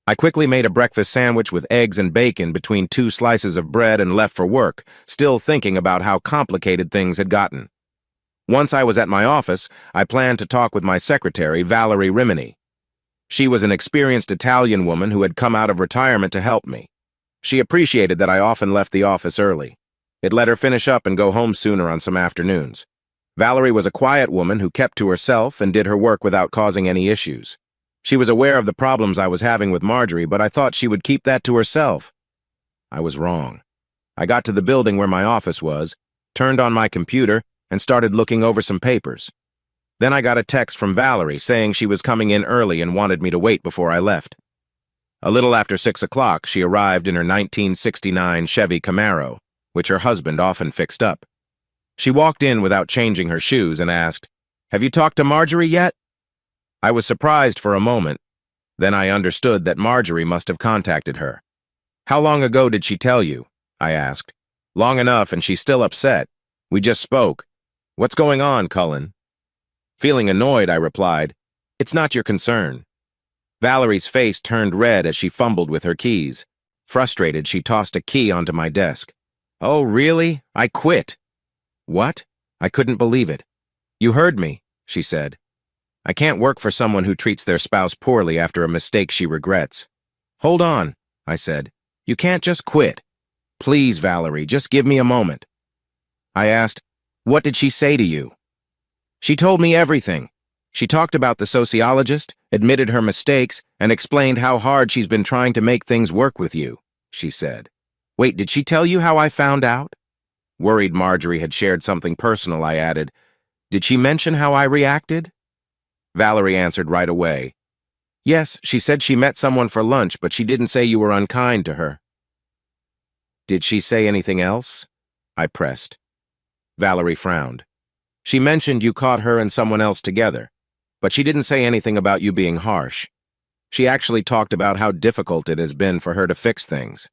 I quickly made a breakfast sandwich with eggs and bacon between 2 slices of bread and left for work, still thinking about how complicated things had gotten. Once I was at my office, I planned to talk with my secretary, Valerie Rimini. She was an experienced Italian woman who had come out of retirement to help me. She appreciated that I often left the office early. It let her finish up and go home sooner on some afternoons. Valerie was a quiet woman who kept to herself and did her work without causing any issues. She was aware of the problems I was having with Marjorie, but I thought she would keep that to herself. I was wrong. I got to the building where my office was, turned on my computer, and started looking over some papers. Then I got a text from Valerie saying she was coming in early and wanted me to wait before I left. A little after 6 o'clock, she arrived in her 1969 Chevy Camaro, which her husband often fixed up. She walked in without changing her shoes and asked, "Have you talked to Marjorie yet?" I was surprised for a moment. Then I understood that Marjorie must have contacted her. "How long ago did she tell you?" I asked. "Long enough, and she's still upset. We just spoke. What's going on, Cullen?" Feeling annoyed, I replied, "It's not your concern." Valerie's face turned red as she fumbled with her keys. Frustrated, she tossed a key onto my desk. "Oh, really? I quit." "What?" I couldn't believe it. "You heard me," she said. "I can't work for someone who treats their spouse poorly after a mistake she regrets." "Hold on," I said. "You can't just quit. Please, Valerie, just give me a moment." I asked, "What did she say to you?" "She told me everything. She talked about the sociologist, admitted her mistakes, and explained how hard she's been trying to make things work with you," she said. "Wait, did she tell you how I found out?" Worried Marjorie had shared something personal, I added, "Did she mention how I reacted?" Valerie answered right away. "Yes, she said she met someone for lunch, but she didn't say you were unkind to her." "Did she say anything else?" I pressed. Valerie frowned. "She mentioned you caught her and someone else together, but she didn't say anything about you being harsh. She actually talked about how difficult it has been for her to fix things."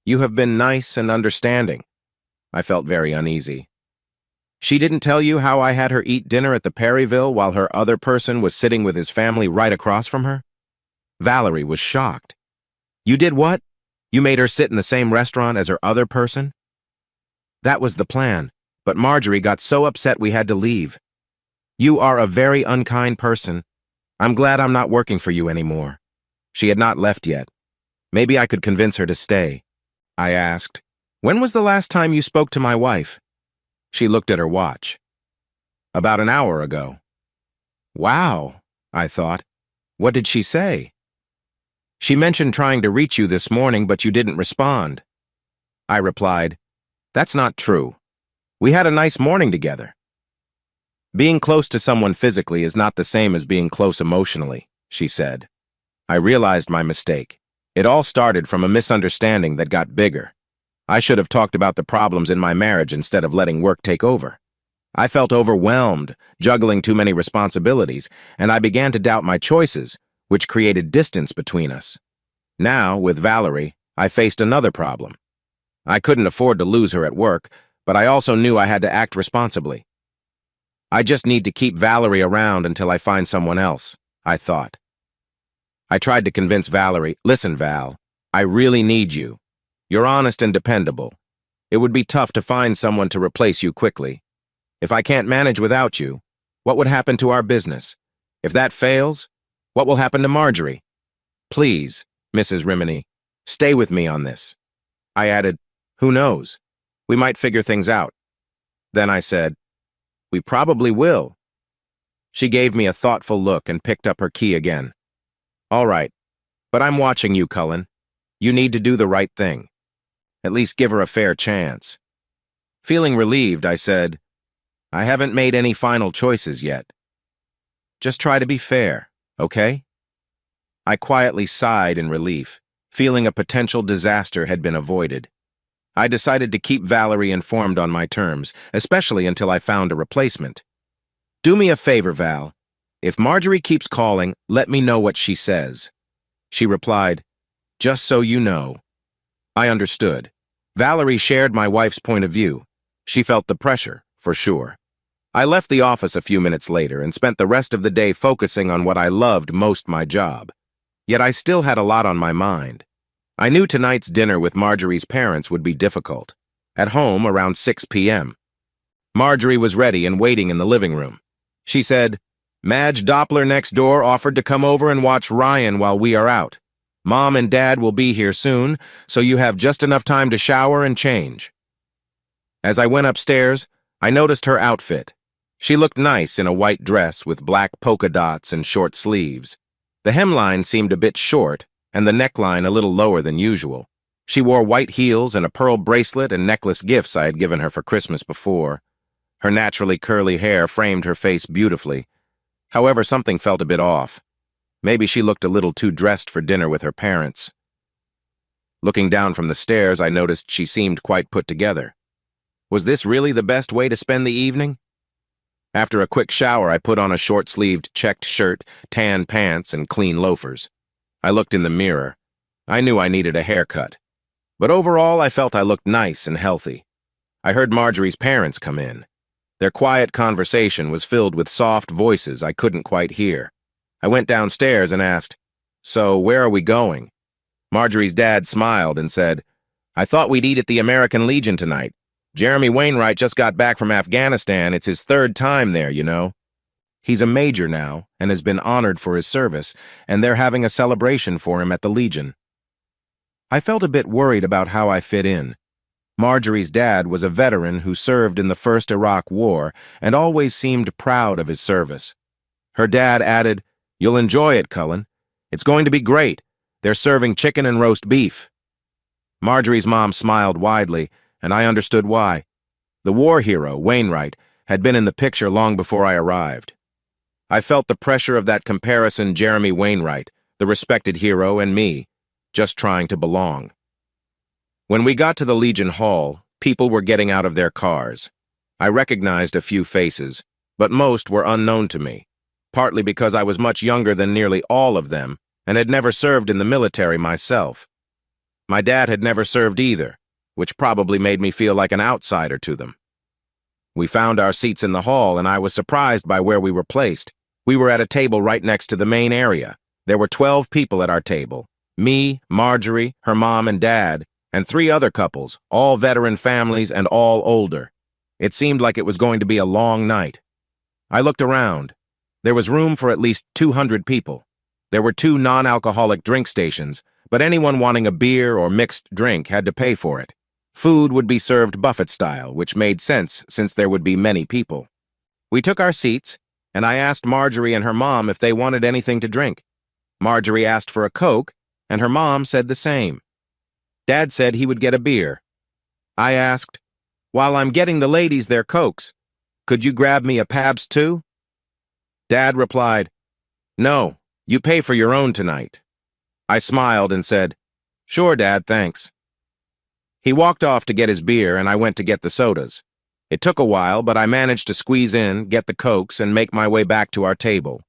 "You have been nice and understanding." I felt very uneasy. "She didn't tell you how I had her eat dinner at the Perryville while her other person was sitting with his family right across from her?" Valerie was shocked. "You did what? You made her sit in the same restaurant as her other person?" "That was the plan, but Marjorie got so upset we had to leave. You are a very unkind person. I'm glad I'm not working for you anymore." She had not left yet. Maybe I could convince her to stay. I asked, "When was the last time you spoke to my wife?" She looked at her watch. "About an hour ago." "Wow," I thought. "What did she say?" "She mentioned trying to reach you this morning, but you didn't respond." I replied, "That's not true. We had a nice morning together." "Being close to someone physically is not the same as being close emotionally," she said. I realized my mistake. It all started from a misunderstanding that got bigger. I should have talked about the problems in my marriage instead of letting work take over. I felt overwhelmed, juggling too many responsibilities, and I began to doubt my choices, which created distance between us. Now, with Valerie, I faced another problem. I couldn't afford to lose her at work, but I also knew I had to act responsibly. I just need to keep Valerie around until I find someone else, I thought. I tried to convince Valerie, "Listen, Val, I really need you. You're honest and dependable. It would be tough to find someone to replace you quickly. If I can't manage without you, what would happen to our business? If that fails, what will happen to Marjorie?" Please, Mrs. Rimini, stay with me on this. I added, who knows? We might figure things out. Then I said, we probably will. She gave me a thoughtful look and picked up her key again. All right, but I'm watching you, Cullen. You need to do the right thing. At least give her a fair chance. Feeling relieved, I said, I haven't made any final choices yet. Just try to be fair, okay? I quietly sighed in relief, feeling a potential disaster had been avoided. I decided to keep Valerie informed on my terms, especially until I found a replacement. Do me a favor, Val. If Marjorie keeps calling, let me know what she says. She replied, just so you know. I understood. Valerie shared my wife's point of view. She felt the pressure, for sure. I left the office a few minutes later and spent the rest of the day focusing on what I loved most, my job. Yet I still had a lot on my mind. I knew tonight's dinner with Marjorie's parents would be difficult. At home around 6 p.m. Marjorie was ready and waiting in the living room. She said, Madge Doppler next door offered to come over and watch Ryan while we are out. Mom and Dad will be here soon, so you have just enough time to shower and change. As I went upstairs, I noticed her outfit. She looked nice in a white dress with black polka dots and short sleeves. The hemline seemed a bit short, and the neckline a little lower than usual. She wore white heels and a pearl bracelet and necklace gifts I had given her for Christmas before. Her naturally curly hair framed her face beautifully. However, something felt a bit off. Maybe she looked a little too dressed for dinner with her parents. Looking down from the stairs, I noticed she seemed quite put together. Was this really the best way to spend the evening? After a quick shower, I put on a short-sleeved checked shirt, tan pants, and clean loafers. I looked in the mirror. I knew I needed a haircut. But overall, I felt I looked nice and healthy. I heard Marjorie's parents come in. Their quiet conversation was filled with soft voices I couldn't quite hear. I went downstairs and asked, so where are we going? Marjorie's dad smiled and said, I thought we'd eat at the American Legion tonight. Jeremy Wainwright just got back from Afghanistan. It's his 3rd time there, you know. He's a major now and has been honored for his service, and they're having a celebration for him at the Legion. I felt a bit worried about how I fit in. Marjorie's dad was a veteran who served in the First Iraq War and always seemed proud of his service. Her dad added, You'll enjoy it, Cullen. It's going to be great. They're serving chicken and roast beef. Marjorie's mom smiled widely, and I understood why. The war hero, Wainwright, had been in the picture long before I arrived. I felt the pressure of that comparison, Jeremy Wainwright, the respected hero, and me, just trying to belong. When we got to the Legion Hall, people were getting out of their cars. I recognized a few faces, but most were unknown to me, partly because I was much younger than nearly all of them and had never served in the military myself. My dad had never served either, which probably made me feel like an outsider to them. We found our seats in the hall, and I was surprised by where we were placed. We were at a table right next to the main area. There were 12 people at our table. Me, Marjorie, her mom and dad, and 3 other couples, all veteran families and all older. It seemed like it was going to be a long night. I looked around. There was room for at least 200 people. There were 2 non-alcoholic drink stations, but anyone wanting a beer or mixed drink had to pay for it. Food would be served buffet style, which made sense since there would be many people. We took our seats, and I asked Marjorie and her mom if they wanted anything to drink. Marjorie asked for a Coke, and her mom said the same. Dad said he would get a beer. I asked, while I'm getting the ladies their Cokes, could you grab me a Pabst too? Dad replied, no, you pay for your own tonight. I smiled and said, sure, Dad, thanks. He walked off to get his beer, and I went to get the sodas. It took a while, but I managed to squeeze in, get the Cokes, and make my way back to our table.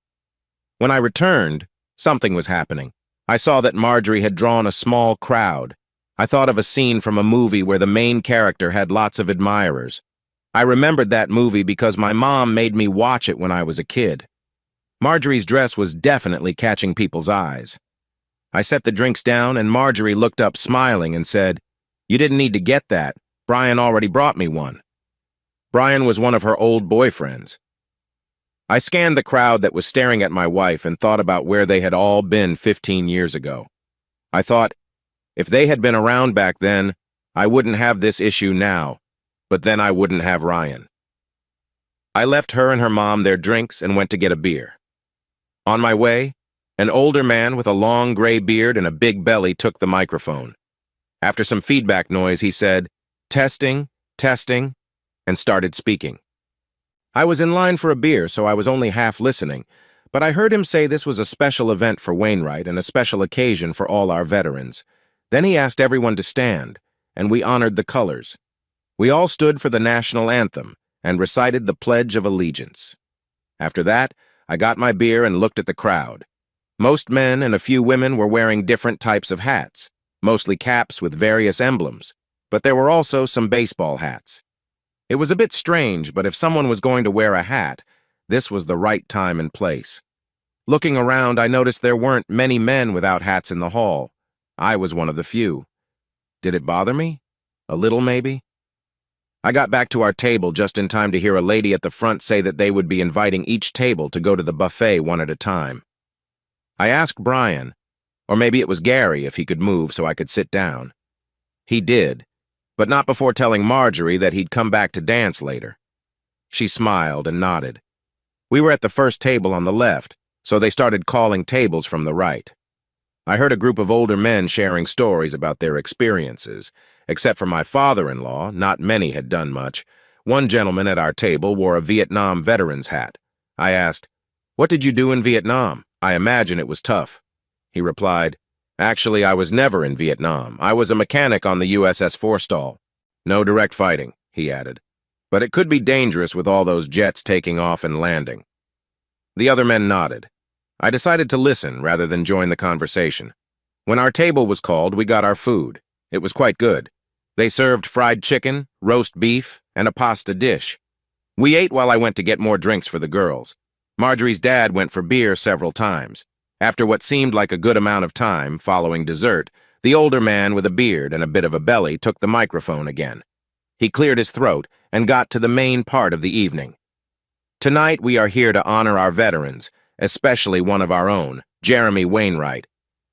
When I returned, something was happening. I saw that Marjorie had drawn a small crowd. I thought of a scene from a movie where the main character had lots of admirers. I remembered that movie because my mom made me watch it when I was a kid. Marjorie's dress was definitely catching people's eyes. I set the drinks down, and Marjorie looked up smiling and said, you didn't need to get that. Brian already brought me one. Brian was one of her old boyfriends. I scanned the crowd that was staring at my wife and thought about where they had all been 15 years ago. I thought, if they had been around back then, I wouldn't have this issue now, but then I wouldn't have Ryan. I left her and her mom their drinks and went to get a beer. On my way, an older man with a long gray beard and a big belly took the microphone. After some feedback noise, he said, "Testing, testing," and started speaking. I was in line for a beer, so I was only half listening, but I heard him say this was a special event for Wainwright and a special occasion for all our veterans. Then he asked everyone to stand, and we honored the colors. We all stood for the national anthem and recited the Pledge of Allegiance. After that, I got my beer and looked at the crowd. Most men and a few women were wearing different types of hats, mostly caps with various emblems, but there were also some baseball hats. It was a bit strange, but if someone was going to wear a hat, this was the right time and place. Looking around, I noticed there weren't many men without hats in the hall. I was one of the few. Did it bother me? A little, maybe? I got back to our table just in time to hear a lady at the front say that they would be inviting each table to go to the buffet one at a time. I asked Brian, or maybe it was Gary, if he could move so I could sit down. He did, but not before telling Marjorie that he'd come back to dance later. She smiled and nodded. We were at the first table on the left, so they started calling tables from the right. I heard a group of older men sharing stories about their experiences. Except for my father-in-law, not many had done much. One gentleman at our table wore a Vietnam veteran's hat. I asked, "What did you do in Vietnam? I imagine it was tough." He replied, "Actually, I was never in Vietnam. I was a mechanic on the USS Forstall. No direct fighting," he added. "But it could be dangerous with all those jets taking off and landing." The other men nodded. I decided to listen rather than join the conversation. When our table was called, we got our food. It was quite good. They served fried chicken, roast beef, and a pasta dish. We ate while I went to get more drinks for the girls. Marjorie's dad went for beer several times. After what seemed like a good amount of time, following dessert, the older man with a beard and a bit of a belly took the microphone again. He cleared his throat and got to the main part of the evening. Tonight we are here to honor our veterans, especially one of our own, Jeremy Wainwright.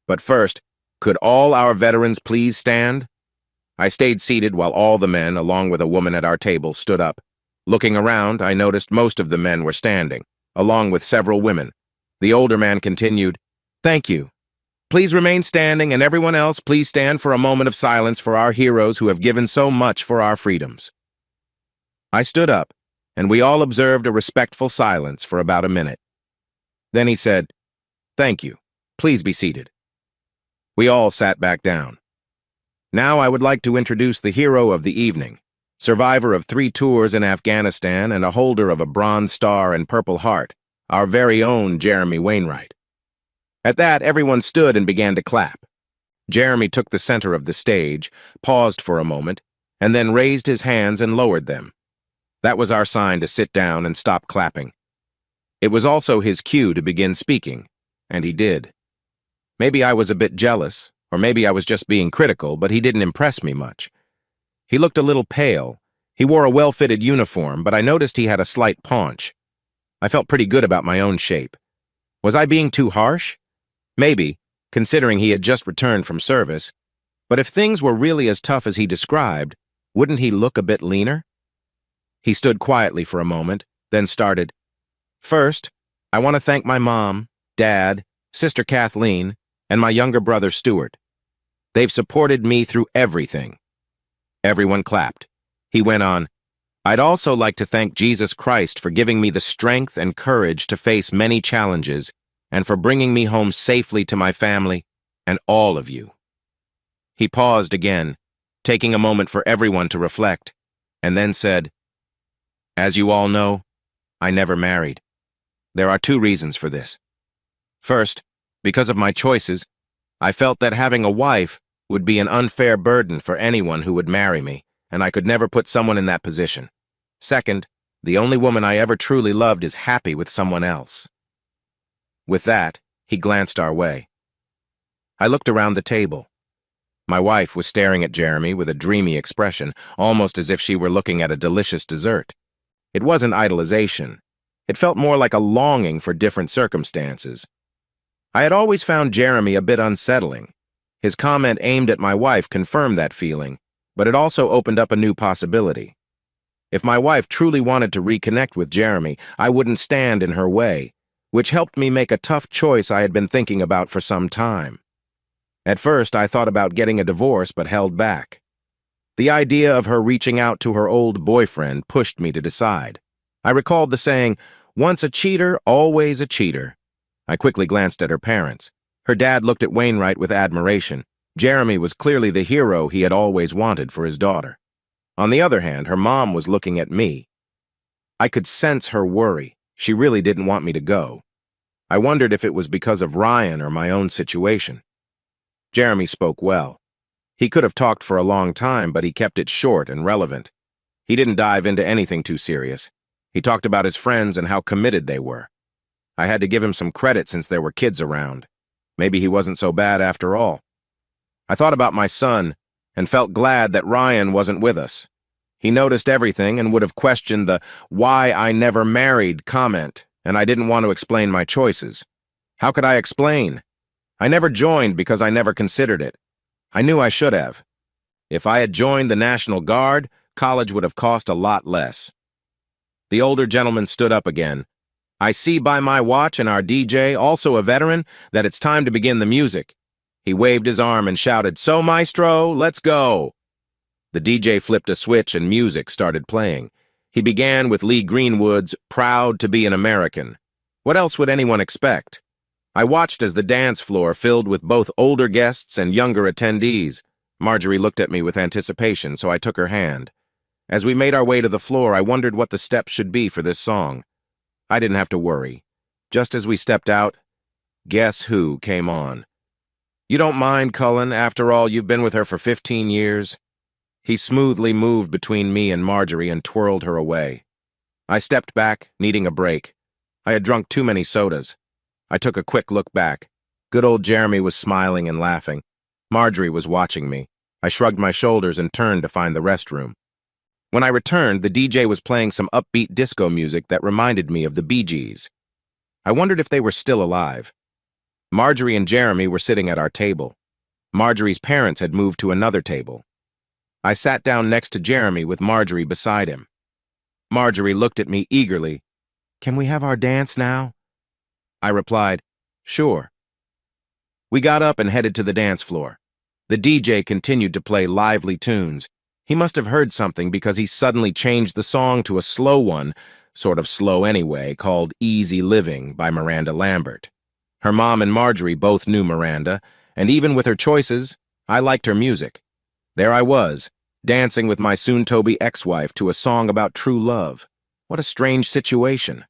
But first, could all our veterans please stand? I stayed seated while all the men, along with a woman at our table, stood up. Looking around, I noticed most of the men were standing, along with several women. The older man continued, "Thank you. Please remain standing, and everyone else, please stand for a moment of silence for our heroes who have given so much for our freedoms." I stood up, and we all observed a respectful silence for about a minute. Then he said, "Thank you. Please be seated." We all sat back down. Now I would like to introduce the hero of the evening, survivor of 3 tours in Afghanistan and a holder of a Bronze Star and Purple Heart, our very own Jeremy Wainwright. At that, everyone stood and began to clap. Jeremy took the center of the stage, paused for a moment, and then raised his hands and lowered them. That was our sign to sit down and stop clapping. It was also his cue to begin speaking, and he did. Maybe I was a bit jealous, or maybe I was just being critical, but he didn't impress me much. He looked a little pale. He wore a well-fitted uniform, but I noticed he had a slight paunch. I felt pretty good about my own shape. Was I being too harsh? Maybe, considering he had just returned from service. But if things were really as tough as he described, wouldn't he look a bit leaner? He stood quietly for a moment, then started, "First, I want to thank my mom, dad, sister Kathleen, and my younger brother Stuart. They've supported me through everything." Everyone clapped. He went on, "I'd also like to thank Jesus Christ for giving me the strength and courage to face many challenges and for bringing me home safely to my family and all of you." He paused again, taking a moment for everyone to reflect, and then said, "As you all know, I never married. There are 2 reasons for this. First, because of my choices, I felt that having a wife would be an unfair burden for anyone who would marry me, and I could never put someone in that position. Second, the only woman I ever truly loved is happy with someone else." With that, he glanced our way. I looked around the table. My wife was staring at Jeremy with a dreamy expression, almost as if she were looking at a delicious dessert. It wasn't idolization. It felt more like a longing for different circumstances. I had always found Jeremy a bit unsettling. His comment aimed at my wife confirmed that feeling, but it also opened up a new possibility. If my wife truly wanted to reconnect with Jeremy, I wouldn't stand in her way, which helped me make a tough choice I had been thinking about for some time. At first, I thought about getting a divorce but held back. The idea of her reaching out to her old boyfriend pushed me to decide. I recalled the saying, "Once a cheater, always a cheater." I quickly glanced at her parents. Her dad looked at Wainwright with admiration. Jeremy was clearly the hero he had always wanted for his daughter. On the other hand, her mom was looking at me. I could sense her worry. She really didn't want me to go. I wondered if it was because of Ryan or my own situation. Jeremy spoke well. He could have talked for a long time, but he kept it short and relevant. He didn't dive into anything too serious. He talked about his friends and how committed they were. I had to give him some credit since there were kids around. Maybe he wasn't so bad after all. I thought about my son and felt glad that Ryan wasn't with us. He noticed everything and would have questioned the "why I never married" comment, and I didn't want to explain my choices. How could I explain? I never joined because I never considered it. I knew I should have. If I had joined the National Guard, college would have cost a lot less. The older gentleman stood up again. "I see by my watch and our DJ, also a veteran, that it's time to begin the music." He waved his arm and shouted, "So, maestro, let's go." The DJ flipped a switch and music started playing. He began with Lee Greenwood's "Proud to be an American." What else would anyone expect? I watched as the dance floor filled with both older guests and younger attendees. Marjorie looked at me with anticipation, so I took her hand. As we made our way to the floor, I wondered what the steps should be for this song. I didn't have to worry. Just as we stepped out, Guess Who came on. "You don't mind, Cullen? After all, you've been with her for 15 years. He smoothly moved between me and Marjorie and twirled her away. I stepped back, needing a break. I had drunk too many sodas. I took a quick look back. Good old Jeremy was smiling and laughing. Marjorie was watching me. I shrugged my shoulders and turned to find the restroom. When I returned, the DJ was playing some upbeat disco music that reminded me of the Bee Gees. I wondered if they were still alive. Marjorie and Jeremy were sitting at our table. Marjorie's parents had moved to another table. I sat down next to Jeremy with Marjorie beside him. Marjorie looked at me eagerly. "Can we have our dance now?" I replied, "Sure." We got up and headed to the dance floor. The DJ continued to play lively tunes. He must have heard something because he suddenly changed the song to a slow one, sort of slow anyway, called "Easy Living" by Miranda Lambert. Her mom and Marjorie both knew Miranda, and even with her choices, I liked her music. There I was, dancing with my soon-to-be ex-wife to a song about true love. What a strange situation.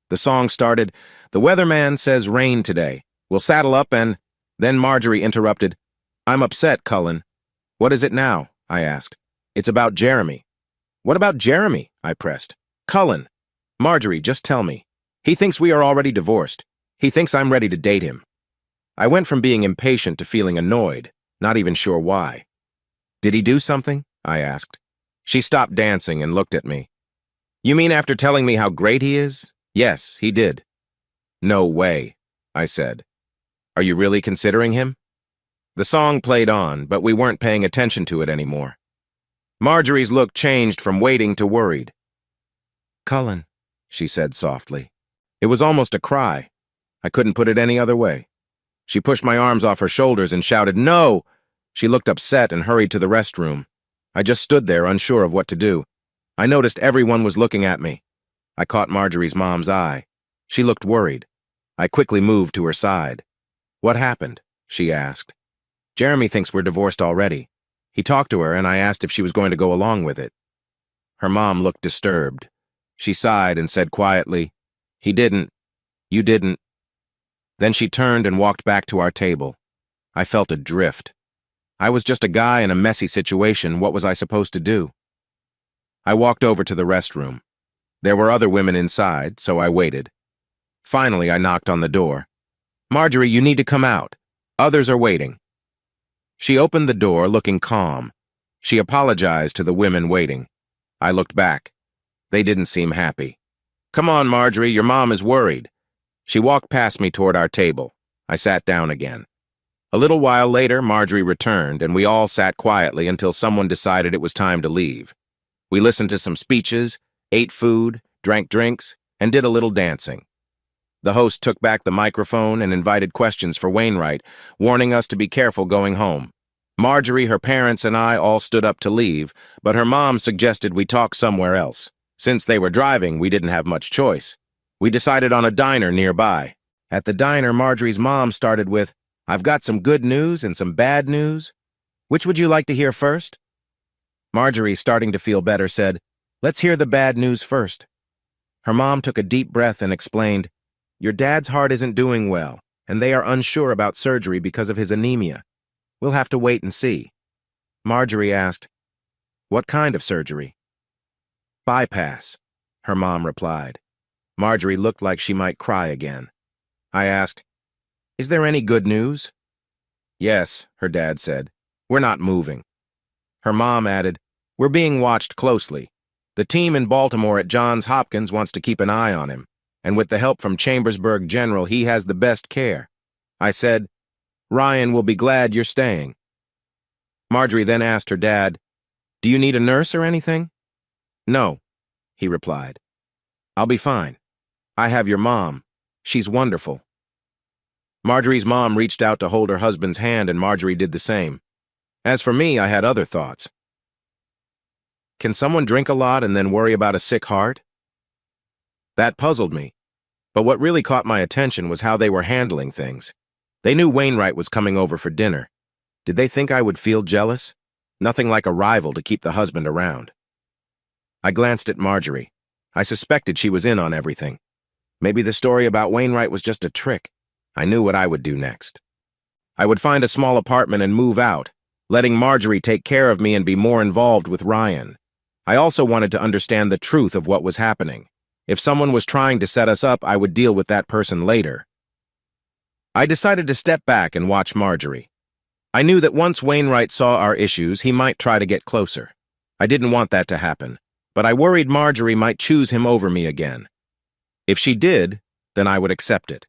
The song started, "The weatherman says rain today. We'll saddle up and—" Then Marjorie interrupted. "I'm upset, Cullen." "What is it now?" I asked. "It's about Jeremy." "What about Jeremy?" I pressed. "Cullen." "Marjorie, just tell me. He thinks we are already divorced. He thinks I'm ready to date him." I went from being impatient to feeling annoyed, not even sure why. "Did he do something?" I asked. She stopped dancing and looked at me. "You mean after telling me how great he is?" "Yes, he did." "No way," I said. "Are you really considering him?" The song played on, but we weren't paying attention to it anymore. Marjorie's look changed from waiting to worried. "Cullen," she said softly. It was almost a cry. I couldn't put it any other way. She pushed my arms off her shoulders and shouted, "No!" She looked upset and hurried to the restroom. I just stood there, unsure of what to do. I noticed everyone was looking at me. I caught Marjorie's mom's eye. She looked worried. I quickly moved to her side. "What happened?" she asked. "Jeremy thinks we're divorced already. He talked to her and I asked if she was going to go along with it." Her mom looked disturbed. She sighed and said quietly, "He didn't. You didn't." Then she turned and walked back to our table. I felt adrift. I was just a guy in a messy situation. What was I supposed to do? I walked over to the restroom. There were other women inside, so I waited. Finally, I knocked on the door. "Marjorie, you need to come out. Others are waiting." She opened the door, looking calm. She apologized to the women waiting. I looked back. They didn't seem happy. Come on, Marjorie, your mom is worried. She walked past me toward our table. I sat down again. A little while later, Marjorie returned, and we all sat quietly until someone decided it was time to leave. We listened to some speeches, ate food, drank drinks, and did a little dancing. The host took back the microphone and invited questions for Wainwright, warning us to be careful going home. Marjorie, her parents, and I all stood up to leave, but her mom suggested we talk somewhere else. Since they were driving, we didn't have much choice. We decided on a diner nearby. At the diner, Marjorie's mom started with, "I've got some good news and some bad news. Which would you like to hear first?" Marjorie, starting to feel better, said, "Let's hear the bad news first." Her mom took a deep breath and explained, "Your dad's heart isn't doing well, and they are unsure about surgery because of his anemia. We'll have to wait and see." Marjorie asked, "What kind of surgery?" "Bypass," her mom replied. Marjorie looked like she might cry again. I asked, "Is there any good news?" "Yes," her dad said. "We're not moving." Her mom added, "We're being watched closely. The team in Baltimore at Johns Hopkins wants to keep an eye on him, and with the help from Chambersburg General, he has the best care." I said, "Ryan will be glad you're staying." Marjorie then asked her dad, "Do you need a nurse or anything?" "No," he replied. "I'll be fine. I have your mom. She's wonderful." Marjorie's mom reached out to hold her husband's hand, and Marjorie did the same. As for me, I had other thoughts. Can someone drink a lot and then worry about a sick heart? That puzzled me. But what really caught my attention was how they were handling things. They knew Wainwright was coming over for dinner. Did they think I would feel jealous? Nothing like a rival to keep the husband around. I glanced at Marjorie. I suspected she was in on everything. Maybe the story about Wainwright was just a trick. I knew what I would do next. I would find a small apartment and move out, letting Marjorie take care of me and be more involved with Ryan. I also wanted to understand the truth of what was happening. If someone was trying to set us up, I would deal with that person later. I decided to step back and watch Marjorie. I knew that once Wainwright saw our issues, he might try to get closer. I didn't want that to happen, but I worried Marjorie might choose him over me again. If she did, then I would accept it.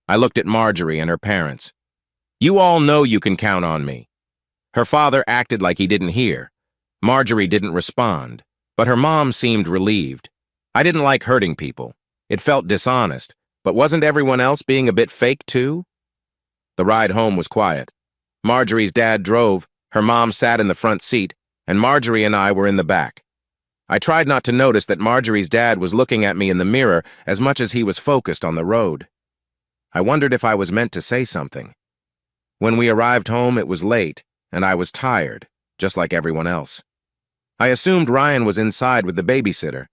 I looked at Marjorie and her parents. "You all know you can count on me." Her father acted like he didn't hear. Marjorie didn't respond, but her mom seemed relieved. I didn't like hurting people. It felt dishonest, but wasn't everyone else being a bit fake too? The ride home was quiet. Marjorie's dad drove, her mom sat in the front seat, and Marjorie and I were in the back. I tried not to notice that Marjorie's dad was looking at me in the mirror as much as he was focused on the road. I wondered if I was meant to say something. When we arrived home, it was late, and I was tired, just like everyone else. I assumed Ryan was inside with the babysitter.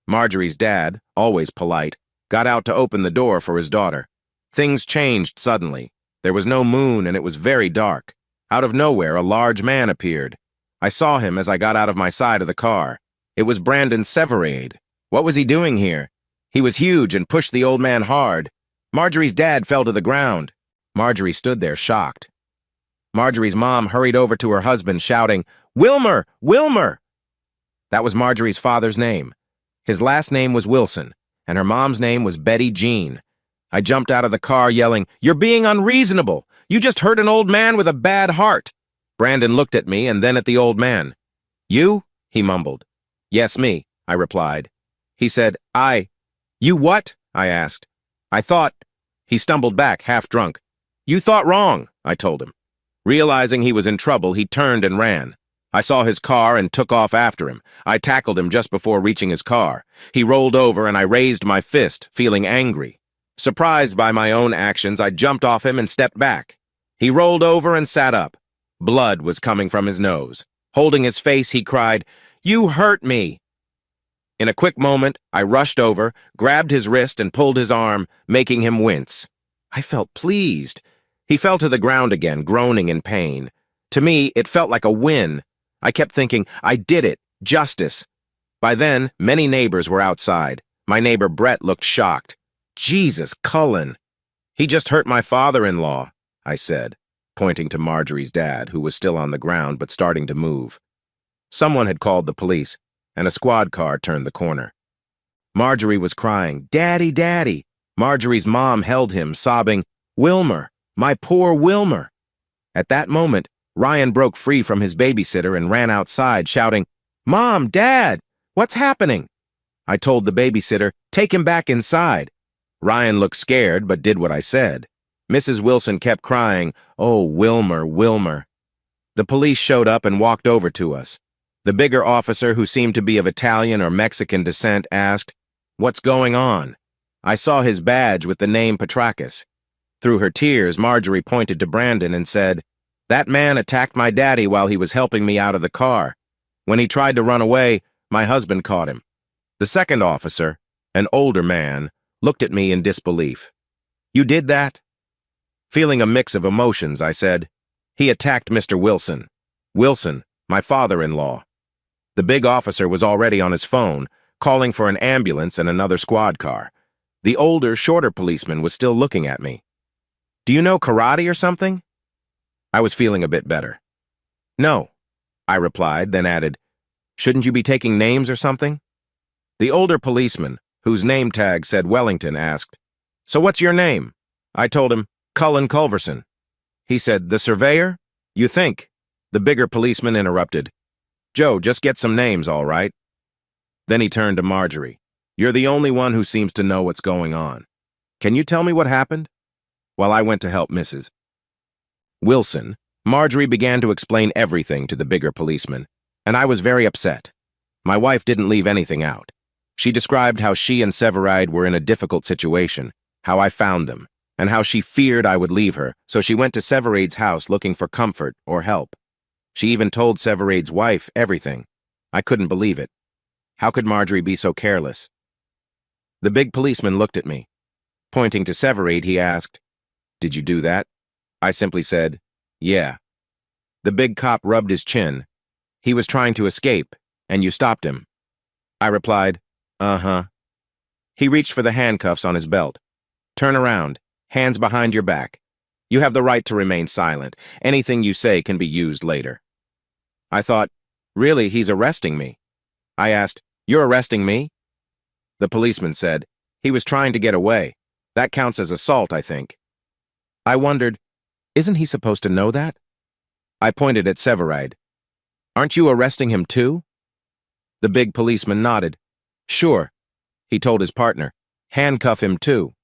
Marjorie's dad, always polite, got out to open the door for his daughter. Things changed suddenly. There was no moon, and it was very dark. Out of nowhere, a large man appeared. I saw him as I got out of my side of the car. It was Brandon Severade. What was he doing here? He was huge and pushed the old man hard. Marjorie's dad fell to the ground. Marjorie stood there, shocked. Marjorie's mom hurried over to her husband, shouting, "Wilmer! Wilmer!" That was Marjorie's father's name. His last name was Wilson, and her mom's name was Betty Jean. I jumped out of the car, yelling, "You're being unreasonable! You just hurt an old man with a bad heart!" Brandon looked at me and then at the old man. "You?" he mumbled. "Yes, me," I replied. He said, "You what?" I asked. "I thought—" He stumbled back, half drunk. "You thought wrong," I told him. Realizing he was in trouble, he turned and ran. I saw his car and took off after him. I tackled him just before reaching his car. He rolled over and I raised my fist, feeling angry. Surprised by my own actions, I jumped off him and stepped back. He rolled over and sat up. Blood was coming from his nose. Holding his face, he cried, "You hurt me!" In a quick moment, I rushed over, grabbed his wrist and pulled his arm, making him wince. I felt pleased. He fell to the ground again, groaning in pain. To me, it felt like a win. I kept thinking, I did it, justice. By then, many neighbors were outside. My neighbor Brett looked shocked. "Jesus, Cullen!" "He just hurt my father-in-law," I said, pointing to Marjorie's dad, who was still on the ground but starting to move. Someone had called the police, and a squad car turned the corner. Marjorie was crying, "Daddy, Daddy!" Marjorie's mom held him, sobbing, "Wilmer, my poor Wilmer!" At that moment, Ryan broke free from his babysitter and ran outside, shouting, "Mom, Dad, what's happening?" I told the babysitter, "Take him back inside." Ryan looked scared, but did what I said. Mrs. Wilson kept crying, "Oh, Wilmer, Wilmer." The police showed up and walked over to us. The bigger officer, who seemed to be of Italian or Mexican descent, asked, "What's going on?" I saw his badge with the name Petrakis. Through her tears, Marjorie pointed to Brandon and said, "That man attacked my daddy while he was helping me out of the car. When he tried to run away, my husband caught him." The second officer, an older man, looked at me in disbelief. "You did that?" Feeling a mix of emotions, I said, "He attacked Mr. Wilson. Wilson, my father-in-law." The big officer was already on his phone, calling for an ambulance and another squad car. The older, shorter policeman was still looking at me. "Do you know karate or something?" I was feeling a bit better. "No," I replied, then added, "Shouldn't you be taking names or something?" The older policeman, whose name tag said Wellington, asked, "So what's your name?" I told him, "Cullen Culverson." He said, "The surveyor? You think?" The bigger policeman interrupted, "Joe, just get some names, all right?" Then he turned to Marjorie. "You're the only one who seems to know what's going on. Can you tell me what happened?" While I went to help Mrs. Wilson, Marjorie began to explain everything to the bigger policeman, and I was very upset. My wife didn't leave anything out. She described how she and Severide were in a difficult situation, how I found them, and how she feared I would leave her, so she went to Severide's house looking for comfort or help. She even told Severide's wife everything. I couldn't believe it. How could Marjorie be so careless? The big policeman looked at me. Pointing to Severide, he asked, "Did you do that?" I simply said, "Yeah." The big cop rubbed his chin. "He was trying to escape, and you stopped him." I replied, "Uh-huh." He reached for the handcuffs on his belt. "Turn around, hands behind your back. You have the right to remain silent. Anything you say can be used later." I thought, really, he's arresting me. I asked, "You're arresting me?" The policeman said, "He was trying to get away. That counts as assault, I think." I wondered, isn't he supposed to know that? I pointed at Severide. "Aren't you arresting him too?" The big policeman nodded. "Sure." He told his partner, "Handcuff him too."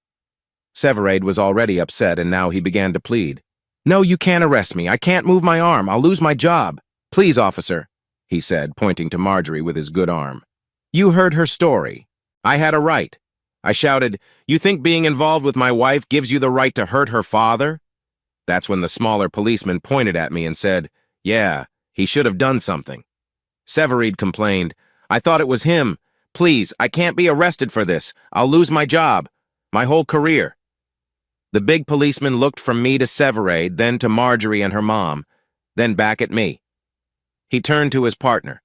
Severide was already upset, and now he began to plead. "No, you can't arrest me. I can't move my arm. I'll lose my job. Please, officer," he said, pointing to Marjorie with his good arm. "You heard her story. I had a right." I shouted, "You think being involved with my wife gives you the right to hurt her father?" That's when the smaller policeman pointed at me and said, "Yeah, he should have done something." Severide complained, "I thought it was him. Please, I can't be arrested for this. I'll lose my job, my whole career." The big policeman looked from me to Severide, then to Marjorie and her mom, then back at me. He turned to his partner.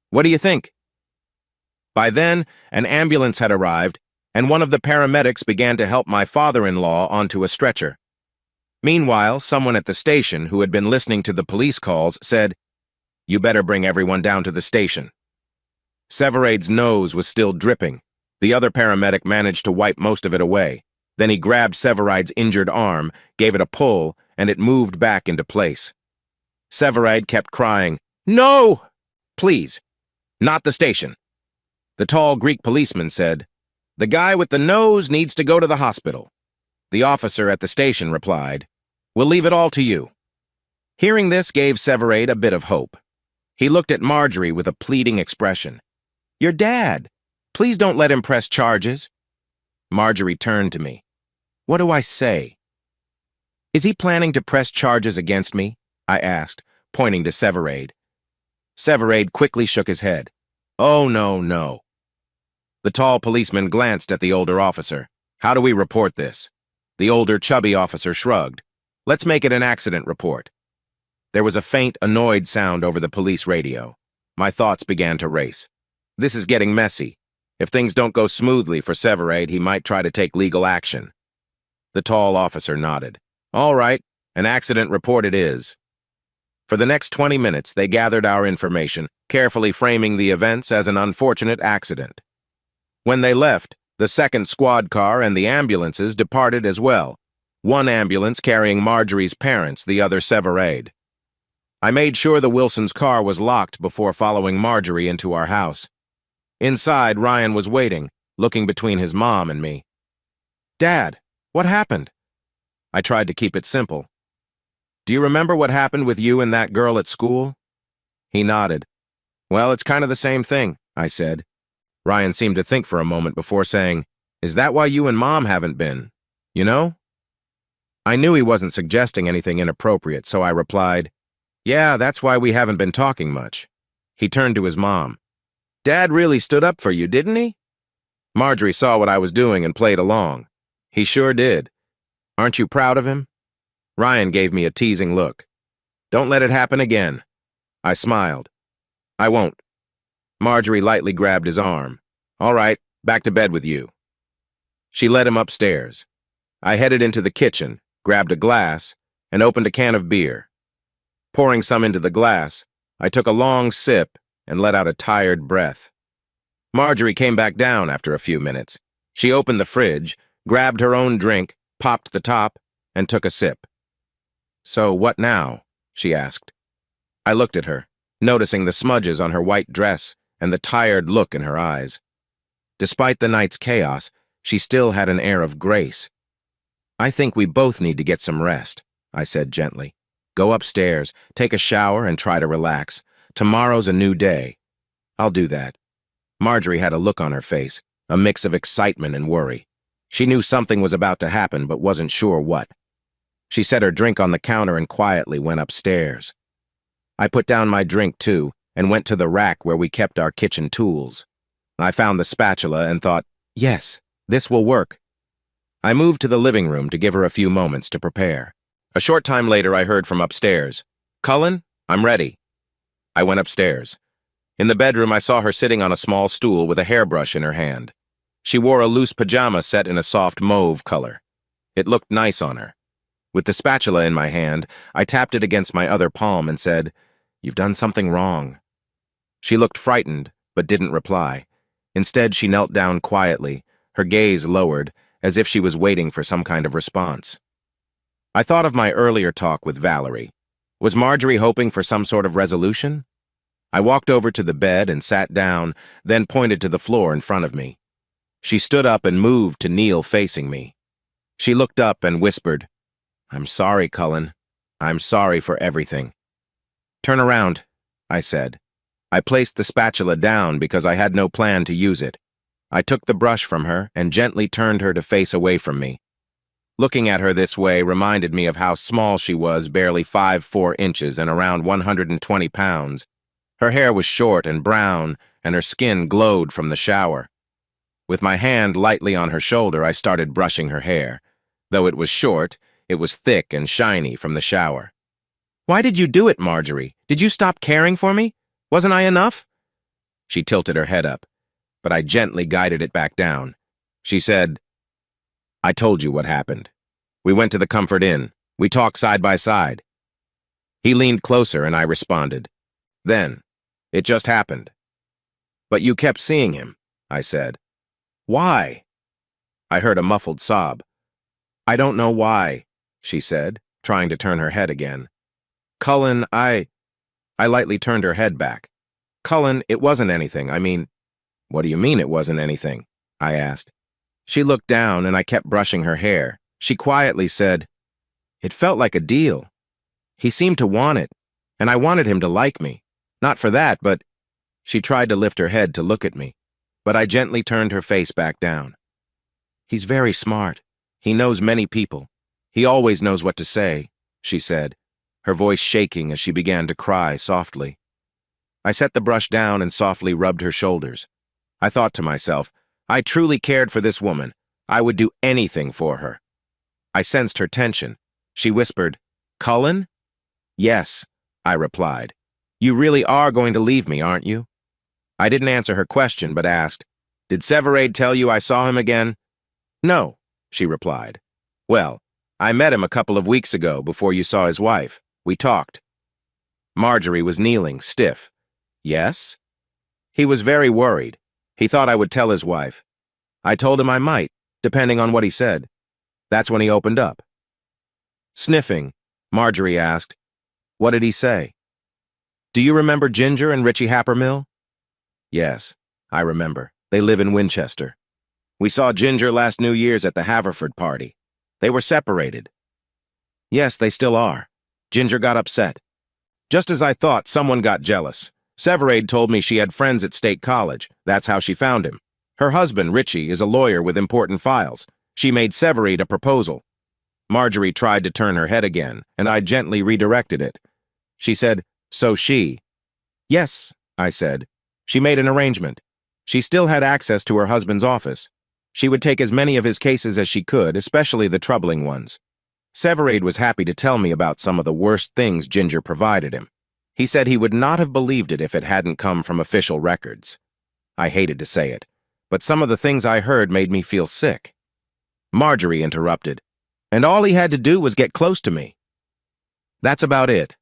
"What do you think?" By then, an ambulance had arrived, and one of the paramedics began to help my father-in-law onto a stretcher. Meanwhile, someone at the station who had been listening to the police calls said, "You better bring everyone down to the station." Severide's nose was still dripping. The other paramedic managed to wipe most of it away. Then he grabbed Severide's injured arm, gave it a pull, and it moved back into place. Severide kept crying, "No! Please, not the station." The tall Greek policeman said, "The guy with the nose needs to go to the hospital." The officer at the station replied, "We'll leave it all to you." Hearing this gave Severide a bit of hope. He looked at Marjorie with a pleading expression. "Your dad. Please don't let him press charges." Marjorie turned to me. "What do I say?" "Is he planning to press charges against me?" I asked, pointing to Severide. Severide quickly shook his head. "Oh, no, no." The tall policeman glanced at the older officer. "How do we report this?" The older, chubby officer shrugged. "Let's make it an accident report." There was a faint, annoyed sound over the police radio. My thoughts began to race. This is getting messy. If things don't go smoothly for Severide, he might try to take legal action. The tall officer nodded. "All right, an accident report it is." For the next 20 minutes, they gathered our information, carefully framing the events as an unfortunate accident. When they left, the second squad car and the ambulances departed as well, one ambulance carrying Marjorie's parents, the other Severade. I made sure the Wilsons' car was locked before following Marjorie into our house. Inside, Ryan was waiting, looking between his mom and me. "Dad, what happened?" I tried to keep it simple. "Do you remember what happened with you and that girl at school?" He nodded. "Well, it's kind of the same thing," I said. Ryan seemed to think for a moment before saying, "Is that why you and Mom haven't been? You know?" I knew he wasn't suggesting anything inappropriate, so I replied, "Yeah, that's why we haven't been talking much." He turned to his mom. "Dad really stood up for you, didn't he?" Marjorie saw what I was doing and played along. "He sure did. Aren't you proud of him?" Ryan gave me a teasing look. "Don't let it happen again." I smiled. "I won't." Marjorie lightly grabbed his arm. "All right, back to bed with you." She led him upstairs. I headed into the kitchen, grabbed a glass, and opened a can of beer. Pouring some into the glass, I took a long sip and let out a tired breath. Marjorie came back down after a few minutes. She opened the fridge, grabbed her own drink, popped the top, and took a sip. "So what now?" she asked. I looked at her, noticing the smudges on her white dress and the tired look in her eyes. Despite the night's chaos, she still had an air of grace. "I think we both need to get some rest," I said gently. "Go upstairs, take a shower, and try to relax. Tomorrow's a new day." "I'll do that." Marjorie had a look on her face, a mix of excitement and worry. She knew something was about to happen, but wasn't sure what. She set her drink on the counter and quietly went upstairs. I put down my drink, too, and went to the rack where we kept our kitchen tools. I found the spatula and thought, yes, this will work. I moved to the living room to give her a few moments to prepare. A short time later, I heard from upstairs, "Cullen, I'm ready." I went upstairs. In the bedroom, I saw her sitting on a small stool with a hairbrush in her hand. She wore a loose pajama set in a soft mauve color. It looked nice on her. With the spatula in my hand, I tapped it against my other palm and said, "You've done something wrong." She looked frightened, but didn't reply. Instead, she knelt down quietly, her gaze lowered, as if she was waiting for some kind of response. I thought of my earlier talk with Valerie. Was Marjorie hoping for some sort of resolution? I walked over to the bed and sat down, then pointed to the floor in front of me. She stood up and moved to kneel facing me. She looked up and whispered, "I'm sorry, Cullen. I'm sorry for everything." "Turn around," I said. I placed the spatula down because I had no plan to use it. I took the brush from her and gently turned her to face away from me. Looking at her this way reminded me of how small she was, barely 5'4" and around 120 pounds. Her hair was short and brown, and her skin glowed from the shower. With my hand lightly on her shoulder, I started brushing her hair. Though it was short, it was thick and shiny from the shower. "Why did you do it, Marjorie? Did you stop caring for me? Wasn't I enough?" She tilted her head up, but I gently guided it back down. She said, "I told you what happened. We went to the Comfort Inn. We talked side by side." He leaned closer and I responded, "Then, it just happened." "But you kept seeing him," I said. "Why?" I heard a muffled sob. "I don't know why," she said, trying to turn her head again. "Cullen, I lightly turned her head back. "Cullen, it wasn't anything. I mean—" "What do you mean it wasn't anything?" I asked. She looked down and I kept brushing her hair. She quietly said, "It felt like a deal. He seemed to want it, and I wanted him to like me. Not for that, but—" She tried to lift her head to look at me, but I gently turned her face back down. "He's very smart. He knows many people. He always knows what to say," she said, her voice shaking as she began to cry softly. I set the brush down and softly rubbed her shoulders. I thought to myself, I truly cared for this woman. I would do anything for her. I sensed her tension. She whispered, "Cullen?" "Yes," I replied. "You really are going to leave me, aren't you?" I didn't answer her question, but asked, "Did Severade tell you I saw him again?" "No," she replied. "Well, I met him a couple of weeks ago before you saw his wife. We talked." Marjorie was kneeling, stiff. "Yes?" "He was very worried. He thought I would tell his wife. I told him I might, depending on what he said. That's when he opened up. Sniffing, Marjorie asked, "What did he say?" "Do you remember Ginger and Richie Happermill?" "Yes, I remember. They live in Winchester. We saw Ginger last New Year's at the Haverford party. They were separated." "Yes, they still are. Ginger got upset. Just as I thought, someone got jealous. Severade told me she had friends at State College. That's how she found him. Her husband, Richie, is a lawyer with important files. She made Severade a proposal." Marjorie tried to turn her head again, and I gently redirected it. She said, "So she—" "Yes," I said. "She made an arrangement. She still had access to her husband's office. She would take as many of his cases as she could, especially the troubling ones. Severade was happy to tell me about some of the worst things Ginger provided him. He said he would not have believed it if it hadn't come from official records. I hated to say it, but some of the things I heard made me feel sick." Marjorie interrupted, "And all he had to do was get close to me." "That's about it.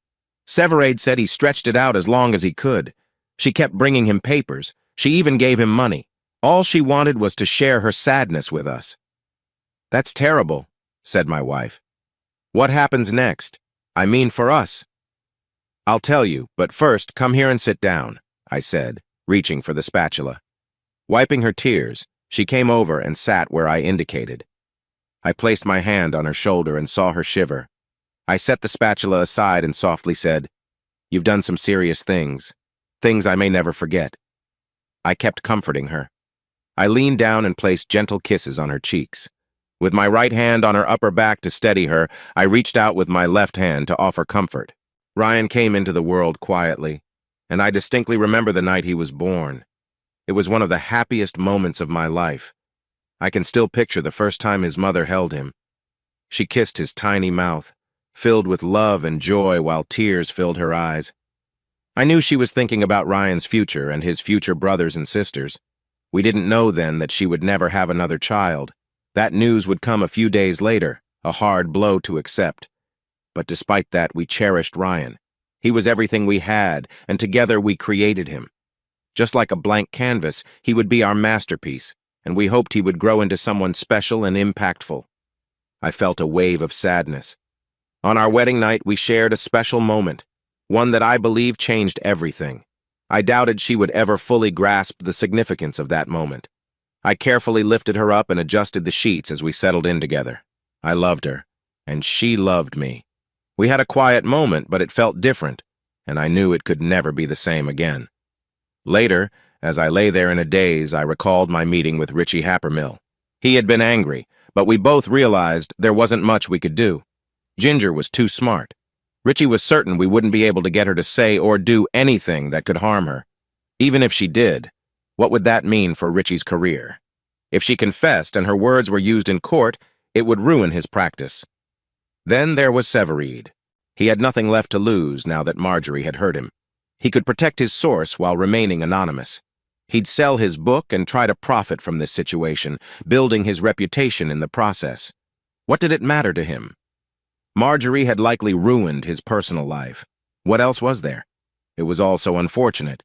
Severade said he stretched it out as long as he could. She kept bringing him papers. She even gave him money. All she wanted was to share her sadness with us." "That's terrible," said my wife. "What happens next? I mean for us." "I'll tell you, but first come here and sit down," I said, reaching for the spatula. Wiping her tears, she came over and sat where I indicated. I placed my hand on her shoulder and saw her shiver. I set the spatula aside and softly said, "You've done some serious things I may never forget." I kept comforting her. I leaned down and placed gentle kisses on her cheeks. With my right hand on her upper back to steady her, I reached out with my left hand to offer comfort. Ryan came into the world quietly, and I distinctly remember the night he was born. It was one of the happiest moments of my life. I can still picture the first time his mother held him. She kissed his tiny mouth, filled with love and joy while tears filled her eyes. I knew she was thinking about Ryan's future and his future brothers and sisters. We didn't know then that she would never have another child. That news would come a few days later, a hard blow to accept. But despite that, we cherished Ryan. He was everything we had, and together we created him. Just like a blank canvas, he would be our masterpiece, and we hoped he would grow into someone special and impactful. I felt a wave of sadness. On our wedding night, we shared a special moment, one that I believe changed everything. I doubted she would ever fully grasp the significance of that moment. I carefully lifted her up and adjusted the sheets as we settled in together. I loved her, and she loved me. We had a quiet moment, but it felt different, and I knew it could never be the same again. Later, as I lay there in a daze, I recalled my meeting with Richie Happermill. He had been angry, but we both realized there wasn't much we could do. Ginger was too smart. Richie was certain we wouldn't be able to get her to say or do anything that could harm her. Even if she did, what would that mean for Richie's career? If she confessed and her words were used in court, it would ruin his practice. Then there was Severide. He had nothing left to lose now that Marjorie had hurt him. He could protect his source while remaining anonymous. He'd sell his book and try to profit from this situation, building his reputation in the process. What did it matter to him? Marjorie had likely ruined his personal life. What else was there? It was all so unfortunate.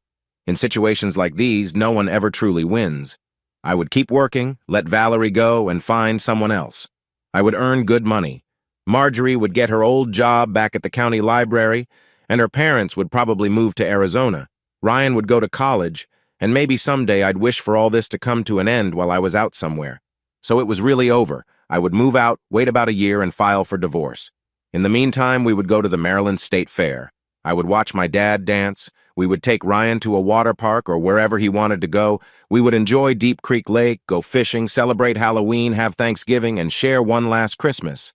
In situations like these, no one ever truly wins. I would keep working, let Valerie go, and find someone else. I would earn good money. Marjorie would get her old job back at the county library, and her parents would probably move to Arizona. Ryan would go to college, and maybe someday I'd wish for all this to come to an end while I was out somewhere. So it was really over. I would move out, wait about a year, and file for divorce. In the meantime, we would go to the Maryland State Fair. I would watch my dad dance. We would take Ryan to a water park or wherever he wanted to go. We would enjoy Deep Creek Lake, go fishing, celebrate Halloween, have Thanksgiving, and share one last Christmas.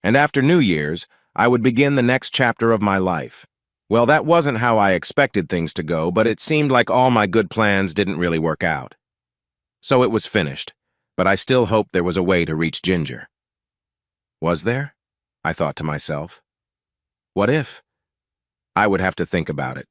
And after New Year's, I would begin the next chapter of my life. Well, that wasn't how I expected things to go, but it seemed like all my good plans didn't really work out. So it was finished, but I still hoped there was a way to reach Ginger. Was there? I thought to myself. What if? I would have to think about it.